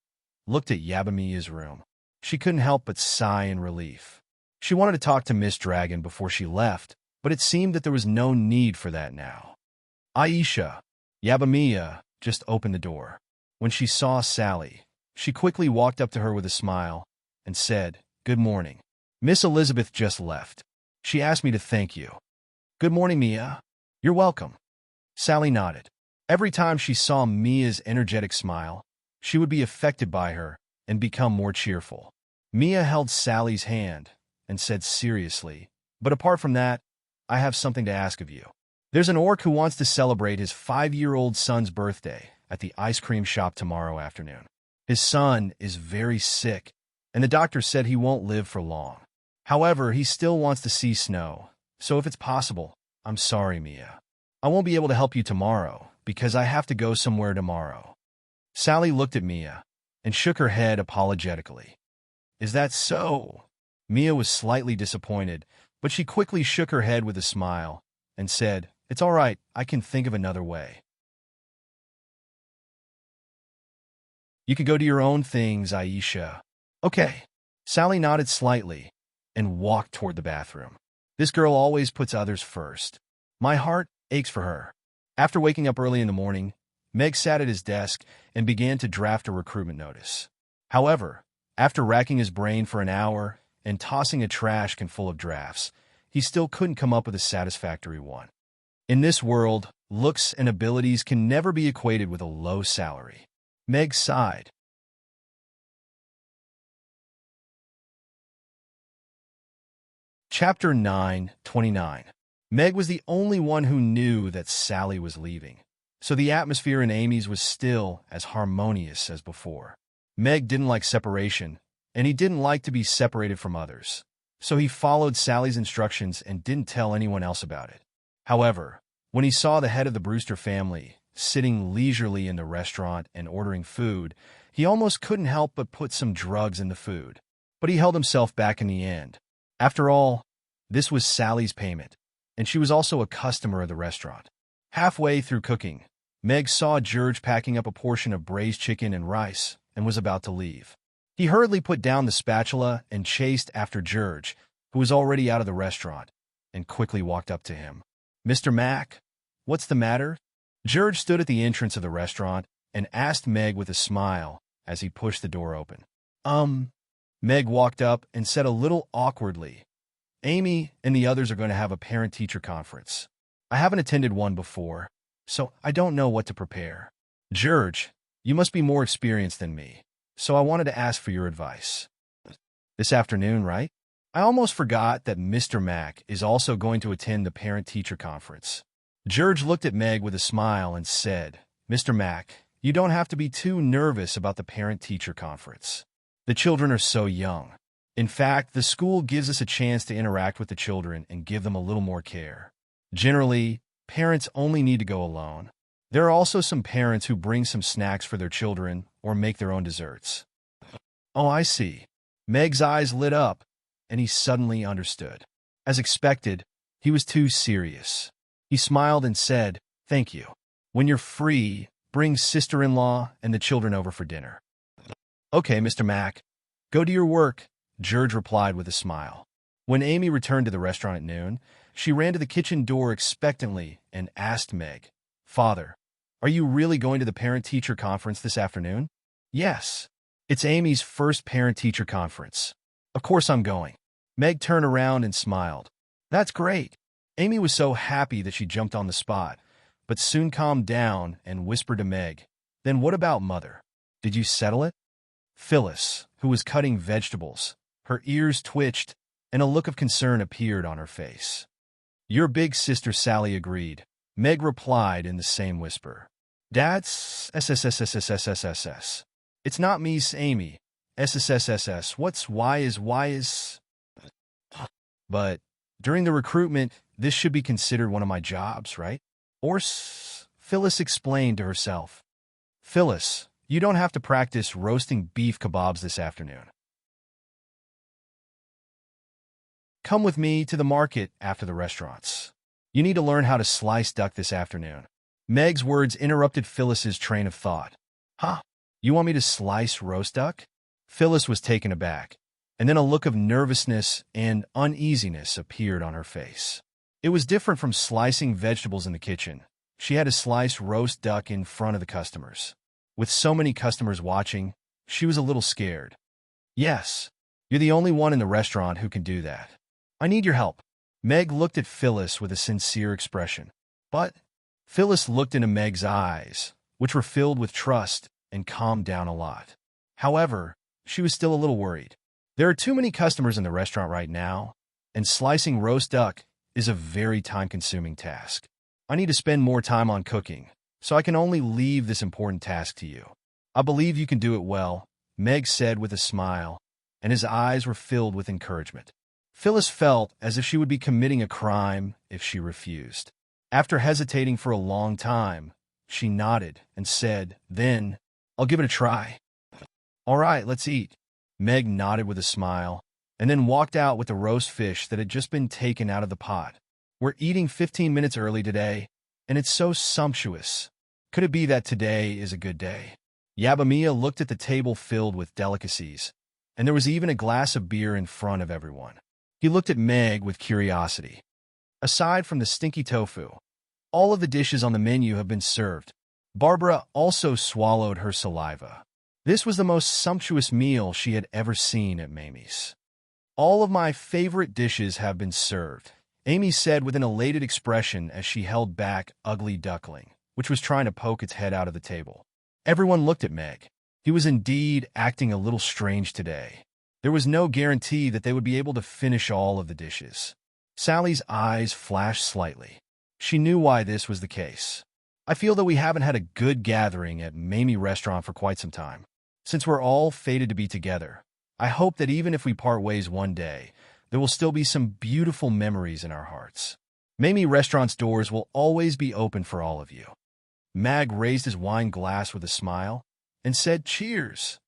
looked at Yabamiya's room. She couldn't help but sigh in relief. She wanted to talk to Miss Dragon before she left, but it seemed that there was no need for that now. Aisha. Yabamiya just opened the door. When she saw Sally, she quickly walked up to her with a smile and said, Good morning. Miss Elizabeth just left. She asked me to thank you. Good morning, Mia. You're welcome. Sally nodded. Every time she saw Mia's energetic smile, she would be affected by her and become more cheerful. Mia held Sally's hand and said seriously, But apart from that, I have something to ask of you. There's an orc who wants to celebrate his 5-year-old son's birthday at the ice cream shop tomorrow afternoon. His son is very sick, and the doctor said he won't live for long. However, he still wants to see snow, so if it's possible, I'm sorry, Mia. I won't be able to help you tomorrow because I have to go somewhere tomorrow. Sally looked at Mia and shook her head apologetically. Is that so? Mia was slightly disappointed, but she quickly shook her head with a smile and said, It's all right, I can think of another way. You can go do your own things, Aisha. Okay. Sally nodded slightly and walked toward the bathroom. This girl always puts others first. My heart aches for her. After waking up early in the morning, Meg sat at his desk and began to draft a recruitment notice. However, after racking his brain for an hour and tossing a trash can full of drafts, he still couldn't come up with a satisfactory one. In this world, looks and abilities can never be equated with a low salary. Meg sighed. Chapter 9:29. Meg was the only one who knew that Sally was leaving, so the atmosphere in Amy's was still as harmonious as before. Meg didn't like separation, and he didn't like to be separated from others, so he followed Sally's instructions and didn't tell anyone else about it. However, when he saw the head of the Brewster family sitting leisurely in the restaurant and ordering food, he almost couldn't help but put some drugs in the food. But he held himself back in the end. After all, this was Sally's payment, and she was also a customer of the restaurant. Halfway through cooking, Meg saw George packing up a portion of braised chicken and rice and was about to leave. He hurriedly put down the spatula and chased after George, who was already out of the restaurant, and quickly walked up to him. "Mr. Mack, what's the matter?" George stood at the entrance of the restaurant and asked Meg with a smile as he pushed the door open. Meg walked up and said a little awkwardly, "Amy and the others are going to have a parent-teacher conference. I haven't attended one before, so I don't know what to prepare. George, you must be more experienced than me, so I wanted to ask for your advice." "This afternoon, right? I almost forgot that Mr. Mack is also going to attend the parent-teacher conference." George looked at Meg with a smile and said, "Mr. Mack, you don't have to be too nervous about the parent-teacher conference. The children are so young. In fact, the school gives us a chance to interact with the children and give them a little more care. Generally, parents only need to go alone. There are also some parents who bring some snacks for their children or make their own desserts." "Oh, I see." Meg's eyes lit up, and he suddenly understood. As expected, he was too serious. He smiled and said, "Thank you. When you're free, bring sister-in-law and the children over for dinner." "Okay, Mr. Mack. Go to your work," George replied with a smile. When Amy returned to the restaurant at noon, she ran to the kitchen door expectantly and asked Meg, "Father, are you really going to the parent-teacher conference this afternoon?" "Yes. It's Amy's first parent-teacher conference. Of course I'm going." Meg turned around and smiled. "That's great." Amy was so happy that she jumped on the spot, but soon calmed down and whispered to Meg, "Then what about Mother? Did you settle it?" Phyllis, who was cutting vegetables, her ears twitched, and a look of concern appeared on her face. "Your big sister Sally agreed," Meg replied in the same whisper. "Dad's SSSSSSSS. It's not me's Amy. SSSSS. What's why is... But during the recruitment, this should be considered one of my jobs, right? Phyllis explained to herself. "Phyllis, you don't have to practice roasting beef kebabs this afternoon. Come with me to the market after the restaurants. You need to learn how to slice duck this afternoon." Meg's words interrupted Phyllis's train of thought. "Huh? You want me to slice roast duck?" Phyllis was taken aback, and then a look of nervousness and uneasiness appeared on her face. It was different from slicing vegetables in the kitchen. She had to slice roast duck in front of the customers. With so many customers watching, she was a little scared. "Yes, you're the only one in the restaurant who can do that. I need your help." Meg looked at Phyllis with a sincere expression. But Phyllis looked into Meg's eyes, which were filled with trust, and calmed down a lot. However, she was still a little worried. There are too many customers in the restaurant right now, and slicing roast duck is a very time-consuming task. I need to spend more time on cooking, so I can only leave this important task to you. I believe you can do it well," Meg said with a smile, and his eyes were filled with encouragement. Phyllis felt as if she would be committing a crime if she refused. After hesitating for a long time, she nodded and said, "Then, I'll give it a try." "All right, let's eat." Meg nodded with a smile, and then walked out with the roast fish that had just been taken out of the pot. "We're eating 15 minutes early today, and it's so sumptuous. Could it be that today is a good day?" Yabamiya looked at the table filled with delicacies, and there was even a glass of beer in front of everyone. He looked at Meg with curiosity. "Aside from the stinky tofu, all of the dishes on the menu have been served. Barbara also swallowed her saliva. This was the most sumptuous meal she had ever seen at Mamie's. "All of my favorite dishes have been served," Amy said with an elated expression as she held back Ugly Duckling, which was trying to poke its head out of the table. Everyone looked at Meg. He was indeed acting a little strange today. There was no guarantee that they would be able to finish all of the dishes. Sally's eyes flashed slightly. She knew why this was the case. "I feel that we haven't had a good gathering at Mamie Restaurant for quite some time. Since we're all fated to be together, I hope that even if we part ways one day, there will still be some beautiful memories in our hearts. Mamie Restaurant's doors will always be open for all of you." Mag raised his wine glass with a smile and said, "Cheers!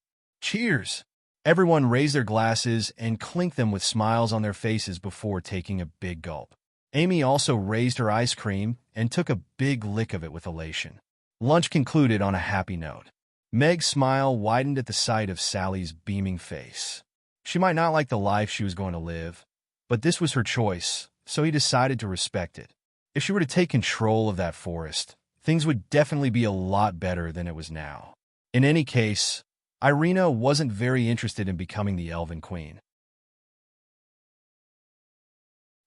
Cheers!" Everyone raised their glasses and clinked them with smiles on their faces before taking a big gulp. Amy also raised her ice cream and took a big lick of it with elation. Lunch concluded on a happy note. Meg's smile widened at the sight of Sally's beaming face. She might not like the life she was going to live, but this was her choice, so he decided to respect it. If she were to take control of that forest, things would definitely be a lot better than it was now. In any case, Irina wasn't very interested in becoming the Elven Queen.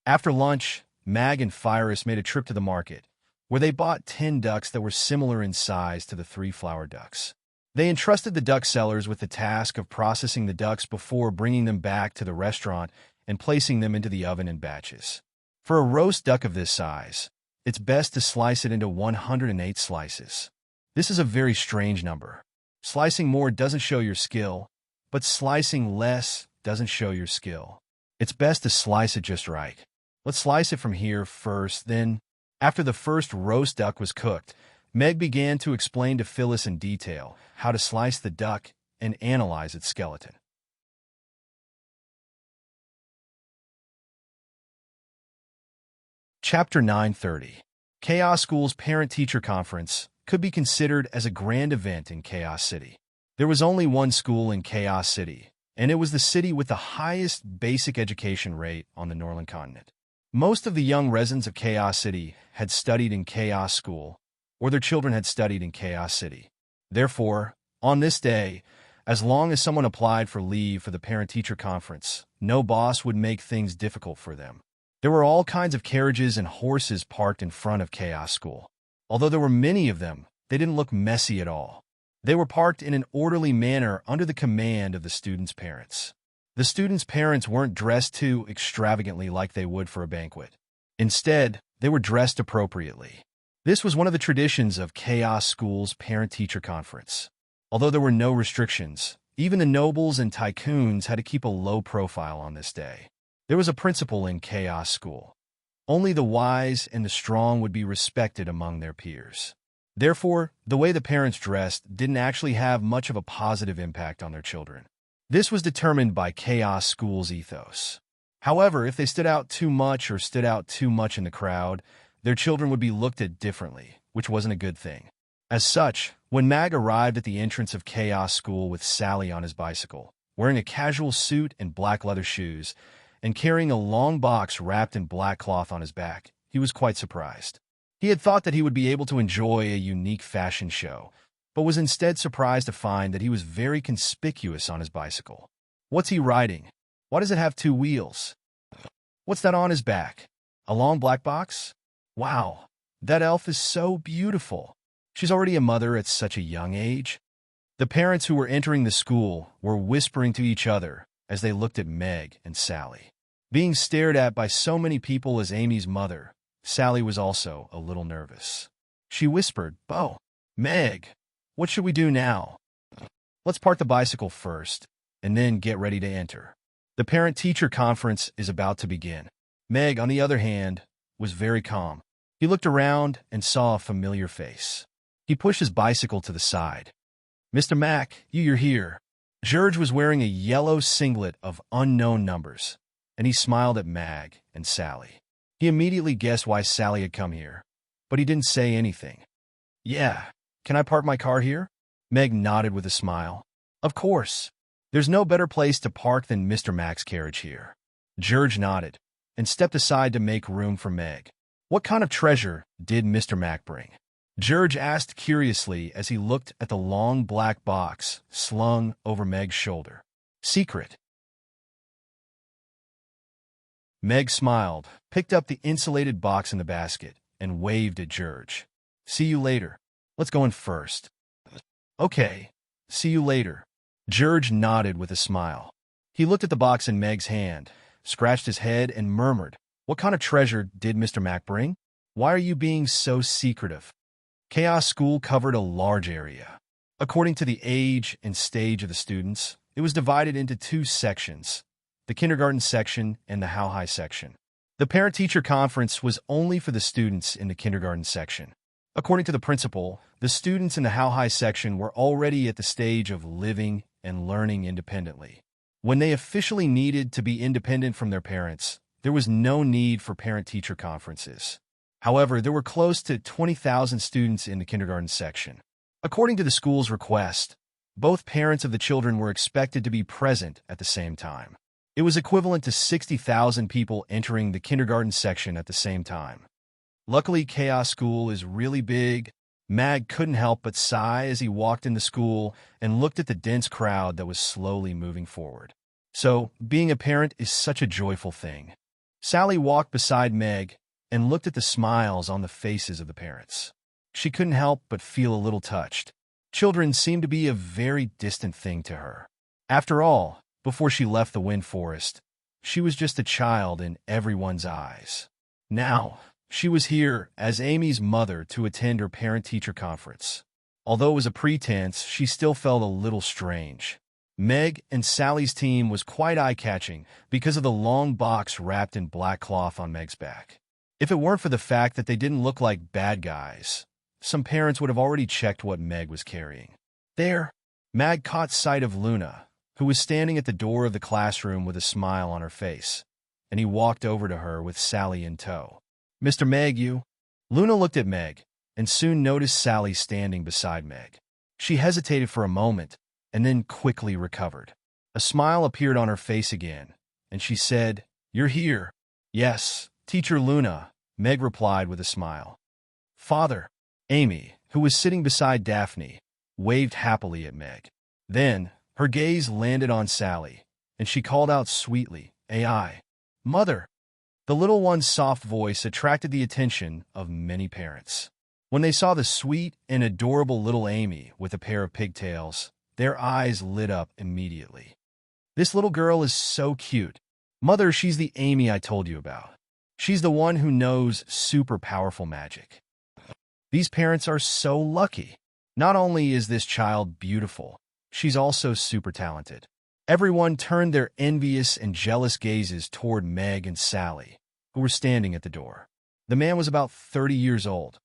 After lunch, Mag and Phyrus made a trip to the market, where they bought 10 ducks that were similar in size to the 3 flower ducks. They entrusted the duck sellers with the task of processing the ducks before bringing them back to the restaurant and placing them into the oven in batches. For a roast duck of this size, it's best to slice it into 108 slices. This is a very strange number. Slicing more doesn't show your skill, but slicing less doesn't show your skill. It's best to slice it just right. Let's slice it from here first, then. After the first roast duck was cooked, Meg began to explain to Phyllis in detail how to slice the duck and analyze its skeleton. Chapter 930. Chaos School's Parent-Teacher Conference could be considered as a grand event in Chaos City. There was only one school in Chaos City, and it was the city with the highest basic education rate on the Northern continent. Most of the young residents of Chaos City had studied in Chaos School, or their children had studied in Chaos City. Therefore, on this day, as long as someone applied for leave for the Parent-Teacher Conference, no boss would make things difficult for them. There were all kinds of carriages and horses parked in front of Chaos School. Although there were many of them, they didn't look messy at all. They were parked in an orderly manner under the command of the students' parents. The students' parents weren't dressed too extravagantly like they would for a banquet. Instead, they were dressed appropriately. This was one of the traditions of Chaos School's Parent-Teacher Conference. Although there were no restrictions, even the nobles and tycoons had to keep a low profile on this day. There was a principle in Chaos School. Only the wise and the strong would be respected among their peers. Therefore, the way the parents dressed didn't actually have much of a positive impact on their children. This was determined by Chaos School's ethos. However, if they stood out too much or stood out too much in the crowd, their children would be looked at differently, which wasn't a good thing. As such, when Mag arrived at the entrance of Chaos School with Sally on his bicycle, wearing a casual suit and black leather shoes, and carrying a long box wrapped in black cloth on his back, he was quite surprised. He had thought that he would be able to enjoy a unique fashion show, but was instead surprised to find that he was very conspicuous on his bicycle. What's he riding? Why does it have 2 wheels? What's that on his back? A long black box? Wow, that elf is so beautiful. She's already a mother at such a young age. The parents who were entering the school were whispering to each other as they looked at Meg and Sally. Being stared at by so many people as Amy's mother, Sally was also a little nervous. She whispered, "Bo, Meg, what should we do now? Let's park the bicycle first, and then get ready to enter. The parent-teacher conference is about to begin." Meg, on the other hand, was very calm. He looked around and saw a familiar face. He pushed his bicycle to the side. "Mr. Mack, you're here." George was wearing a yellow singlet of unknown numbers, and he smiled at Mag and Sally. He immediately guessed why Sally had come here, but he didn't say anything. "Yeah, can I park my car here?" Meg nodded with a smile. "Of course. There's no better place to park than Mr. Mack's carriage here." George nodded and stepped aside to make room for Meg. What kind of treasure did Mr. Mack bring? George asked curiously as he looked at the long black box slung over Meg's shoulder. Secret. Meg smiled, picked up the insulated box in the basket, and waved at George. See you later. Let's go in first. Okay. See you later. George nodded with a smile. He looked at the box in Meg's hand, scratched his head, and murmured, What kind of treasure did Mr. Mac bring? Why are you being so secretive? Chaos School covered a large area. According to the age and stage of the students, it was divided into two sections, the kindergarten section and the how high section. The parent-teacher conference was only for the students in the kindergarten section. According to the principal, the students in the how high section were already at the stage of living and learning independently. When they officially needed to be independent from their parents, there was no need for parent-teacher conferences. However, there were close to 20,000 students in the kindergarten section. According to the school's request, both parents of the children were expected to be present at the same time. It was equivalent to 60,000 people entering the kindergarten section at the same time. Luckily, Chaos School is really big. Mag couldn't help but sigh as he walked into school and looked at the dense crowd that was slowly moving forward. So, being a parent is such a joyful thing. Sally walked beside Meg and looked at the smiles on the faces of the parents. She couldn't help but feel a little touched. Children seemed to be a very distant thing to her. After all, before she left the Wind Forest, she was just a child in everyone's eyes. Now, she was here as Amy's mother to attend her parent-teacher conference. Although it was a pretense, she still felt a little strange. Meg and Sally's team was quite eye-catching because of the long box wrapped in black cloth on Meg's back. If it weren't for the fact that they didn't look like bad guys, some parents would have already checked what Meg was carrying. There, Mag caught sight of Luna, who was standing at the door of the classroom with a smile on her face, and he walked over to her with Sally in tow. Mr. Meg, you? Luna looked at Meg, and soon noticed Sally standing beside Meg. She hesitated for a moment, and then quickly recovered. A smile appeared on her face again, and she said, You're here. Yes, Teacher Luna, Meg replied with a smile. Father, Amy, who was sitting beside Daphne, waved happily at Meg. Then, her gaze landed on Sally, and she called out sweetly, AI, Mother. The little one's soft voice attracted the attention of many parents. When they saw the sweet and adorable little Amy with a pair of pigtails, their eyes lit up immediately. This little girl is so cute. Mother, she's the Amy I told you about. She's the one who knows super powerful magic. These parents are so lucky. Not only is this child beautiful, she's also super talented. Everyone turned their envious and jealous gazes toward Meg and Sally, who were standing at the door. The man was about 30 years old.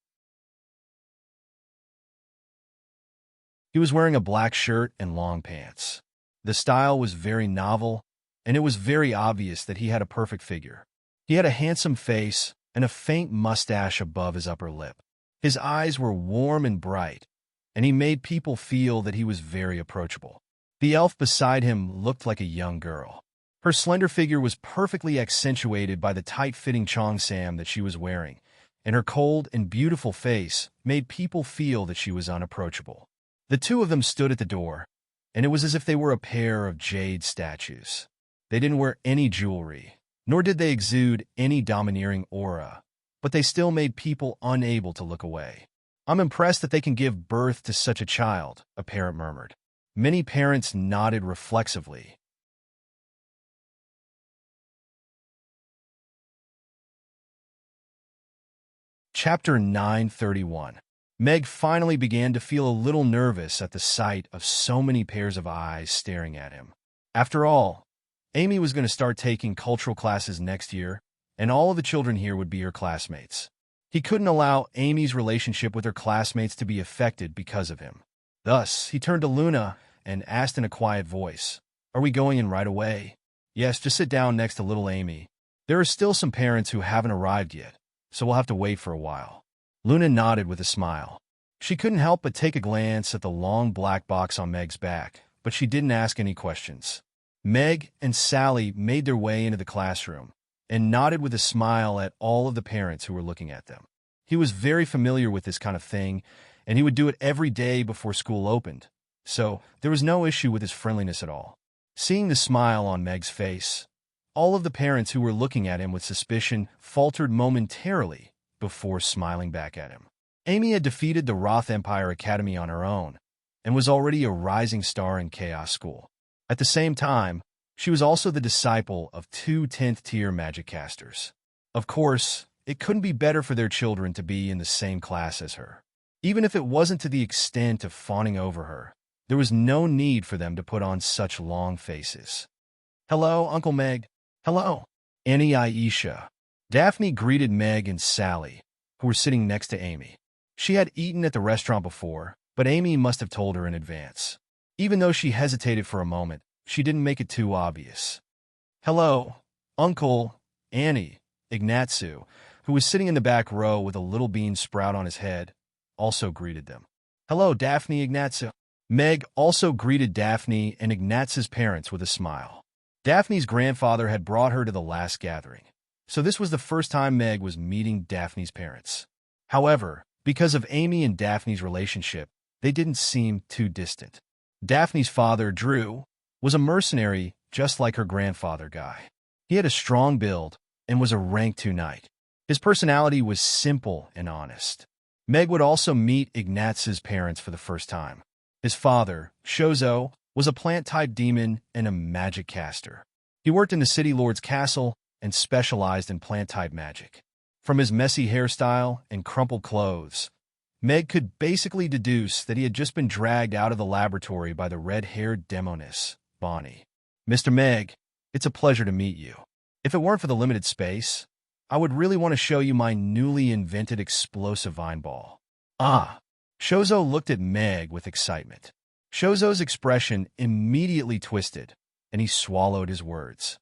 He was wearing a black shirt and long pants. The style was very novel, and it was very obvious that he had a perfect figure. He had a handsome face and a faint mustache above his upper lip. His eyes were warm and bright, and he made people feel that he was very approachable. The elf beside him looked like a young girl. Her slender figure was perfectly accentuated by the tight-fitting cheongsam that she was wearing, and her cold and beautiful face made people feel that she was unapproachable. The two of them stood at the door, and it was as if they were a pair of jade statues. They didn't wear any jewelry, nor did they exude any domineering aura, but they still made people unable to look away. I'm impressed that they can give birth to such a child, a parent murmured. Many parents nodded reflexively. Chapter 931. Meg finally began to feel a little nervous at the sight of so many pairs of eyes staring at him. After all, Amy was going to start taking cultural classes next year, and all of the children here would be her classmates. He couldn't allow Amy's relationship with her classmates to be affected because of him. Thus, he turned to Luna and asked in a quiet voice, Are we going in right away? Yes, just sit down next to little Amy. There are still some parents who haven't arrived yet, so we'll have to wait for a while. Luna nodded with a smile. She couldn't help but take a glance at the long black box on Meg's back, but she didn't ask any questions. Meg and Sally made their way into the classroom and nodded with a smile at all of the parents who were looking at them. He was very familiar with this kind of thing, and he would do it every day before school opened, so there was no issue with his friendliness at all. Seeing the smile on Meg's face, all of the parents who were looking at him with suspicion faltered momentarily before smiling back at him. Amy had defeated the Roth Empire Academy on her own and was already a rising star in Chaos School. At the same time, she was also the disciple of two 10th-tier magic casters. Of course, it couldn't be better for their children to be in the same class as her. Even if it wasn't to the extent of fawning over her, there was no need for them to put on such long faces. "Hello, Uncle Meg." "Hello, Annie Aisha." Daphne greeted Meg and Sally, who were sitting next to Amy. She had eaten at the restaurant before, but Amy must have told her in advance. Even though she hesitated for a moment, she didn't make it too obvious. "Hello, Uncle Annie." Ignatsu, who was sitting in the back row with a little bean sprout on his head, also greeted them. "Hello, Daphne, Ignatsu." Meg also greeted Daphne and Ignatsu's parents with a smile. Daphne's grandfather had brought her to the last gathering, so this was the first time Meg was meeting Daphne's parents. However, because of Amy and Daphne's relationship, they didn't seem too distant. Daphne's father, Drew, was a mercenary just like her grandfather, Guy. He had a strong build and was a rank 2 knight. His personality was simple and honest. Meg would also meet Ignatsu's parents for the first time. His father, Shozo, was a plant-type demon and a magic caster. He worked in the City Lord's castle and specialized in plant-type magic. From his messy hairstyle and crumpled clothes, Meg could basically deduce that he had just been dragged out of the laboratory by the red-haired demoness, Bonnie. "Mr. Meg, it's a pleasure to meet you. If it weren't for the limited space, I would really want to show you my newly invented explosive vine ball." "Ah!" Shozo looked at Meg with excitement. Shozo's expression immediately twisted, and he swallowed his words.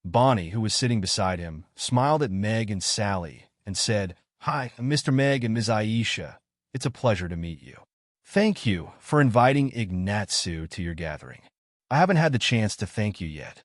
Bonnie, who was sitting beside him, smiled at Meg and Sally and said, "Hi, Mr. Meg and Ms. Aisha. It's a pleasure to meet you. Thank you for inviting Ignatsu to your gathering. I haven't had the chance to thank you yet."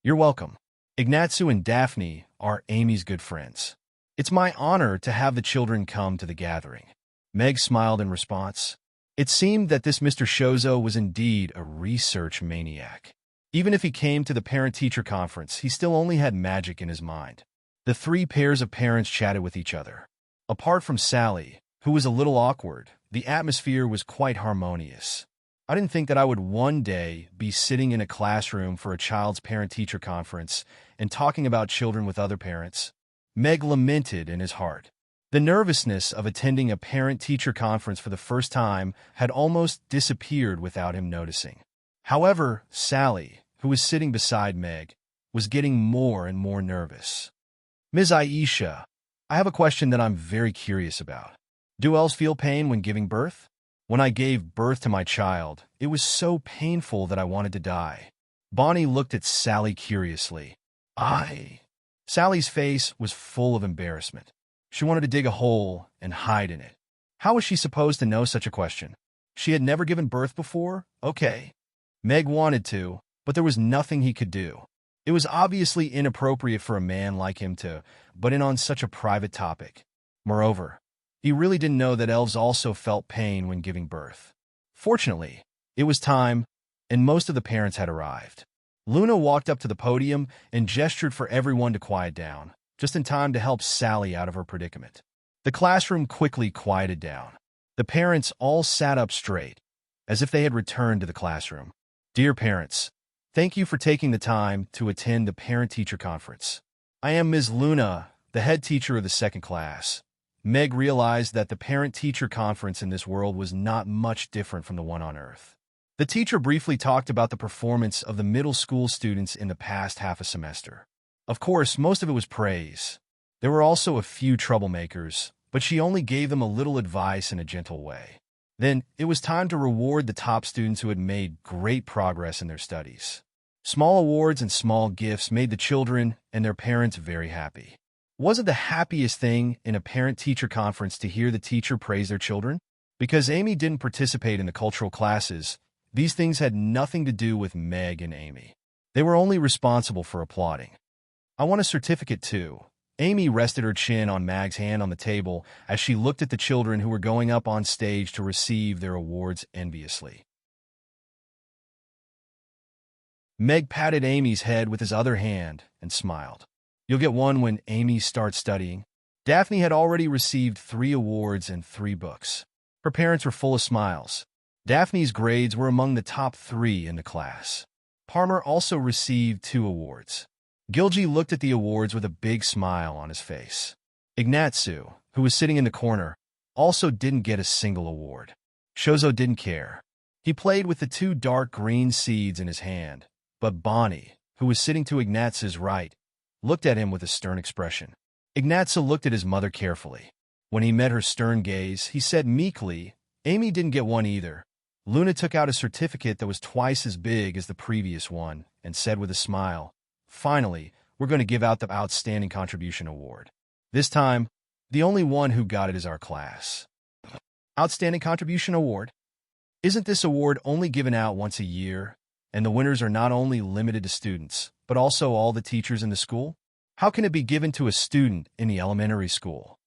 "You're welcome. Ignatsu and Daphne are Amy's good friends. It's my honor to have the children come to the gathering." Meg smiled in response. It seemed that this Mr. Shozo was indeed a research maniac. Even if he came to the parent-teacher conference, he still only had magic in his mind. The 3 pairs of parents chatted with each other. Apart from Sally, who was a little awkward, the atmosphere was quite harmonious. I didn't think that I would one day be sitting in a classroom for a child's parent-teacher conference and talking about children with other parents. Meg lamented in his heart. The nervousness of attending a parent-teacher conference for the first time had almost disappeared without him noticing. However, Sally, who was sitting beside Meg, was getting more and more nervous. "Ms. Aisha, I have a question that I'm very curious about. Do elves feel pain when giving birth? When I gave birth to my child, it was so painful that I wanted to die." Bonnie looked at Sally curiously. Sally's face was full of embarrassment. She wanted to dig a hole and hide in it. How was she supposed to know such a question? She had never given birth before? Okay. Meg wanted to, but there was nothing he could do. It was obviously inappropriate for a man like him to butt in on such a private topic. Moreover, he really didn't know that elves also felt pain when giving birth. Fortunately, it was time, and most of the parents had arrived. Luna walked up to the podium and gestured for everyone to quiet down, just in time to help Sally out of her predicament. The classroom quickly quieted down. The parents all sat up straight, as if they had returned to the classroom. "Dear parents, thank you for taking the time to attend the parent-teacher conference. I am Ms. Luna, the head teacher of the 2nd class." Meg realized that the parent-teacher conference in this world was not much different from the one on Earth. The teacher briefly talked about the performance of the middle school students in the past half a semester. Of course, most of it was praise. There were also a few troublemakers, but she only gave them a little advice in a gentle way. Then, it was time to reward the top students who had made great progress in their studies. Small awards and small gifts made the children and their parents very happy. Was it the happiest thing in a parent-teacher conference to hear the teacher praise their children? Because Amy didn't participate in the cultural classes, these things had nothing to do with Meg and Amy. They were only responsible for applauding. I want a certificate too. Amy rested her chin on Mag's hand on the table as she looked at the children who were going up on stage to receive their awards enviously. Meg patted Amy's head with his other hand and smiled. You'll get one when Amy starts studying. Daphne had already received 3 awards and 3 books. Her parents were full of smiles. Daphne's grades were among the top 3 in the class. Parmer also received 2 awards. Gilgy looked at the awards with a big smile on his face. Ignatsu, who was sitting in the corner, also didn't get a single award. Shozo didn't care. He played with the 2 dark green seeds in his hand, but Bonnie, who was sitting to Ignatsu's right, looked at him with a stern expression. Ignatsu looked at his mother carefully. When he met her stern gaze, he said meekly, Amy didn't get one either. Luna took out a certificate that was twice as big as the previous one and said with a smile, finally, we're going to give out the Outstanding Contribution Award. This time, the only one who got it is our class. Outstanding Contribution Award? Isn't this award only given out once a year, and the winners are not only limited to students, but also all the teachers in the school? How can it be given to a student in the elementary school?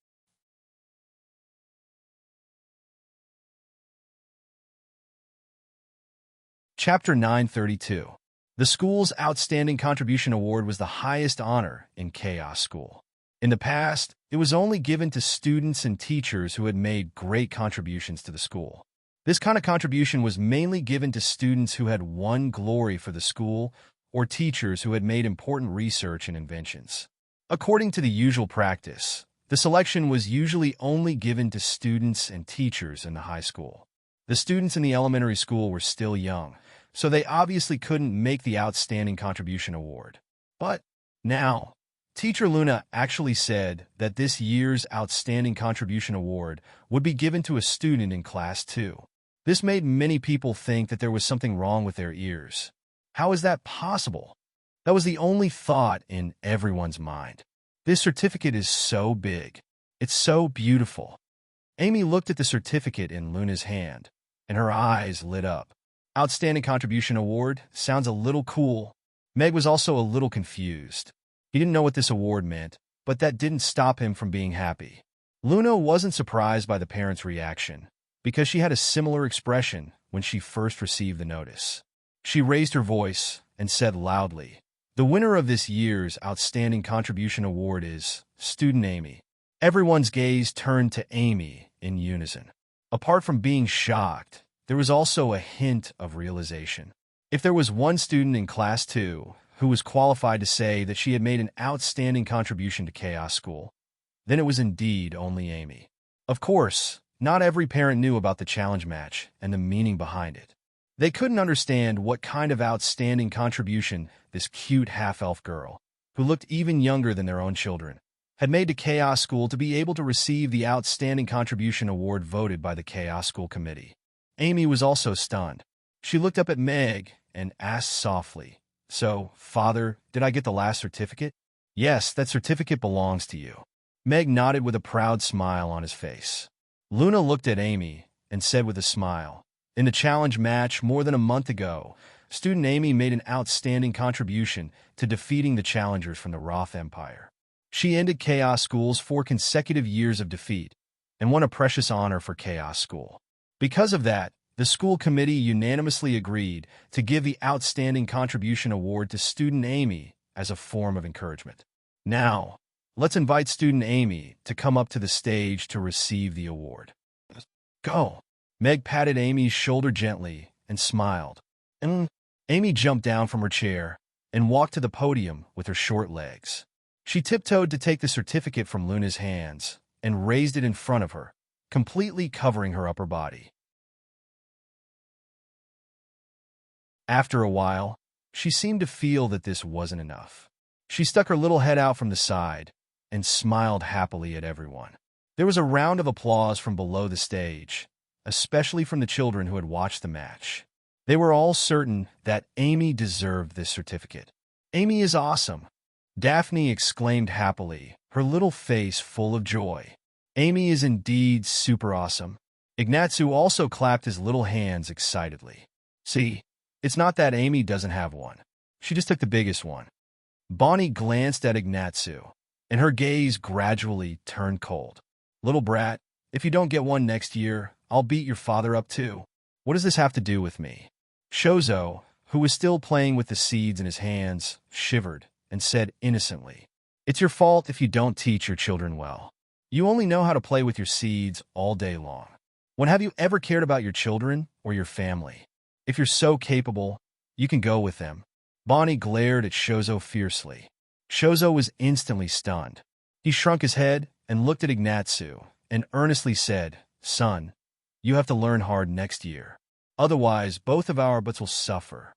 Chapter 932. The school's Outstanding Contribution Award was the highest honor in Chaos School. In the past, it was only given to students and teachers who had made great contributions to the school. This kind of contribution was mainly given to students who had won glory for the school or teachers who had made important research and inventions. According to the usual practice, the selection was usually only given to students and teachers in the high school. The students in the elementary school were still young, so they obviously couldn't make the Outstanding Contribution Award. But now, Teacher Luna actually said that this year's Outstanding Contribution Award would be given to a student in Class 2. This made many people think that there was something wrong with their ears. How is that possible? That was the only thought in everyone's mind. This certificate is so big. It's so beautiful. Amy looked at the certificate in Luna's hand, and her eyes lit up. Outstanding Contribution Award sounds a little cool. Meg was also a little confused. He didn't know what this award meant, but that didn't stop him from being happy. Luna wasn't surprised by the parents' reaction, because she had a similar expression when she first received the notice. She raised her voice and said loudly, the winner of this year's Outstanding Contribution Award is Student Amy. Everyone's gaze turned to Amy in unison. Apart from being shocked, there was also a hint of realization. If there was one student in Class 2 who was qualified to say that she had made an outstanding contribution to Chaos School, then it was indeed only Amy. Of course, not every parent knew about the challenge match and the meaning behind it. They couldn't understand what kind of outstanding contribution this cute half-elf girl, who looked even younger than their own children, had made to Chaos School to be able to receive the Outstanding Contribution Award voted by the Chaos School Committee. Amy was also stunned. She looked up at Meg and asked softly, so, Father, did I get the last certificate? Yes, that certificate belongs to you. Meg nodded with a proud smile on his face. Luna looked at Amy and said with a smile, in the challenge match more than a month ago, student Amy made an outstanding contribution to defeating the challengers from the Roth Empire. She ended Chaos School's 4 consecutive years of defeat and won a precious honor for Chaos School. Because of that, the school committee unanimously agreed to give the Outstanding Contribution Award to student Amy as a form of encouragement. Now, let's invite student Amy to come up to the stage to receive the award. Go. Meg patted Amy's shoulder gently and smiled. Amy jumped down from her chair and walked to the podium with her short legs. She tiptoed to take the certificate from Luna's hands and raised it in front of her, completely covering her upper body. After a while, she seemed to feel that this wasn't enough. She stuck her little head out from the side and smiled happily at everyone. There was a round of applause from below the stage, especially from the children who had watched the match. They were all certain that Amy deserved this certificate. Amy is awesome, Daphne exclaimed happily, her little face full of joy. Amy is indeed super awesome. Ignatsu also clapped his little hands excitedly. See, it's not that Amy doesn't have one. She just took the biggest one. Bonnie glanced at Ignatsu, and her gaze gradually turned cold. Little brat, if you don't get one next year, I'll beat your father up too. What does this have to do with me? Shozo, who was still playing with the seeds in his hands, shivered and said innocently, "It's your fault if you don't teach your children well. You only know how to play with your seeds all day long. When have you ever cared about your children or your family? If you're so capable, you can go with them." Bonnie glared at Shozo fiercely. Shozo was instantly stunned. He shrunk his head and looked at Ignatsu and earnestly said, "Son, you have to learn hard next year. Otherwise, both of our butts will suffer."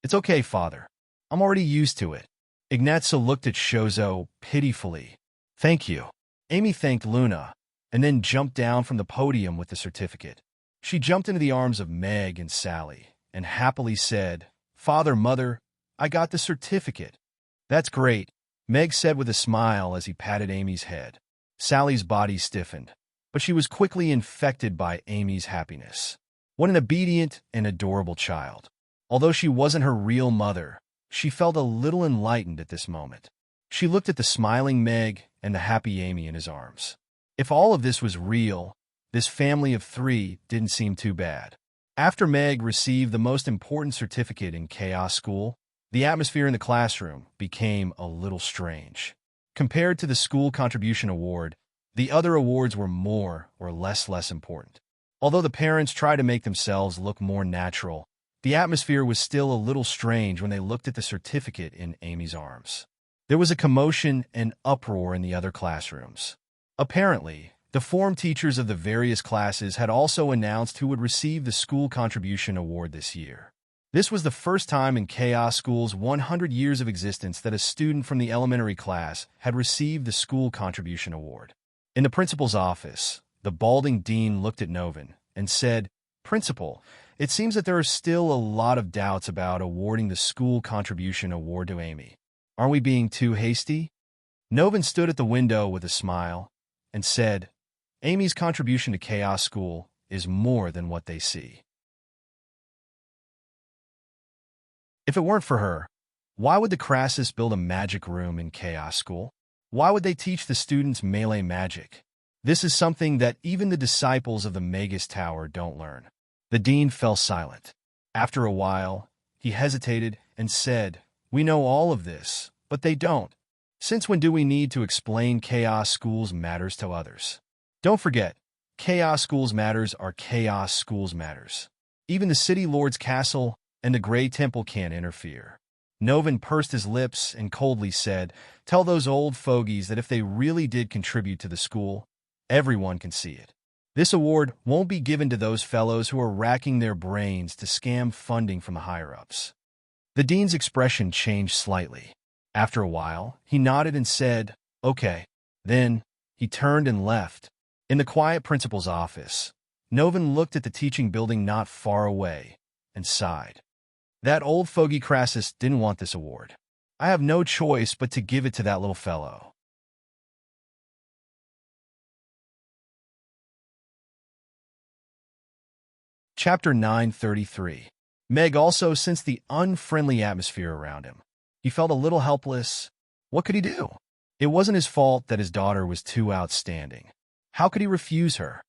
"It's okay, father. I'm already used to it." Ignatsu looked at Shozo pitifully. "Thank you." Amy thanked Luna, and then jumped down from the podium with the certificate. She jumped into the arms of Meg and Sally, and happily said, "Father, Mother, I got the certificate." "That's great," Meg said with a smile as he patted Amy's head. Sally's body stiffened, but she was quickly infected by Amy's happiness. What an obedient and adorable child. Although she wasn't her real mother, she felt a little enlightened at this moment. She looked at the smiling Meg and the happy Amy in his arms. If all of this was real, this family of three didn't seem too bad. After Meg received the most important certificate in Chaos School, the atmosphere in the classroom became a little strange. Compared to the School Contribution Award, the other awards were more or less important. Although the parents tried to make themselves look more natural, the atmosphere was still a little strange when they looked at the certificate in Amy's arms. There was a commotion and uproar in the other classrooms. Apparently, the form teachers of the various classes had also announced who would receive the School Contribution Award this year. This was the first time in Chaos School's 100 years of existence that a student from the elementary class had received the School Contribution Award. In the principal's office, the balding dean looked at Novin and said, "Principal, it seems that there are still a lot of doubts about awarding the School Contribution Award to Amy. Aren't we being too hasty?" Novin stood at the window with a smile and said, "Amy's contribution to Chaos School is more than what they see. If it weren't for her, why would the Crassus build a magic room in Chaos School? Why would they teach the students melee magic? This is something that even the disciples of the Magus Tower don't learn." The dean fell silent. After a while, he hesitated and said, "We know all of this, but they don't. Since when do we need to explain Chaos School's matters to others? Don't forget, Chaos School's matters are Chaos School's matters. Even the City Lord's castle and the Grey Temple can't interfere." Novin pursed his lips and coldly said, "Tell those old fogies that if they really did contribute to the school, everyone can see it. This award won't be given to those fellows who are racking their brains to scam funding from the higher-ups." The dean's expression changed slightly. After a while, he nodded and said, "Okay." Then, he turned and left. In the quiet principal's office, Novin looked at the teaching building not far away and sighed. That old fogey Crassus didn't want this award. I have no choice but to give it to that little fellow. Chapter 933. Meg also sensed the unfriendly atmosphere around him. He felt a little helpless. What could he do? It wasn't his fault that his daughter was too outstanding. How could he refuse her?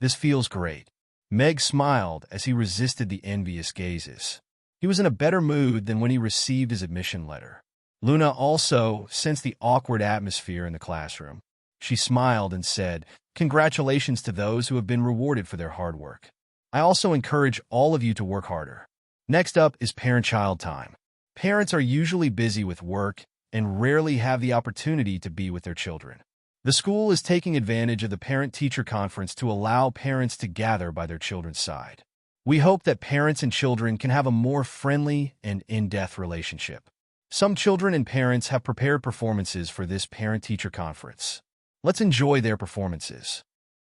This feels great. Meg smiled as he resisted the envious gazes. He was in a better mood than when he received his admission letter. Luna also sensed the awkward atmosphere in the classroom. She smiled and said, "Congratulations to those who have been rewarded for their hard work. I also encourage all of you to work harder." Next up is parent-child time. Parents are usually busy with work and rarely have the opportunity to be with their children. The school is taking advantage of the parent-teacher conference to allow parents to gather by their children's side. We hope that parents and children can have a more friendly and in-depth relationship. Some children and parents have prepared performances for this parent-teacher conference. Let's enjoy their performances.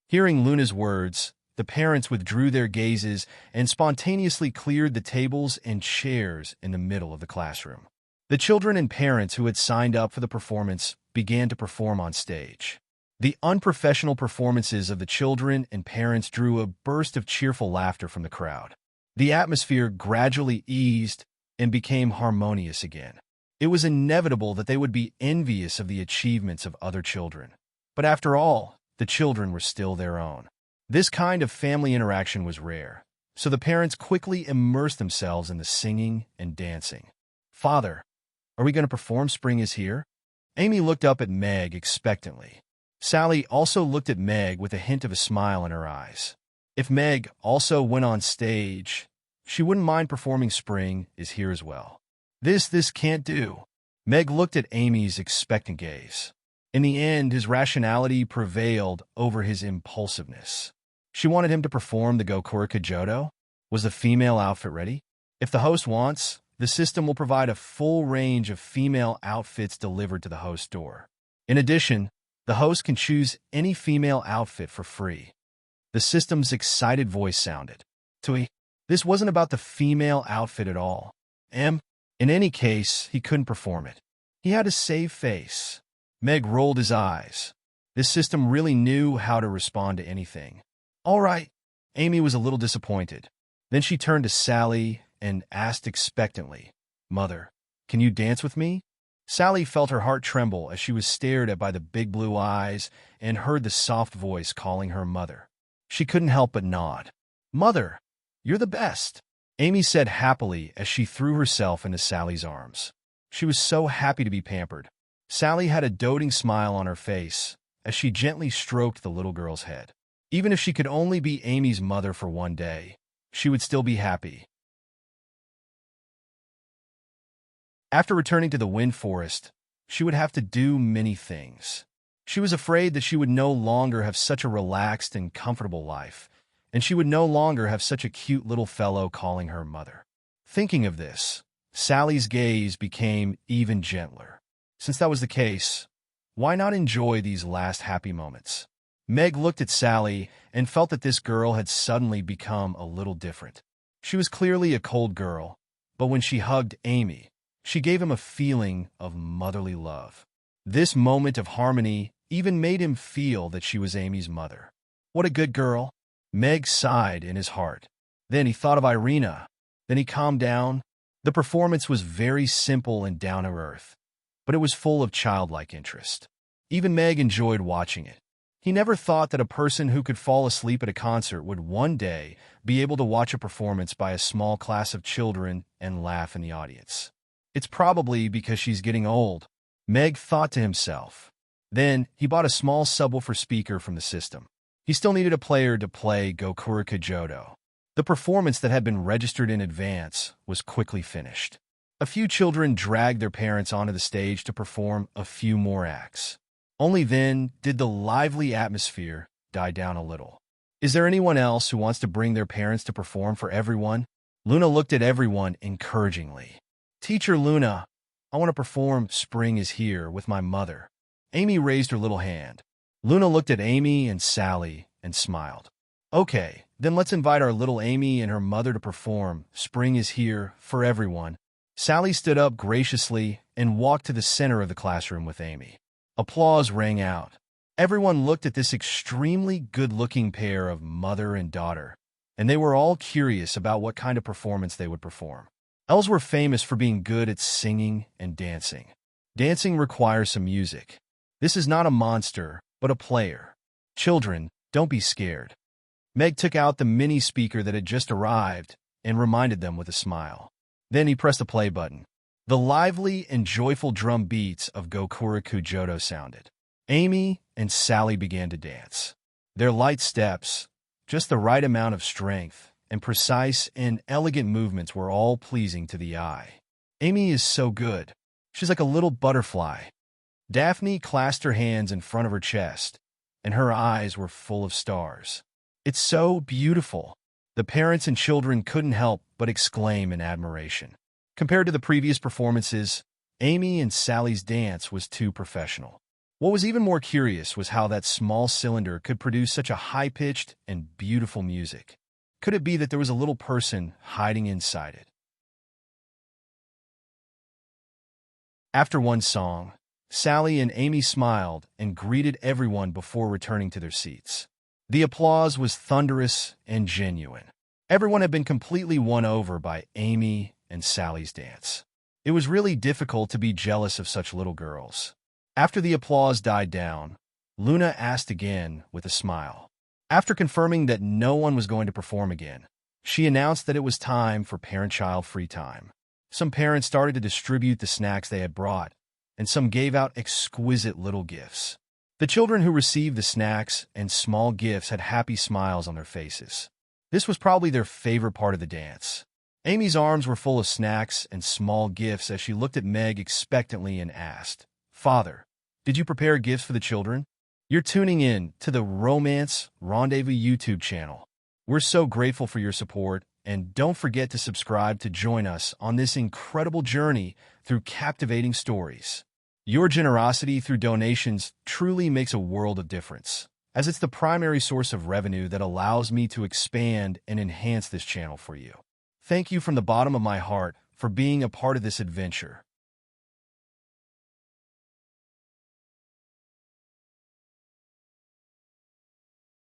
Hearing Luna's words, the parents withdrew their gazes and spontaneously cleared the tables and chairs in the middle of the classroom. The children and parents who had signed up for the performance began to perform on stage. The unprofessional performances of the children and parents drew a burst of cheerful laughter from the crowd. The atmosphere gradually eased and became harmonious again. It was inevitable that they would be envious of the achievements of other children. But after all, the children were still their own. This kind of family interaction was rare, so the parents quickly immersed themselves in the singing and dancing. "Father, are we going to perform Spring is Here?" Amy looked up at Meg expectantly. Sally also looked at Meg with a hint of a smile in her eyes. If Meg also went on stage, she wouldn't mind performing Spring is Here as well. This can't do. Meg looked at Amy's expectant gaze. In the end, his rationality prevailed over his impulsiveness. She wanted him to perform the Gokura Jodo. Was the female outfit ready? If the host wants, the system will provide a full range of female outfits delivered to the host door. In addition, the host can choose any female outfit for free. The system's excited voice sounded. Tui, this wasn't about the female outfit at all. In any case, he couldn't perform it. He had a save face. Meg rolled his eyes. This system really knew how to respond to anything. All right. Amy was a little disappointed. Then she turned to Sally and asked expectantly, "Mother, can you dance with me?" Sally felt her heart tremble as she was stared at by the big blue eyes and heard the soft voice calling her mother. She couldn't help but nod. "Mother, you're the best," Amy said happily as she threw herself into Sally's arms. She was so happy to be pampered. Sally had a doting smile on her face as she gently stroked the little girl's head. Even if she could only be Amy's mother for one day, she would still be happy. After returning to the Wind Forest, she would have to do many things. She was afraid that she would no longer have such a relaxed and comfortable life, and she would no longer have such a cute little fellow calling her mother. Thinking of this, Sally's gaze became even gentler. Since that was the case, why not enjoy these last happy moments? Meg looked at Sally and felt that this girl had suddenly become a little different. She was clearly a cold girl, but when she hugged Amy, she gave him a feeling of motherly love. This moment of harmony even made him feel that she was Amy's mother. What a good girl. Meg sighed in his heart. Then he thought of Irina. Then he calmed down. The performance was very simple and down to earth, but it was full of childlike interest. Even Meg enjoyed watching it. He never thought that a person who could fall asleep at a concert would one day be able to watch a performance by a small class of children and laugh in the audience. It's probably because she's getting old, Meg thought to himself. Then he bought a small subwoofer speaker from the system. He still needed a player to play Gokura Jodo. The performance that had been registered in advance was quickly finished. A few children dragged their parents onto the stage to perform a few more acts. Only then did the lively atmosphere die down a little. Is there anyone else who wants to bring their parents to perform for everyone? Luna looked at everyone encouragingly. Teacher Luna, I want to perform Spring is Here with my mother. Amy raised her little hand. Luna looked at Amy and Sally and smiled. Okay, then let's invite our little Amy and her mother to perform Spring is Here for everyone. Sally stood up graciously and walked to the center of the classroom with Amy. Applause rang out. Everyone looked at this extremely good-looking pair of mother and daughter, and they were all curious about what kind of performance they would perform. Elves were famous for being good at singing and dancing. Dancing requires some music. This is not a monster, but a player. Children, don't be scared. Meg took out the mini speaker that had just arrived and reminded them with a smile. Then he pressed the play button. The lively and joyful drum beats of Gokura Jodo sounded. Amy and Sally began to dance. Their light steps, just the right amount of strength, and precise and elegant movements were all pleasing to the eye. Amy is so good. She's like a little butterfly. Daphne clasped her hands in front of her chest, and her eyes were full of stars. It's so beautiful. The parents and children couldn't help but exclaim in admiration. Compared to the previous performances, Amy and Sally's dance was too professional. What was even more curious was how that small cylinder could produce such a high-pitched and beautiful music. Could it be that there was a little person hiding inside it? After one song, Sally and Amy smiled and greeted everyone before returning to their seats. The applause was thunderous and genuine. Everyone had been completely won over by Amy and Sally's dance. It was really difficult to be jealous of such little girls. After the applause died down, Luna asked again with a smile. After confirming that no one was going to perform again, she announced that it was time for parent-child free time. Some parents started to distribute the snacks they had brought, and some gave out exquisite little gifts. The children who received the snacks and small gifts had happy smiles on their faces. This was probably their favorite part of the dance. Amy's arms were full of snacks and small gifts as she looked at Meg expectantly and asked, "Father, did you prepare gifts for the children?" You're tuning in to the Romance Rendezvous YouTube channel. We're so grateful for your support, and don't forget to subscribe to join us on this incredible journey through captivating stories. Your generosity through donations truly makes a world of difference, as it's the primary source of revenue that allows me to expand and enhance this channel for you. Thank you from the bottom of my heart for being a part of this adventure.